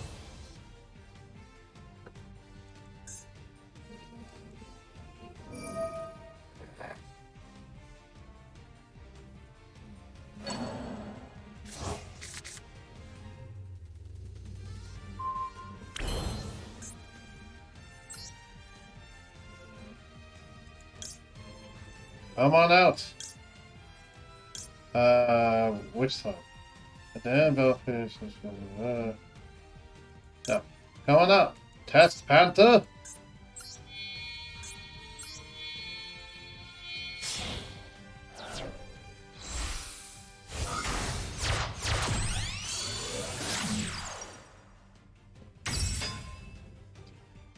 S1: Come on out. Which song? The both finishes. No. Come on out. Test Panther.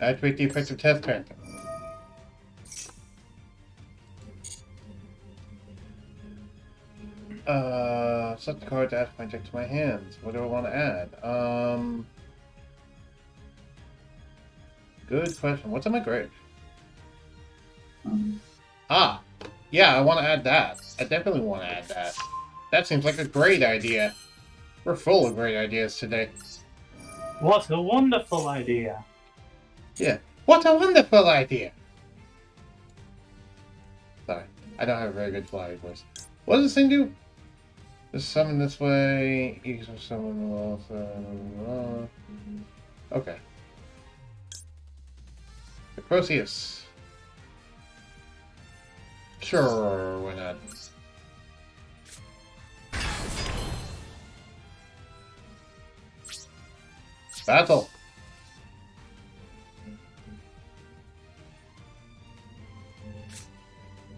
S1: Activate the effective Test Panther. Select the card to add my deck to my hands. What do I want to add? Good question. What's in my grave? Ah, yeah, I want to add that. I definitely want to add that. That seems like a great idea. We're full of great ideas today.
S2: What a wonderful idea.
S1: Yeah, what a wonderful idea. Sorry, I don't have a very good flying voice. What does this thing do? Just summon this way. You can summon also. Okay. The Proteus. Sure, why not? Battle.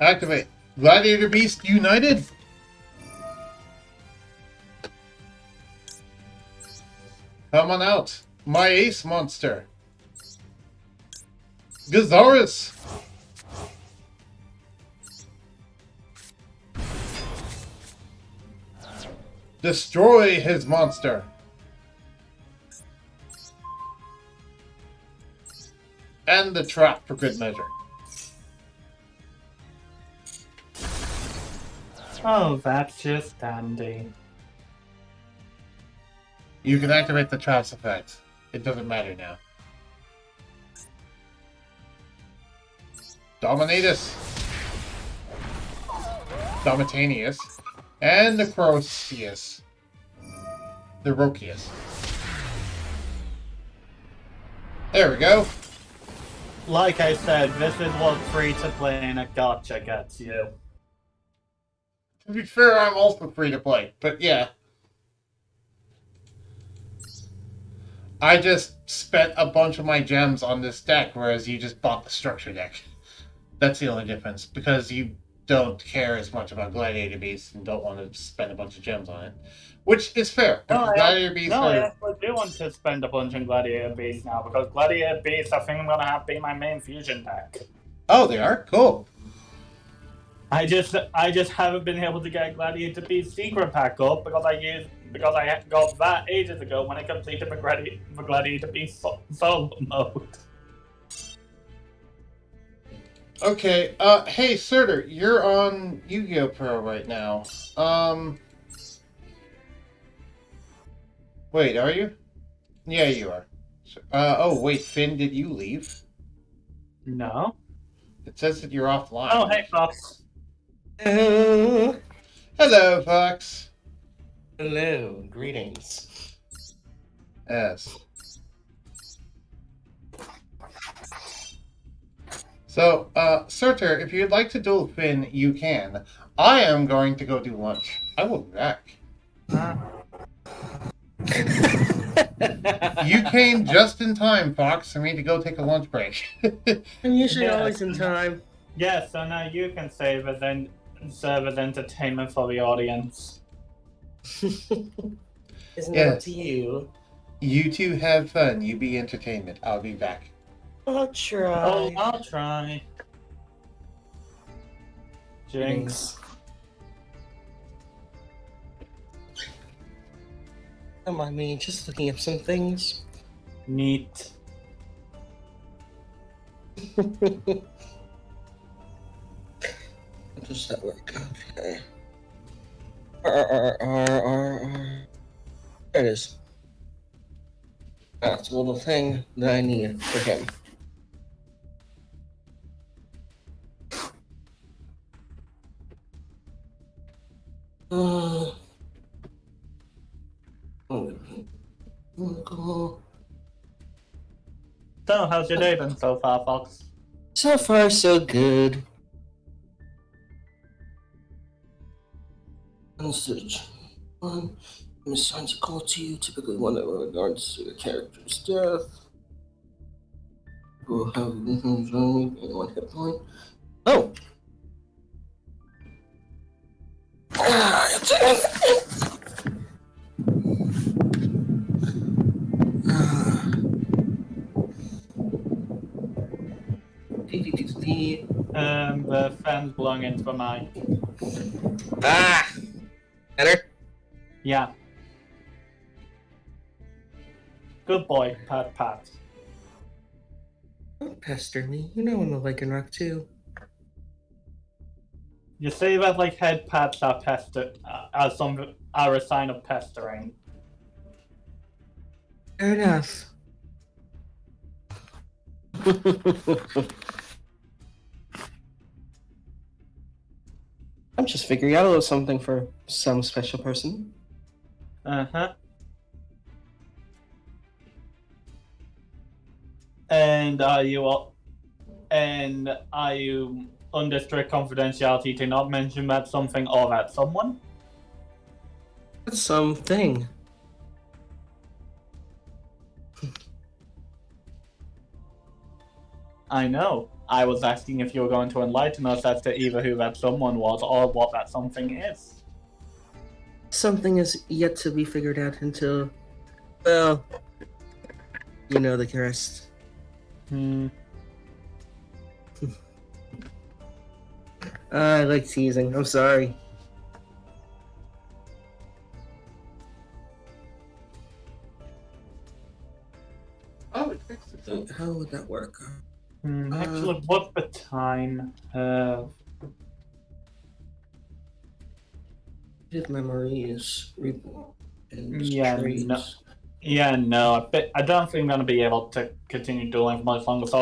S1: Activate. Gladiator Beast United. Come on out. My ace monster. Gazaurus. Destroy his monster. And the trap for good measure.
S2: Oh, that's just dandy.
S1: You can activate the trap's effect. It doesn't matter now. Dominatus. Domitanius. And the Croceus. The Rokius. There we go.
S2: Like I said, this is what free-to-play in a gacha gets you.
S1: To be fair, I'm also free to play, but yeah. I just spent a bunch of my gems on this deck, whereas you just bought the structure deck. That's the only difference, because you don't care as much about Gladiator Beasts and don't want to spend a bunch of gems on it. Which is fair. Gladiator Beasts
S2: I actually do want to spend a bunch on Gladiator Beasts now, because Gladiator Beasts I think I'm going to have be my main fusion deck.
S1: Oh, they are? Cool.
S2: I just haven't been able to get Gladiator Beast secret pack up because I got that ages ago when I completed the Gladiator Beast solo mode.
S1: Okay, hey, Surtur, you're on Yu-Gi-Oh! Pro right now. Wait, are you? Yeah, you are. Oh, wait, Finn, did you leave?
S2: No.
S1: It says that you're offline.
S2: Oh, hey, Fox.
S1: Hello, Fox.
S3: Hello, greetings.
S1: Yes. So, Surtur, if you'd like to duel Finn, you can. I am going to go do lunch. I will be back. You came just in time, Fox, for me to go take a lunch break.
S3: I'm usually always in time.
S2: Yeah, so now you can serve as entertainment for the audience.
S3: Isn't
S1: Yeah.
S3: it up to you?
S1: You two have fun. You be entertainment. I'll be back.
S3: I'll
S2: Oh,
S3: try.
S2: I'll try. Jinx.
S3: Don't mind me, just looking up some things.
S2: Neat.
S3: How does that work? Okay. There it is. That's a little thing that I need for him. Oh,
S2: So, how's your day been so far, Fox?
S3: so far, so good. One assigns a call to you, typically one that regards to a character's death. Will have one hit point. Oh!
S2: The fan's blowing into the mic.
S3: Better?
S2: Yeah. Good boy, pat pat.
S3: Don't pester me. You know I'm a Lycanroc too.
S2: You say that like head pats are are a sign of pestering.
S3: Fair enough. I'm just figuring out a little something for some special person.
S2: Uh-huh. And are you under strict confidentiality to not mention that something or that someone?
S3: That's something.
S2: I know. I was asking if you were going to enlighten us as to either who that someone was or what that something is.
S3: Something is yet to be figured out until, well, you know the rest. I like teasing. I'm sorry.
S1: Oh, it fixed itself.
S3: How would that work?
S2: Actually, what's the time?
S3: His memory is
S2: Yeah, no. I don't think I'm going to be able to continue dueling for much longer. So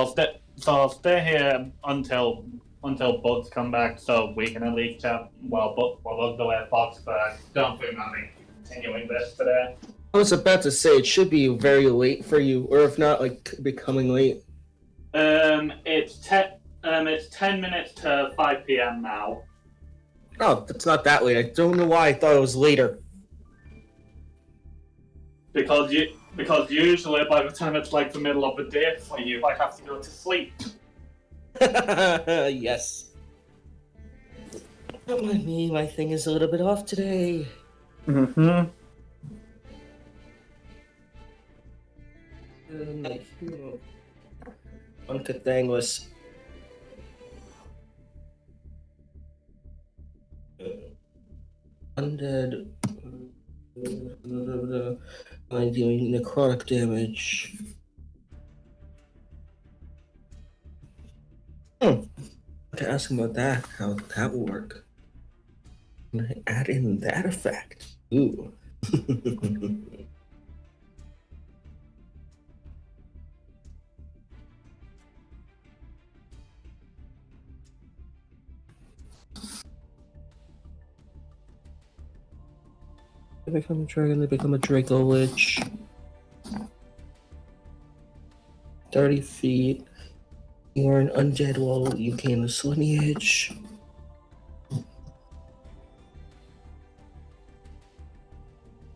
S2: I'll stay here until Bugs come back, so we can at least chat. Well, we'll go at Fox, but I don't think I'm going to be continuing this today.
S3: I was about to say it should be very late for you, or if not, like becoming late.
S2: It's 10 minutes to 5 p.m. now.
S3: Oh, that's not that late. I don't know why I thought it was later.
S2: Because usually by the time it's like the middle of the day for you, I have to go to sleep.
S3: Yes. Don't mind me, my thing is a little bit off today.
S2: Mm-hmm.
S3: One good thing was undead. I'm doing necrotic damage. To ask him about that, how that will work. I'm gonna add in that effect. Ooh. They become a dragon, they become a Draco Lich. 30 feet. You are an undead while you gain this lineage.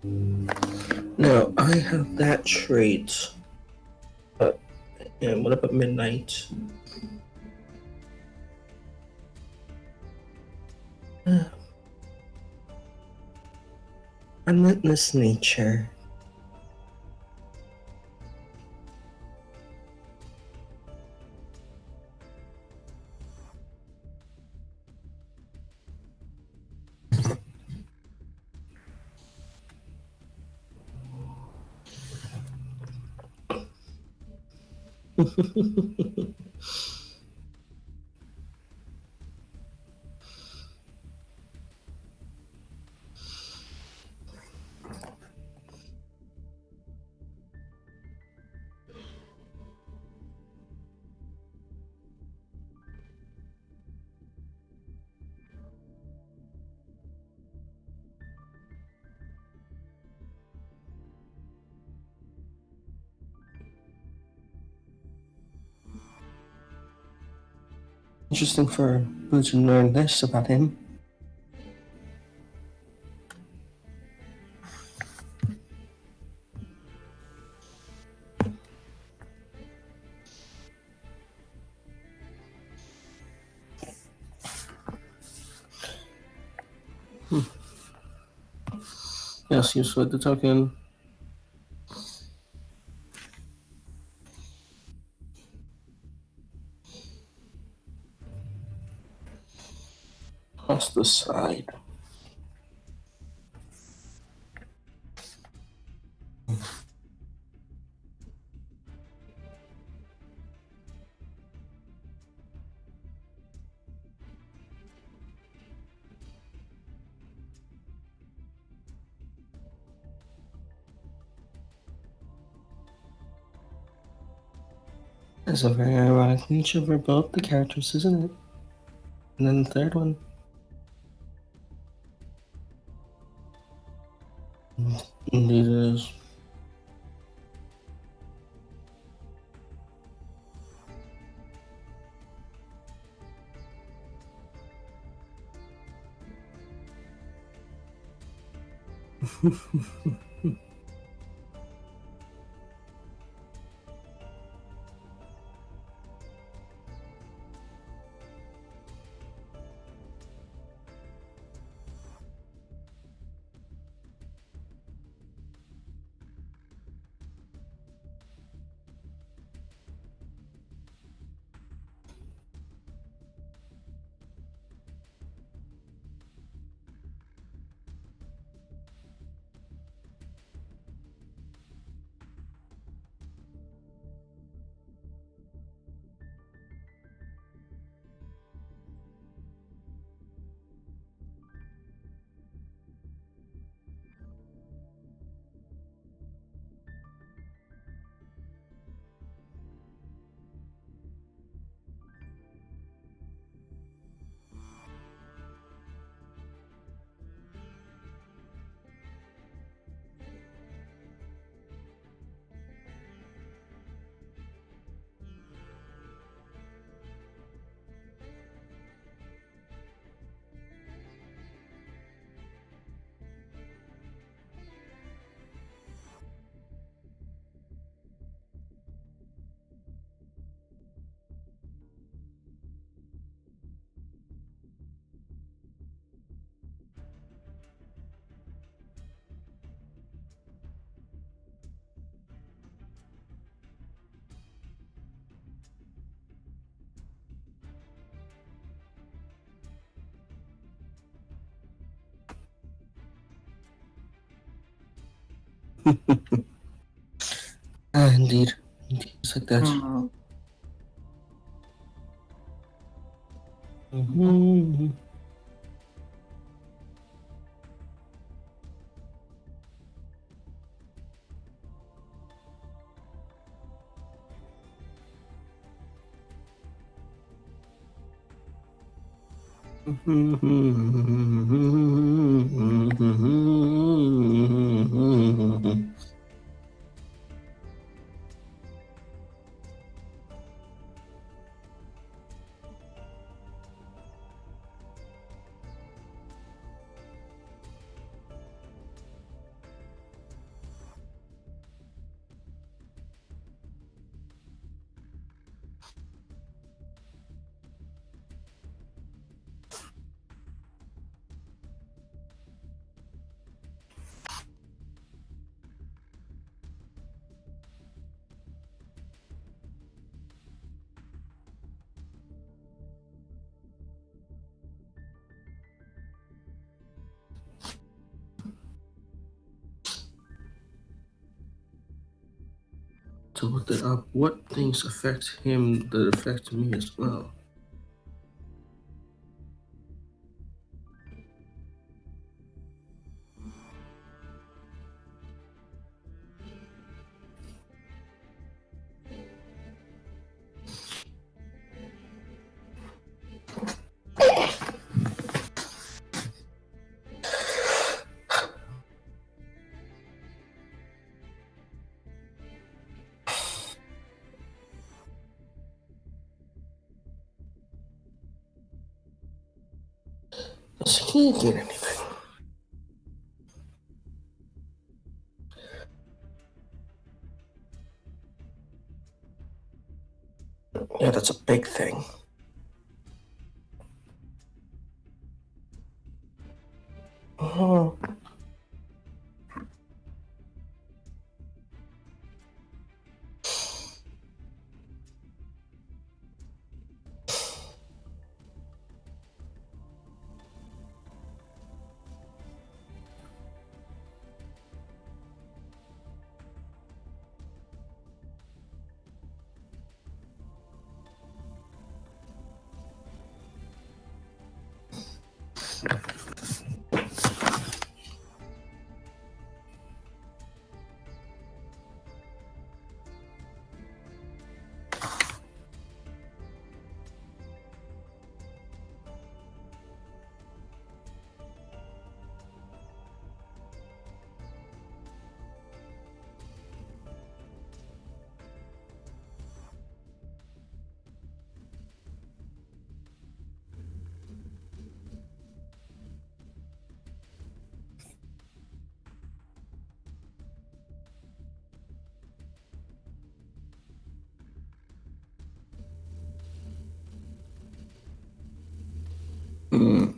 S3: Now, I have that trait. But, yeah, what about midnight? Unwitness nature. Interesting for Rouge to learn this about him. Yes, you select the token. Across the side. There's a very ironic nature for both the characters, isn't it? And then the third one. Indeed it is. Indeed. It's like that. Mm-hmm. to look that up. What things affect him that affect me as well? Does he get anything? Yeah, that's a big thing. Oh. Mm.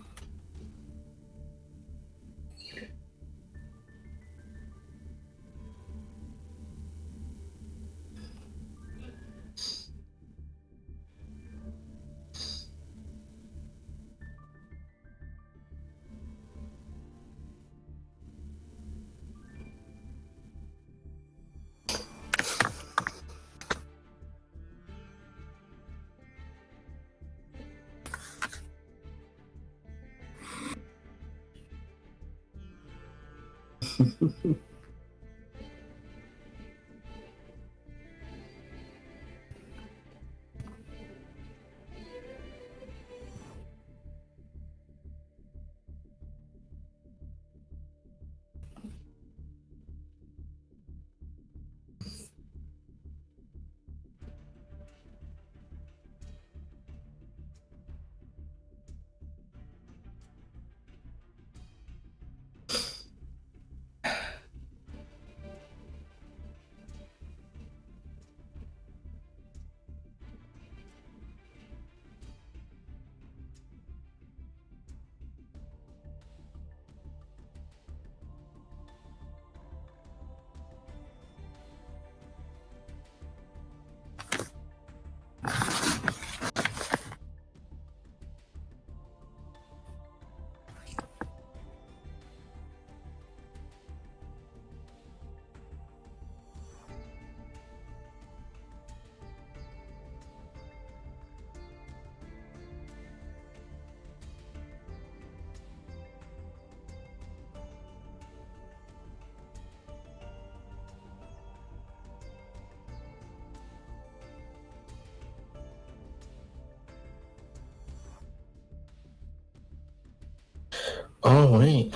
S3: Oh, wait.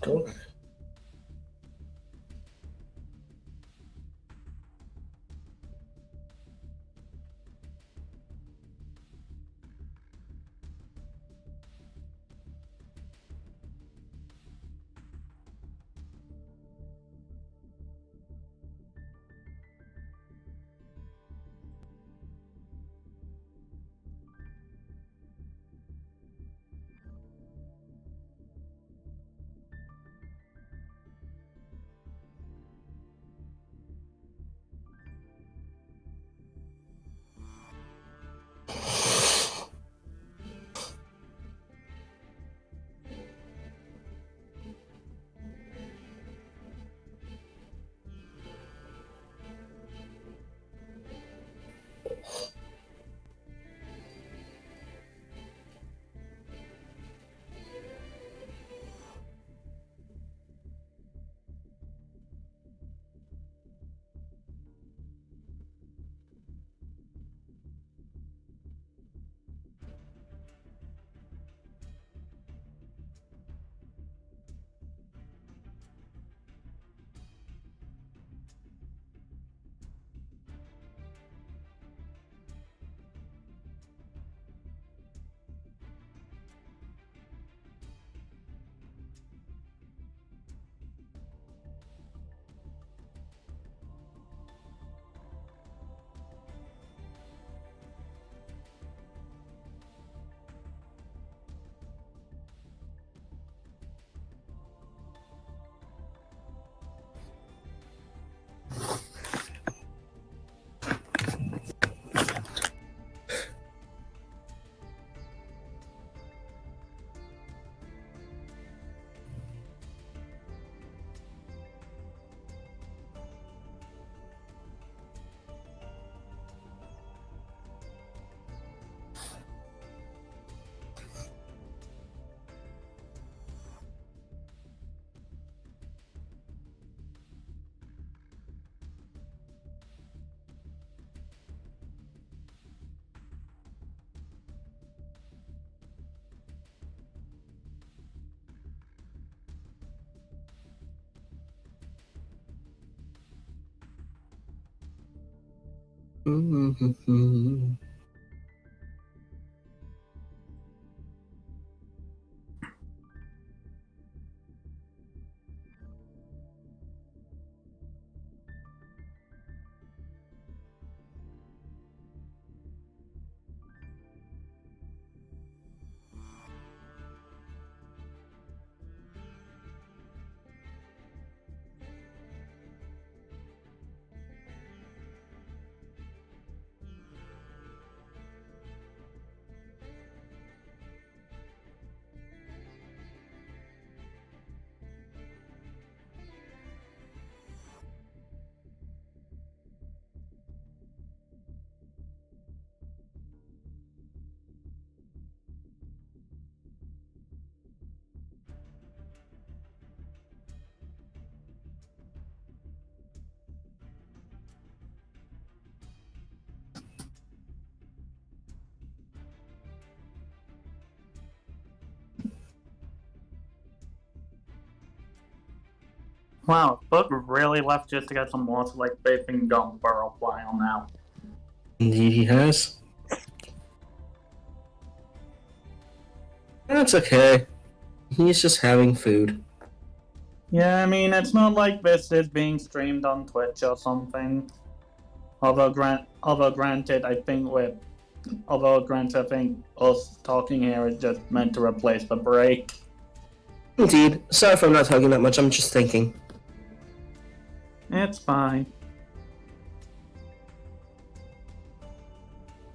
S3: Don't I? Mhm.
S2: Wow, Book really left just to get some water like they've been gone for a while now.
S3: Indeed, he has. That's okay. He's just having food.
S2: Yeah, I mean, it's not like this is being streamed on Twitch or something. Although granted, I think us talking here is just meant to replace the break.
S3: Indeed. Sorry if I'm not talking that much. I'm just thinking.
S2: It's fine.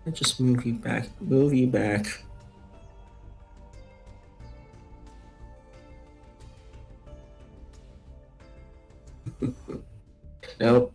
S3: I just move you back. Move you back. Nope.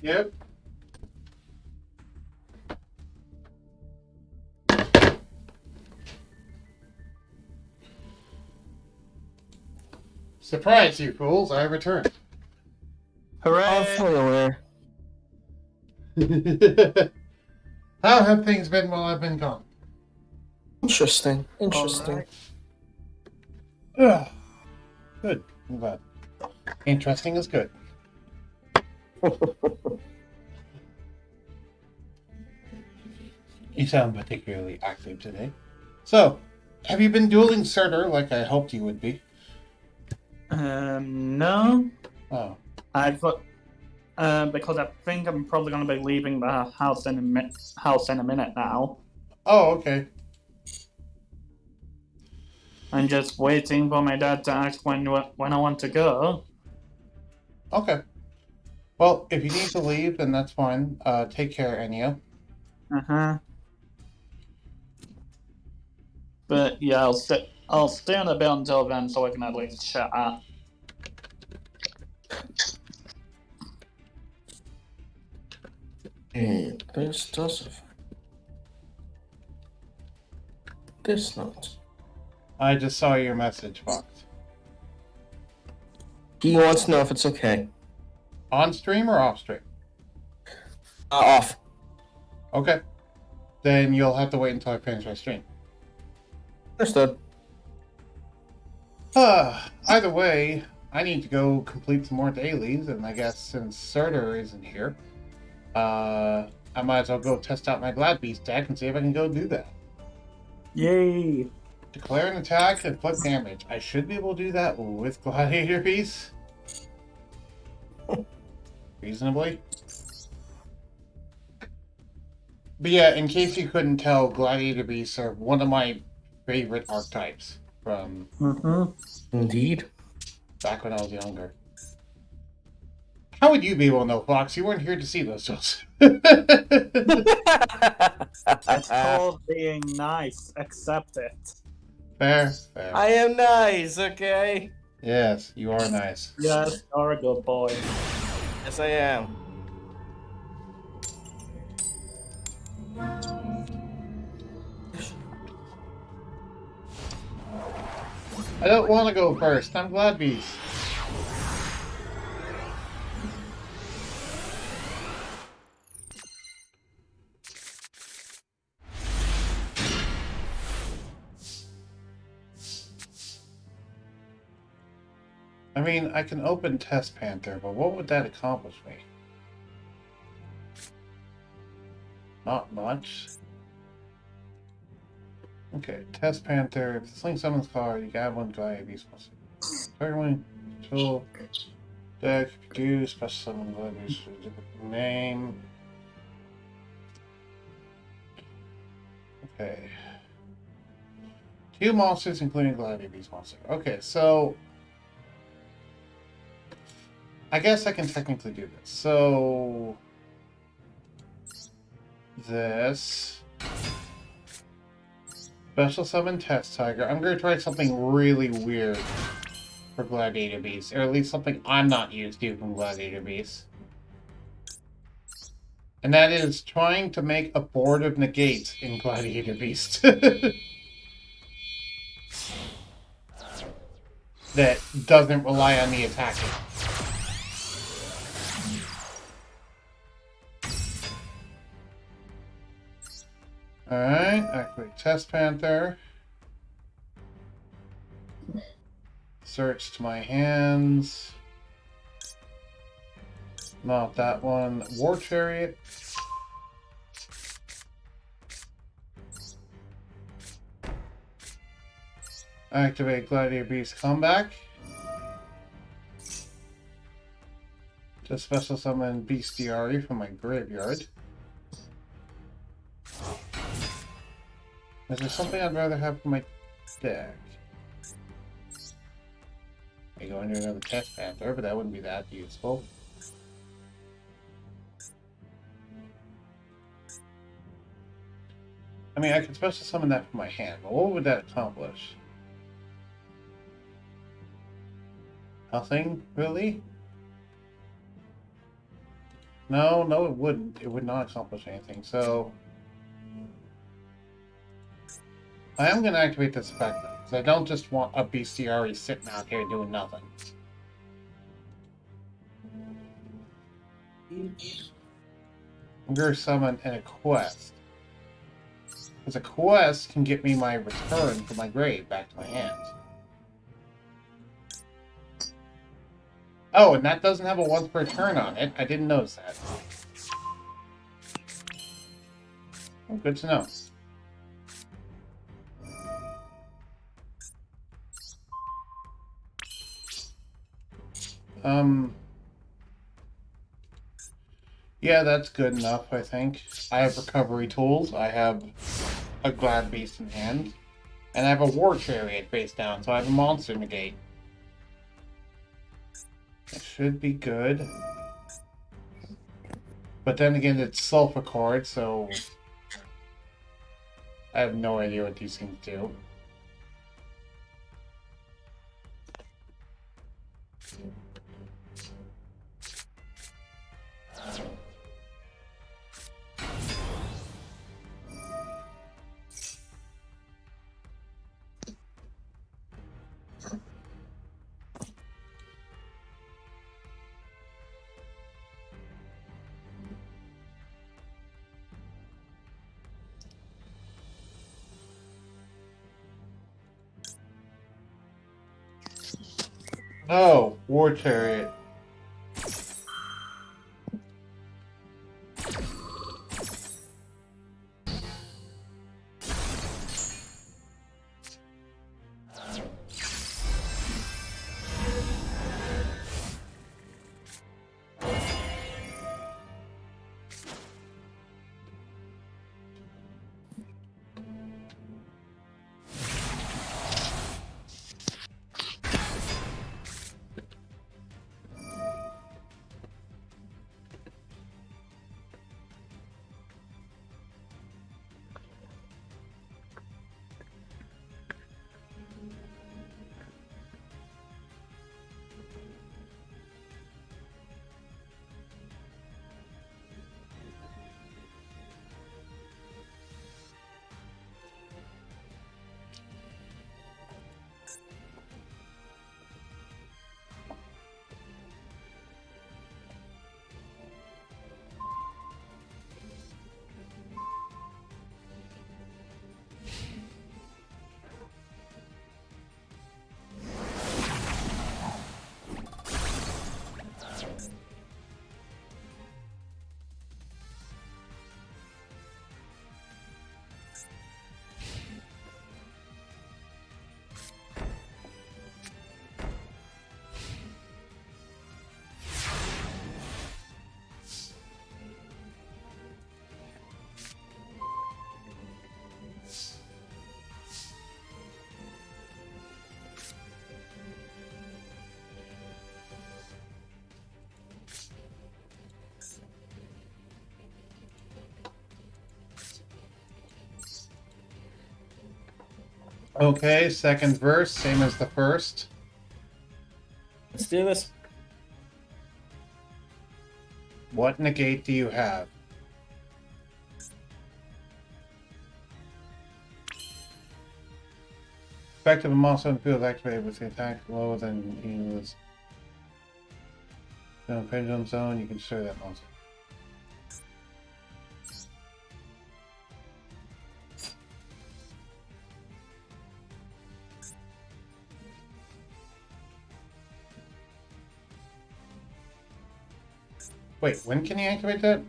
S1: Yep. Surprise, you fools! I returned.
S3: I'm
S2: Hooray!
S3: fully aware.
S1: How have things been while I've been gone?
S3: Interesting. Interesting.
S1: Ugh. Good. I'm glad. Interesting is good. You sound particularly active today. So, have you been dueling Surtur like I hoped you would be?
S2: No.
S1: Oh.
S2: Because I think I'm probably going to be leaving the house in a minute now.
S1: Oh, okay.
S2: I'm just waiting for my dad to ask when I want to go.
S1: Okay. Well, if you need to leave, then that's fine. Take care, Enya.
S2: Uh-huh. But yeah, I'll stay on a bit until then so I can at least chat.
S3: And this does it. This not.
S1: I just saw your message, Fox.
S3: He wants to know if it's okay.
S1: On stream or off stream?
S3: Off.
S1: Okay. Then you'll have to wait until I finish my stream.
S3: Understood.
S1: Either way, I need to go complete some more dailies, and I guess since Surtur isn't here, I might as well go test out my Glad Beast deck and see if I can go do that.
S2: Yay!
S1: Declare an attack and flip damage. I should be able to do that with Gladiator Beast. Reasonably. But yeah, in case you couldn't tell, Gladiator Beasts are one of my favorite archetypes from
S3: Indeed.
S1: back when I was younger. How would you be able to know, Fox? You weren't here to see those shows.
S2: It's called being nice. Accept it.
S1: Fair, fair.
S3: I am nice, okay?
S1: Yes, you are nice.
S2: Yes, you're a good boy.
S3: Yes, I am.
S1: I don't want to go first. I'm Glad Beast. I mean, I can open Test Panther, but what would that accomplish me? Not much. Okay, Test Panther. If the Sling Summons card, you can add one Gladiator Beast. Target one, tool, deck, do, special summon Gladiator Beast with a different name. Okay. 2 monsters, including Gladiator Beast monster. Okay, so I guess I can technically do this. So this special summon Test Tiger. I'm going to try something really weird for Gladiator Beast, or at least something I'm not used to from Gladiator Beast. And that is trying to make a board of negates in Gladiator Beast. That doesn't rely on me attacking. Alright, activate Test Panther. Search to my hands. Not that one. War Chariot. Activate Gladiator Beast Comeback. To special summon Bestiary from my graveyard. Is there something I'd rather have for my deck? I go into another Test Panther, but that wouldn't be that useful. I mean, I could special summon that from my hand, but what would that accomplish? Nothing, really? No, no, it wouldn't. It would not accomplish anything. So I am going to activate this effect though, because I don't just want a bestiary sitting out here doing nothing. I'm going to summon a quest. Because a quest can get me my return from my grave back to my hands. Oh, and that doesn't have a once per turn on it. I didn't notice that. Oh, good to know. Yeah, that's good enough, I think. I have recovery tools. I have a Glad Beast in hand. And I have a War Chariot face down, so I have a monster negate. That should be good. But then again, it's Sulfur Cord, so I have no idea what these things do. Oh, War Chariot. Okay, second verse, same as the first.
S4: Let's do this.
S1: What negate do you have? Effect of a monster on the field is activated with the attack lower than he was. In a pendulum zone, you can destroy that monster. Wait, when can you activate that?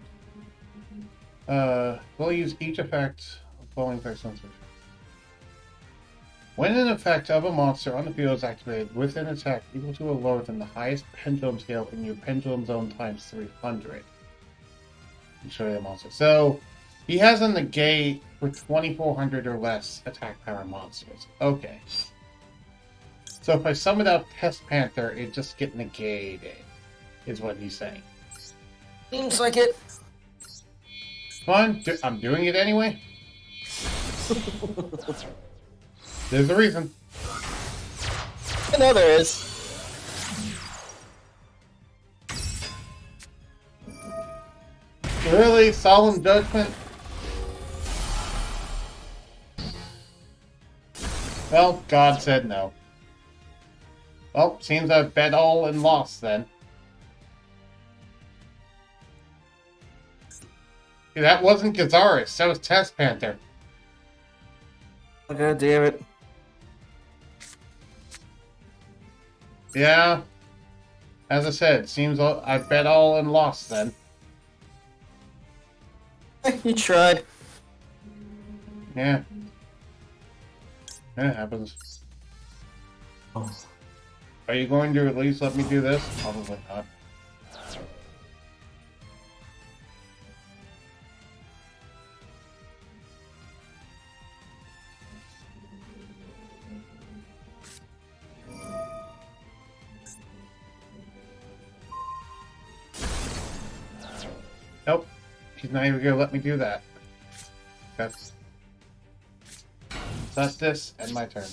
S1: We'll use each effect of following effects on switch. When an effect of a monster on the field is activated with an attack equal to or lower than the highest pendulum scale in your pendulum zone times 300. Show you that monster. So he has a negate for 2400 or less attack power monsters. Okay. So if I summon out Test Panther, it just get negated, is what he's saying.
S3: Seems like it.
S1: Fine, I'm doing it anyway. There's a reason.
S4: I know there is.
S1: Really? Solemn judgment? Well, God said no. Well, seems I've bet all and lost then. That wasn't Gazaris, that was Test Panther.
S3: Oh, God damn it.
S1: Yeah. As I said, seems I bet all and lost then.
S3: You tried.
S1: Yeah. It happens.
S3: Oh.
S1: Are you going to at least let me do this? Probably not. Nope. She's not even gonna let me do that. That's this and my turn.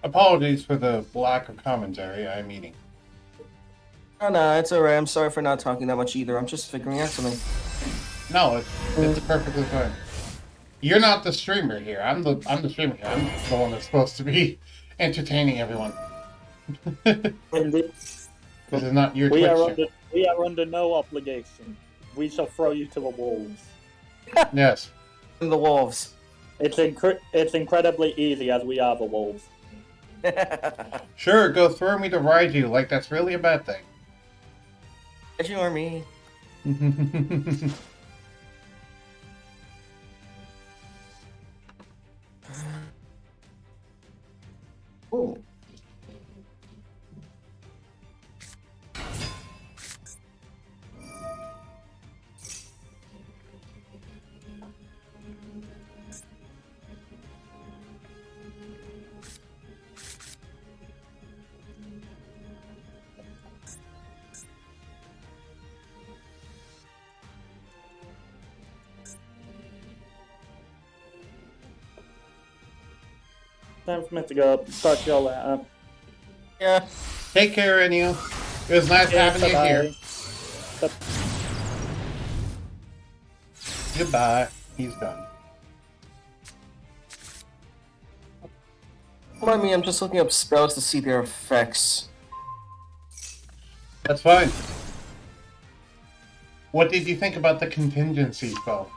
S1: Apologies for the lack of commentary. I'm eating.
S3: Oh, no, it's alright. I'm sorry for not talking that much either. I'm just figuring out something.
S1: No, it's perfectly fine. You're not the streamer here. I'm the streamer here. I'm the one that's supposed to be entertaining everyone. This is not your Twitch stream.
S2: We are under no obligation. We shall throw you to the wolves.
S1: Yes.
S3: And the wolves.
S2: It's incredibly easy as we are the wolves.
S1: Sure, go throw me to Raiju, like that's really a bad thing.
S3: You or me. Ooh.
S2: Time for me to go. Talk to y'all later.
S3: Yeah.
S1: Take care, Ennio. It was nice having you here. Goodbye. He's done.
S3: Remind me, I'm just looking up spells to see their effects.
S1: That's fine. What did you think about the contingency spell?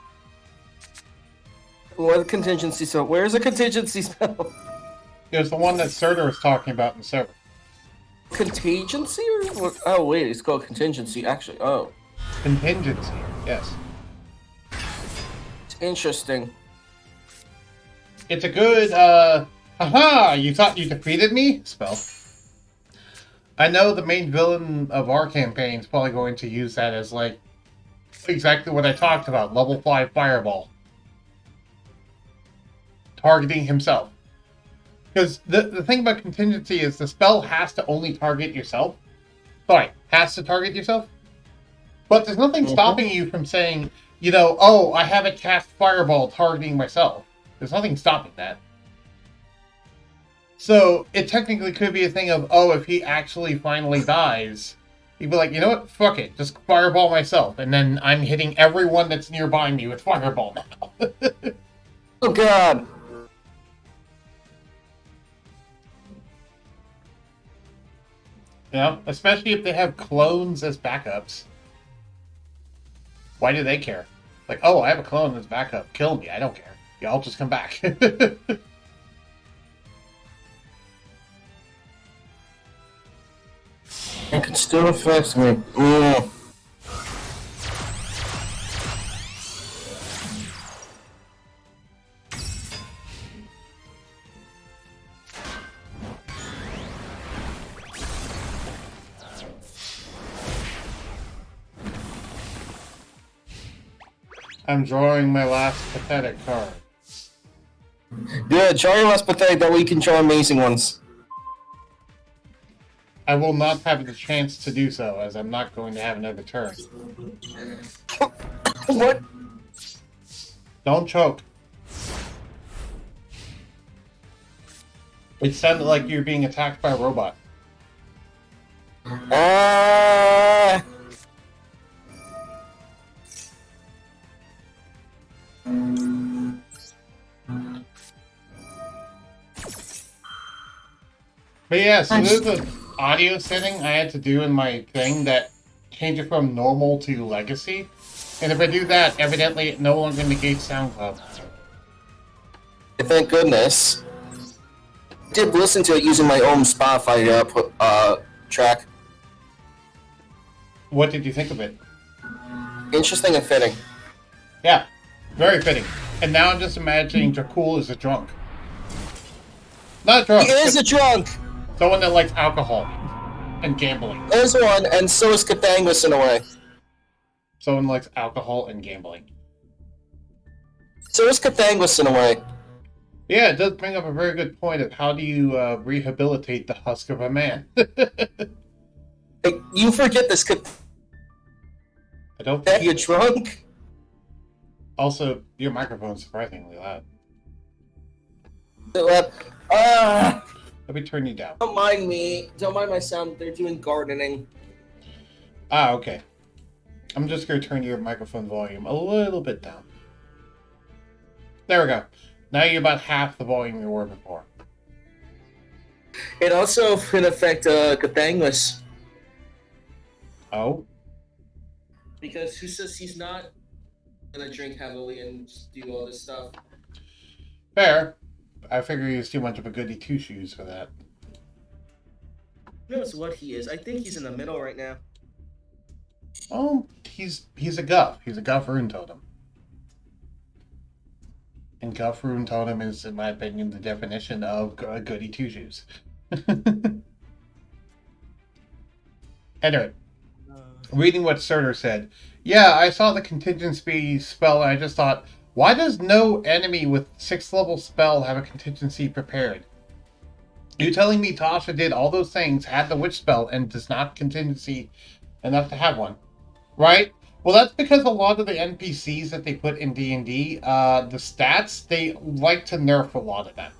S3: What contingency spell? Where's a contingency spell?
S1: It was the one that Surtur was talking about in the server.
S3: Contingency? Or what? Oh, wait, it's called contingency, actually. Oh.
S1: Contingency, yes.
S3: It's interesting.
S1: It's a good, haha, you thought you defeated me? Spell. I know the main villain of our campaign is probably going to use that as, like, exactly what I talked about. Level 5 Fireball. Targeting himself. Because the thing about contingency is the spell has to only target yourself. Sorry, has to target yourself. But there's nothing stopping you from saying, you know, oh, I have a cast Fireball targeting myself. There's nothing stopping that. So, it technically could be a thing of, oh, if he actually finally dies, he'd be like, you know what, fuck it, just Fireball myself, and then I'm hitting everyone that's nearby me with Fireball now.
S3: Oh, God!
S1: You know, especially if they have clones as backups. Why do they care? Like, oh, I have a clone as backup. Kill me. I don't care. Yeah, I'll just come back.
S3: It can still affect me. Yeah.
S1: I'm drawing my last pathetic card.
S4: Yeah, draw your less pathetic, that way you can draw amazing ones.
S1: I will not have the chance to do so, as I'm not going to have another turn.
S4: What?
S1: Don't choke. It sounded like you're being attacked by a robot. But yeah, so there's an audio setting I had to do in my thing that changed it from normal to legacy. And if I do that, evidently it no longer negates SoundCloud.
S4: Thank goodness. I did listen to it using my own Spotify track.
S1: What did you think of it?
S4: Interesting and fitting.
S1: Yeah, very fitting. And now I'm just imagining Jakul as a drunk. Not drunk.
S4: He is a drunk!
S1: Someone that likes alcohol and gambling.
S4: There's one, and so is Cathangus in a way.
S1: Someone likes alcohol and gambling.
S4: So is Cathangus in a way.
S1: Yeah, it does bring up a very good point of how do you rehabilitate the husk of a man.
S4: Hey, you forget this.
S1: I don't
S4: That
S1: think...
S4: you're drunk?
S1: Also, your microphone's surprisingly loud. Let me turn you down.
S4: Don't mind me. Don't mind my sound. They're doing gardening.
S1: Ah, okay. I'm just going to turn your microphone volume a little bit down. There we go. Now you're about half the volume you were before.
S4: It also could affect Cathangus.
S1: Oh?
S4: Because who says he's not gonna drink heavily and just do all this stuff?
S1: Fair. I figure he's too much of a goody two-shoes for that.
S3: Who knows what he is? I think he's in the middle right now.
S1: Oh, he's a guff. He's a guff rune totem. And guff rune totem is, in my opinion, the definition of a goody two-shoes. Anyway, reading what Surtur said. Yeah, I saw the contingency spell and I just thought, why does no enemy with 6th level spell have a contingency prepared? You telling me Tasha did all those things, had the witch spell, and does not contingency enough to have one? Right? Well, that's because a lot of the NPCs that they put in D&D, the stats, they like to nerf a lot of them.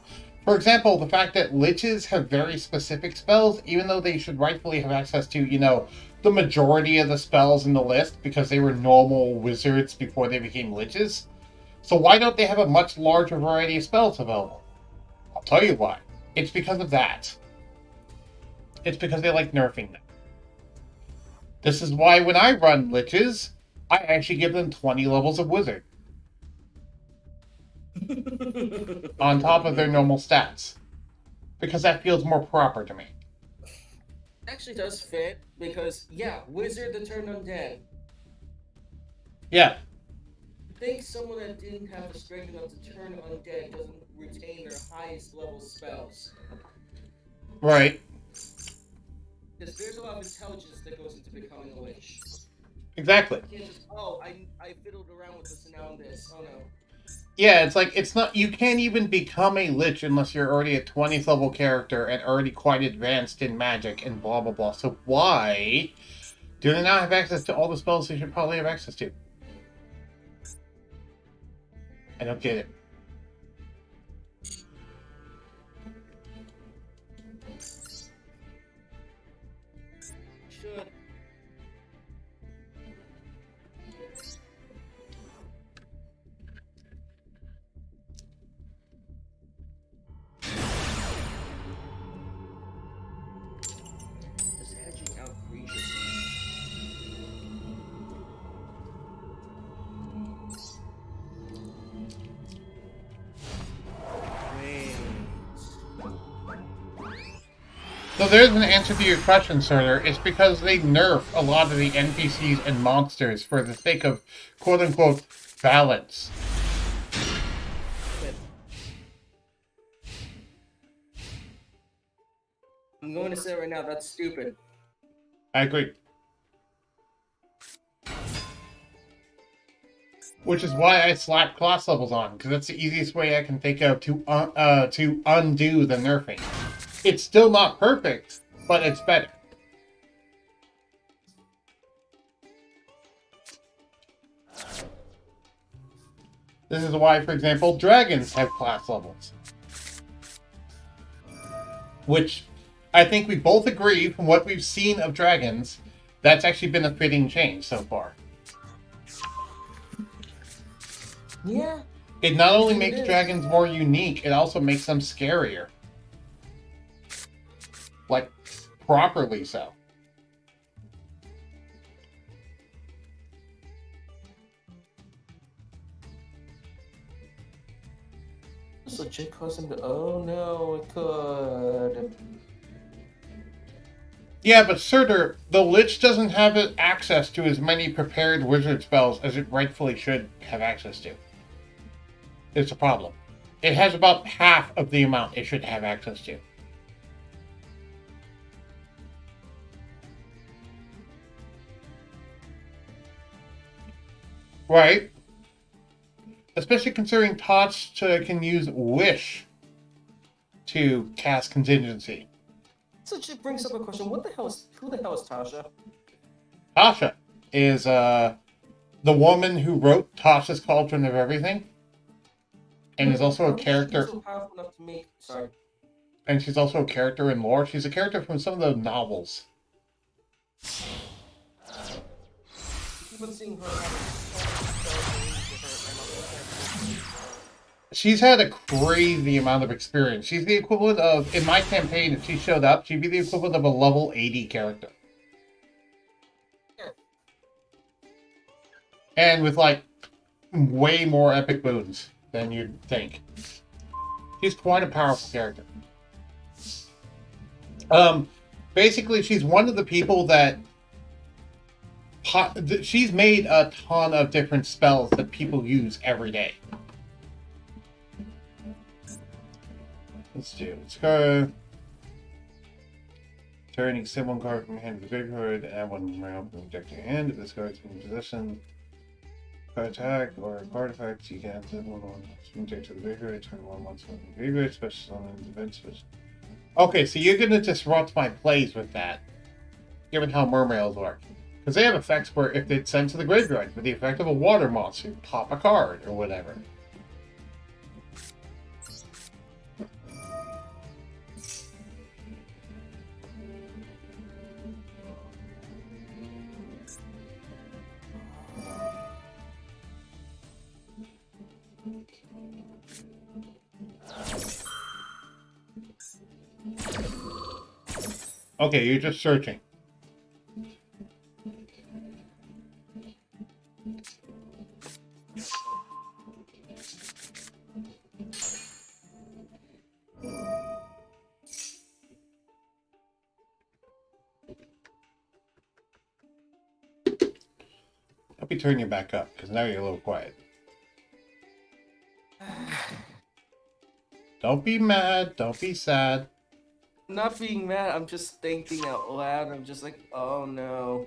S1: For example, the fact that liches have very specific spells, even though they should rightfully have access to, you know, the majority of the spells in the list because they were normal wizards before they became liches. So why don't they have a much larger variety of spells available? I'll tell you why. It's because of that. It's because they like nerfing them. This is why when I run liches, I actually give them 20 levels of wizard. On top of their normal stats. Because that feels more proper to me.
S4: Actually does fit, because, yeah, wizard that turned undead.
S1: Yeah.
S4: I think someone that didn't have the strength enough to turn undead doesn't retain their highest level spells.
S1: Right.
S4: Because there's a lot of intelligence that goes into becoming a lich.
S1: Exactly.
S4: You can't just, oh, I fiddled around with this and now I'm this. Oh no.
S1: Yeah, it's like, it's not, you can't even become a lich unless you're already a 20th level character and already quite advanced in magic and blah blah blah. So why do they not have access to all the spells they should probably have access to? I don't get it.
S4: Should. Just hedging out creatures.
S1: So there's an answer to your question, Surtur. It's because they nerf a lot of the NPCs and monsters for the sake of quote-unquote balance.
S4: I'm going to say right now, that's stupid.
S1: I agree. Which is why I slap class levels on, because that's the easiest way I can think of to undo the nerfing. It's still not perfect, but it's better. This is why, for example, dragons have class levels. Which I think we both agree, from what we've seen of dragons, that's actually been a fitting change so far.
S4: Yeah.
S1: It not only makes dragons more unique, it also makes them scarier. Like, properly so.
S4: This legit caused him to. Oh no, it could.
S1: Yeah, but Surtur, the Lich doesn't have access to as many prepared wizard spells as it rightfully should have access to. It's a problem. It has about half of the amount it should have access to. Right? Especially considering Tots can use Wish to cast Contingency.
S4: So it brings up a question. Who the hell is Tasha?
S1: Tasha is the woman who wrote Tasha's Cauldron of Everything. And is also a character.
S4: So powerful enough to make. Sorry.
S1: And she's also a character in lore. She's a character from some of the novels.
S4: You've been seeing her
S1: She's had a crazy amount of experience. She's the equivalent of, in my campaign, if she showed up, she'd be the equivalent of a level 80 character. And with, like, way more epic boons than you'd think. She's quite a powerful character. Basically, she's one of the people that... She's made a ton of different spells that people use every day. Let's go. Turning sim one card from hand to the graveyard, add one from my opening deck to your hand. If this card's in possession, card attack or card effects, you can add one from deck to the graveyard, turn one once from the graveyard, special summon, event special. Okay, so you're gonna disrupt my plays with that, given how mermails work. Because they have effects where if it's sent to the graveyard with the effect of a water monster, pop a card or whatever. Okay, you're just searching. Let me turn you back up, because now you're a little quiet. Don't be mad, don't be sad.
S4: I'm not being mad, I'm just thinking out loud. I'm just like, oh no.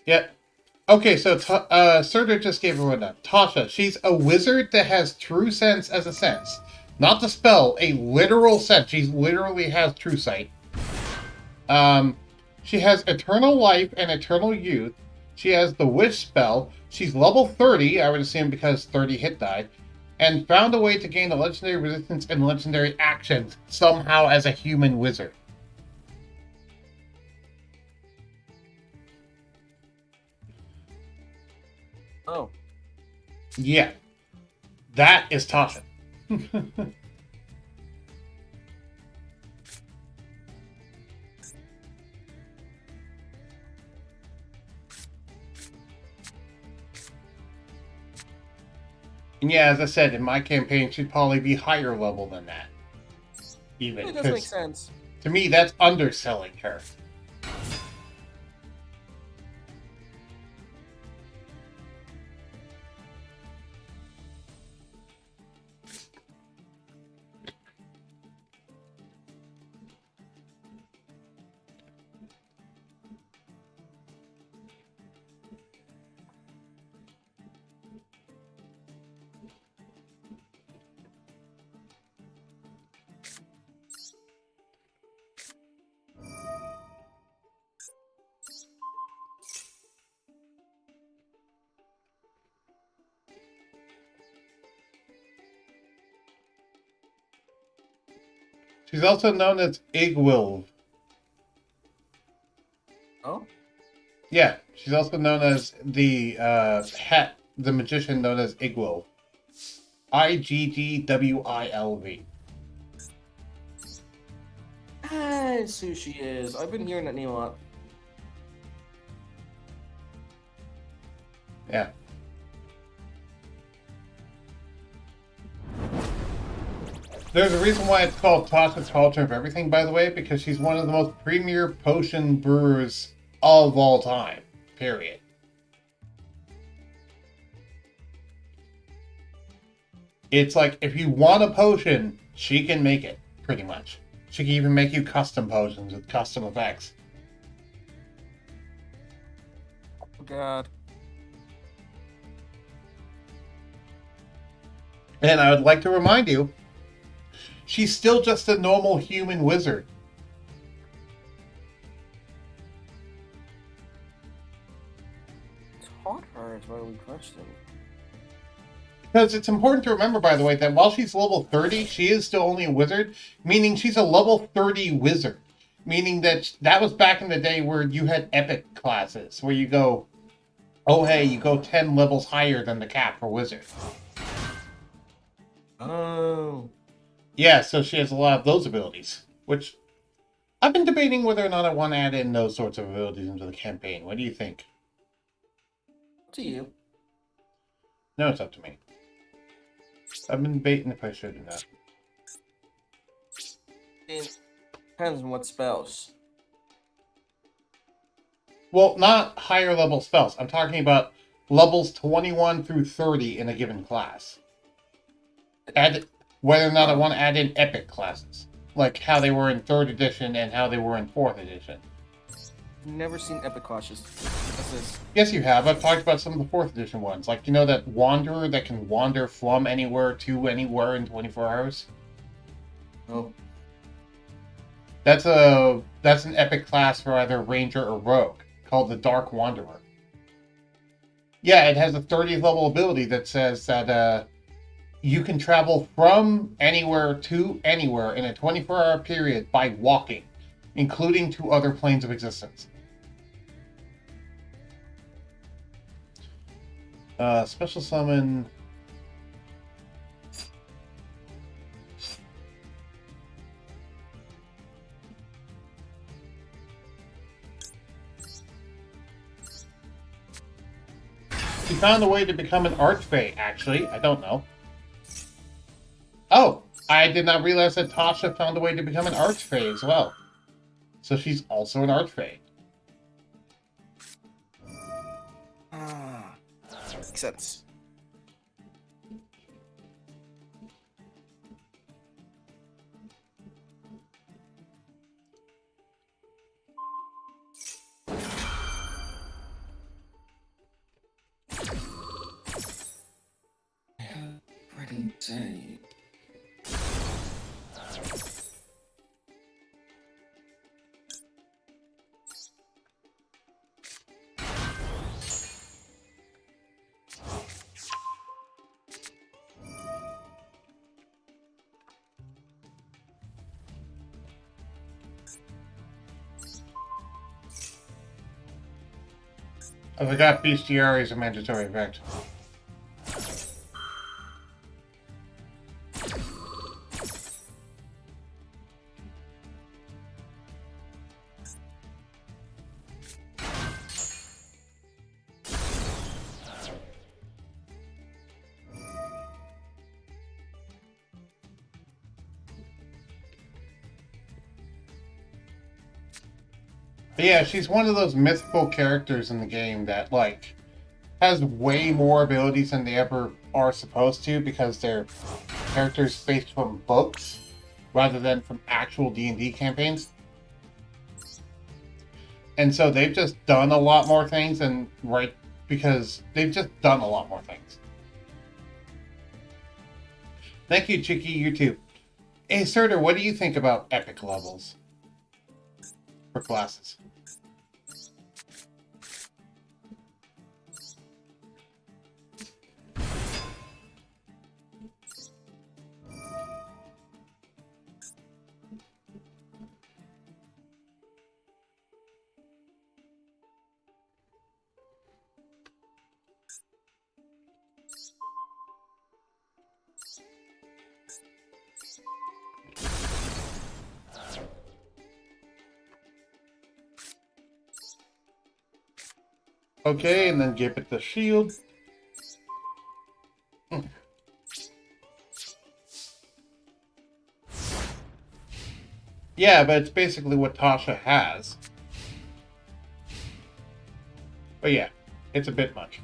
S1: Yeah. Okay, so Surtur just gave her one up. Tasha, she's a wizard that has true sense as a sense. Not the spell, a literal sense. She literally has true sight. She has eternal life and eternal youth. She has the wish spell. She's level 30, I would assume because 30 hit die. And found a way to gain a legendary resistance and legendary actions, somehow as a human wizard.
S4: Oh.
S1: Yeah. That is Tasha. And yeah, as I said, in my campaign, she'd probably be higher level than that. Even.
S4: It does make sense.
S1: To me, that's underselling her. She's also known as Yugioh.
S3: Oh?
S1: Yeah, she's also known as the the magician known as Yugioh. Iggwilv.
S3: That's who she is. I've been hearing that name a lot.
S1: Yeah. There's a reason why it's called Tasha's Cauldron of Everything, by the way, because she's one of the most premier potion brewers of all time. Period. It's like, if you want a potion, she can make it, pretty much. She can even make you custom potions with custom effects.
S3: Oh, God.
S1: And I would like to remind you, she's still just a normal human wizard.
S3: Taught her is what we question.
S1: Because it's important to remember, by the way, that while she's level 30, she is still only a wizard, meaning she's a level 30 wizard. Meaning that was back in the day where you had epic classes, where you go, oh hey, you go 10 levels higher than the cap for wizard.
S3: Oh.
S1: Yeah, so she has a lot of those abilities, which I've been debating whether or not I want to add in those sorts of abilities into the campaign. What do you think?
S3: To you.
S1: No, it's up to me. I've been debating if I should or not.
S3: It depends on what spells.
S1: Well, not higher level spells. I'm talking about levels 21 through 30 in a given class. Add whether or not I want to add in epic classes, like how they were in 3rd edition and how they were in 4th edition.
S3: Never seen epic classes. What's this?
S1: Yes, you have. I've talked about some of the 4th edition ones. Like, you know that Wanderer that can wander from anywhere to anywhere in 24 hours?
S3: Oh.
S1: That's an epic class for either Ranger or Rogue, called the Dark Wanderer. Yeah, it has a 30th level ability that says that you can travel from anywhere to anywhere in a 24-hour period by walking, including to other planes of existence. Special summon. She found a way to become an Archfey, actually. I don't know. Oh, I did not realize that Tasha found a way to become an Archfey as well. So she's also an Archfey.
S3: Ah. Makes sense. Pretty say.
S1: I forgot Bestiary is a mandatory event. But yeah, she's one of those mythical characters in the game that, like, has way more abilities than they ever are supposed to because they're characters based from books rather than from actual D&D campaigns. And so they've just done a lot more things because they've just done a lot more things. Thank you, Chicky YouTube. Hey, Surtur, what do you think about epic levels for classes? Okay, and then give it the shield. Yeah, but it's basically what Tasha has. But yeah, it's a bit much.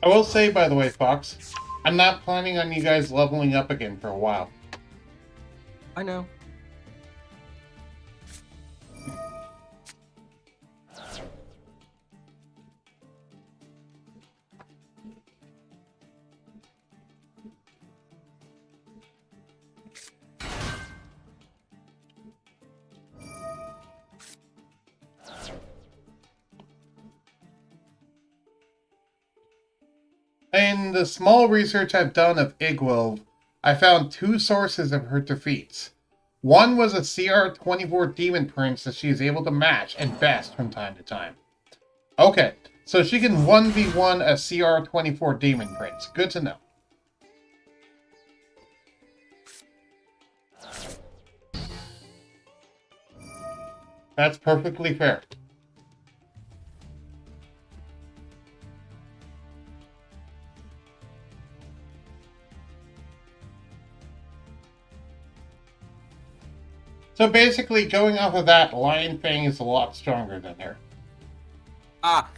S1: I will say, by the way, Fox, I'm not planning on you guys leveling up again for a while.
S3: I know.
S1: In the small research I've done of Yugioh, I found 2 sources of her defeats. One was a CR-24 Demon Prince that she is able to match and best from time to time. Okay, so she can 1v1 a CR-24 Demon Prince. Good to know. That's perfectly fair. So basically, going off of that, Lion Fang is a lot stronger than her.
S3: Ah.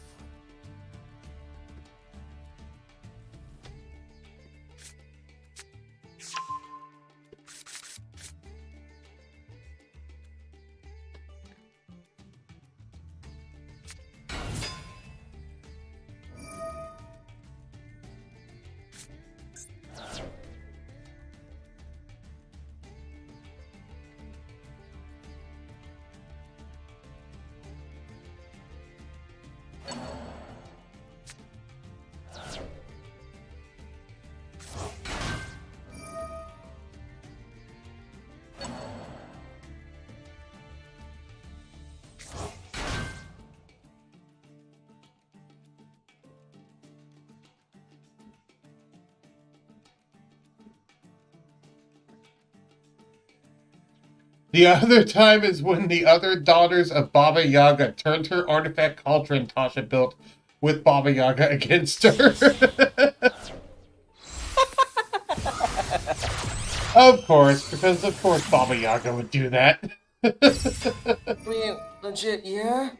S1: The other time is when the other daughters of Baba Yaga turned her artifact cauldron Tasha built with Baba Yaga against her. Of course, because of course Baba Yaga would do that.
S3: I mean, legit, yeah?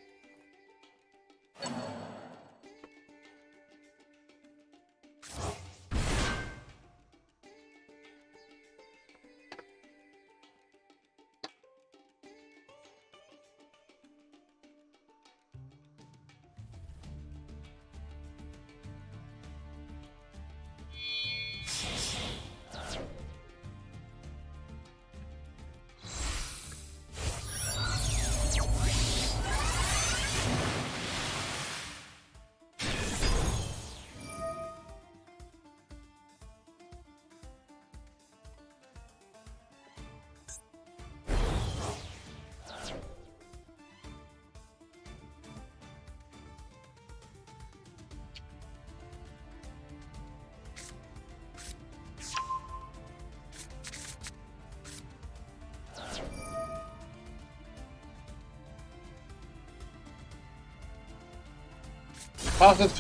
S1: Tasha's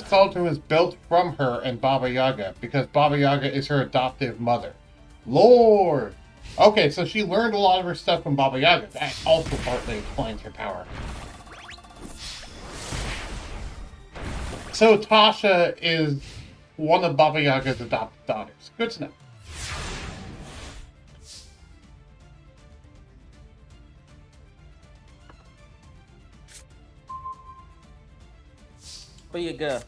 S1: cauldron was built from her and Baba Yaga because Baba Yaga is her adoptive mother. Lord! Okay, so she learned a lot of her stuff from Baba Yaga. That also partly explains her power. So Tasha is one of Baba Yaga's adopted daughters. Good to know.
S4: Where you go?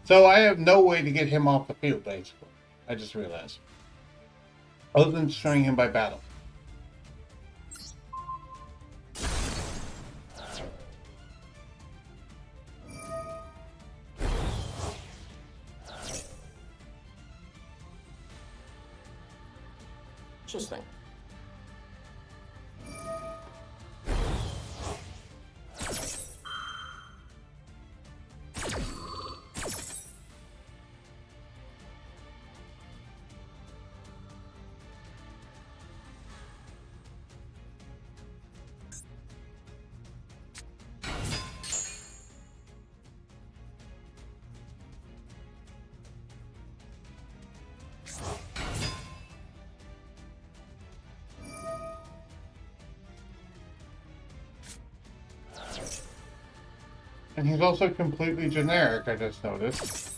S1: So I have no way to get him off the field, basically. I just realized. Other than destroying him by battle.
S4: Interesting.
S1: And he's also completely generic, I just noticed.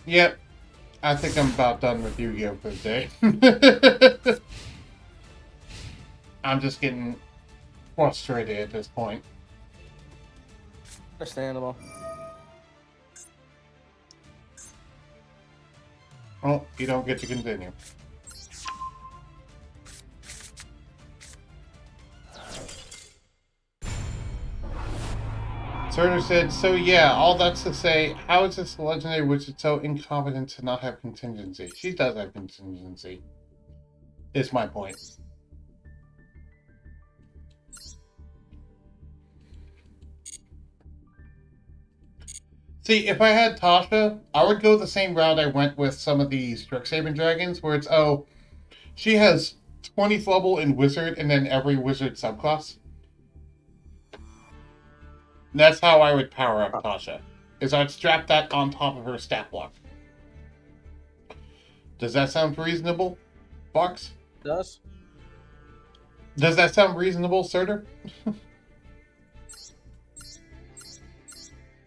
S1: Yep. I think I'm about done with Yu-Gi-Oh! For the day. I'm just getting frustrated at this point.
S4: Understandable.
S1: Oh, you don't get to continue. Surtur said, so yeah, all that's to say, how is this legendary wizard so incompetent to not have contingency? She does have contingency. Is my point. See, if I had Tasha, I would go the same route I went with some of the Strixhaven dragons, where it's, oh, she has 20th level in wizard and then every wizard subclass. That's how I would power up Tasha. Is I'd strap that on top of her stat block. Does that sound reasonable, Fox?
S4: Does?
S1: Does that sound reasonable, Surtur?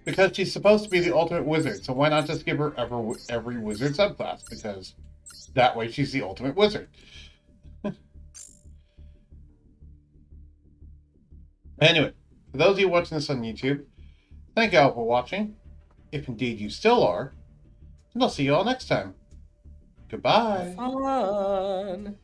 S1: Because she's supposed to be the ultimate wizard, so why not just give her every wizard subclass? Because that way she's the ultimate wizard. Anyway, for those of you watching this on YouTube, thank you all for watching, if indeed you still are, and I'll see you all next time. Goodbye.
S4: Fun.